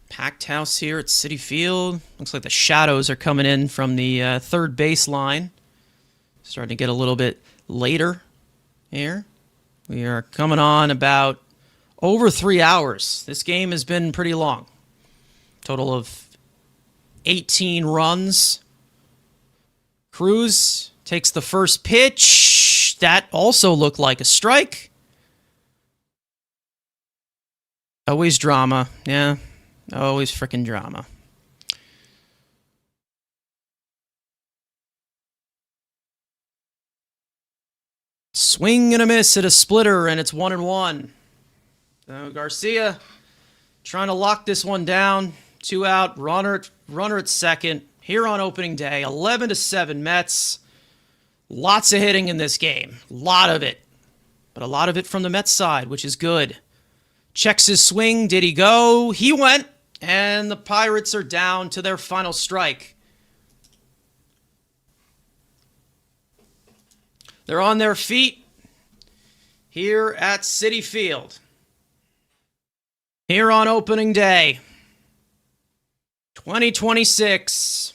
Speaker 1: Packed house here at Citi Field. Looks like the shadows are coming in from the third baseline. Starting to get a little bit later here. We are coming on about over 3 hours. This game has been pretty long. Total of 18 runs. Cruz takes the first pitch. That also looked like a strike. Always drama. Yeah. Always freaking drama. Swing and a miss at a splitter, and it's 1-1. So Garcia trying to lock this one down. 2 out, runner at second. Here on opening day, 11-7 Mets. Lots of hitting in this game. A lot of it. But a lot of it from the Mets side, which is good. Checks his swing. Did he go? He went. And the Pirates are down to their final strike. They're on their feet here at Citi Field. Here on opening day, 2026.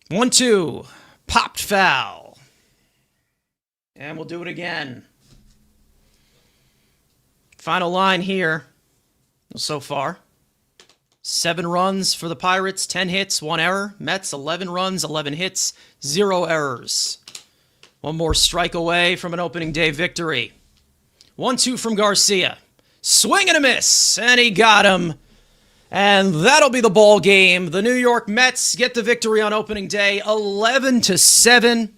Speaker 1: One, two, popped foul. And we'll do it again. Final line here so far. 7 runs for the Pirates, 10 hits, 1 error. Mets, 11 runs, 11 hits, 0 errors. One more strike away from an opening day victory. 1-2 from Garcia. Swing and a miss, and he got him. And that'll be the ball game. The New York Mets get the victory on opening day, 11-7.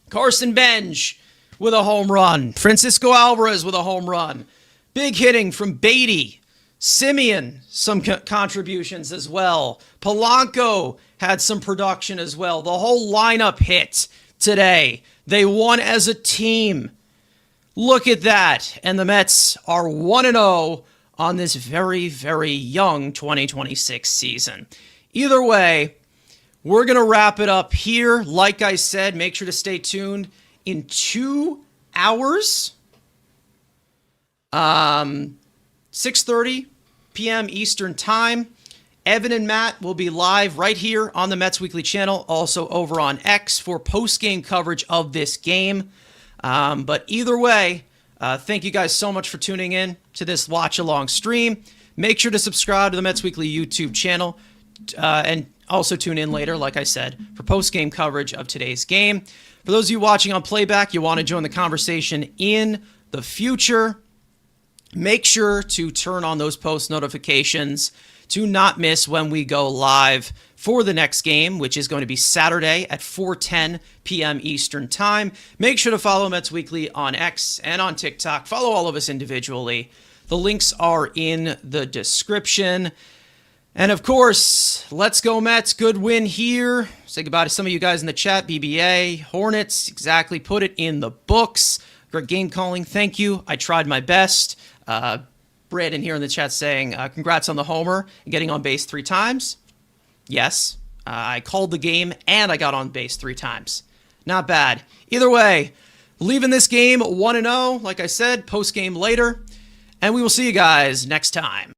Speaker 1: Carson Bench with a home run. Francisco Alvarez with a home run. Big hitting from Beatty. Simeon, some contributions as well. Polanco had some production as well. The whole lineup hit today. They won as a team. Look at that. And the Mets are 1-0 on this very, very young 2026 season. Either way, we're going to wrap it up here. Like I said, make sure to stay tuned. In 2 hours, 6:30 p.m. Eastern Time, Evan and Matt will be live right here on the Mets Weekly channel, also over on X for post-game coverage of this game. But either way, thank you guys so much for tuning in to this watch-along stream. Make sure to subscribe to the Mets Weekly YouTube channel and also tune in later, like I said, for post-game coverage of today's game. For those of you watching on playback, you want to join the conversation in the future, make sure to turn on those post notifications to not miss when we go live for the next game, which is going to be Saturday at 4:10 p.m. Eastern Time. Make sure to follow Mets Weekly on X and on TikTok. Follow all of us individually. The links are in the description. And of course, let's go Mets. Good win here. Say goodbye to some of you guys in the chat. BBA, Hornets, exactly. Put it in the books. Great game calling. Thank you. I tried my best. Brandon here in the chat saying, congrats on the homer and getting on base 3 times. Yes, I called the game and I got on base 3 times. Not bad. Either way, leaving this game 1-0, like I said, post-game later. And we will see you guys next time.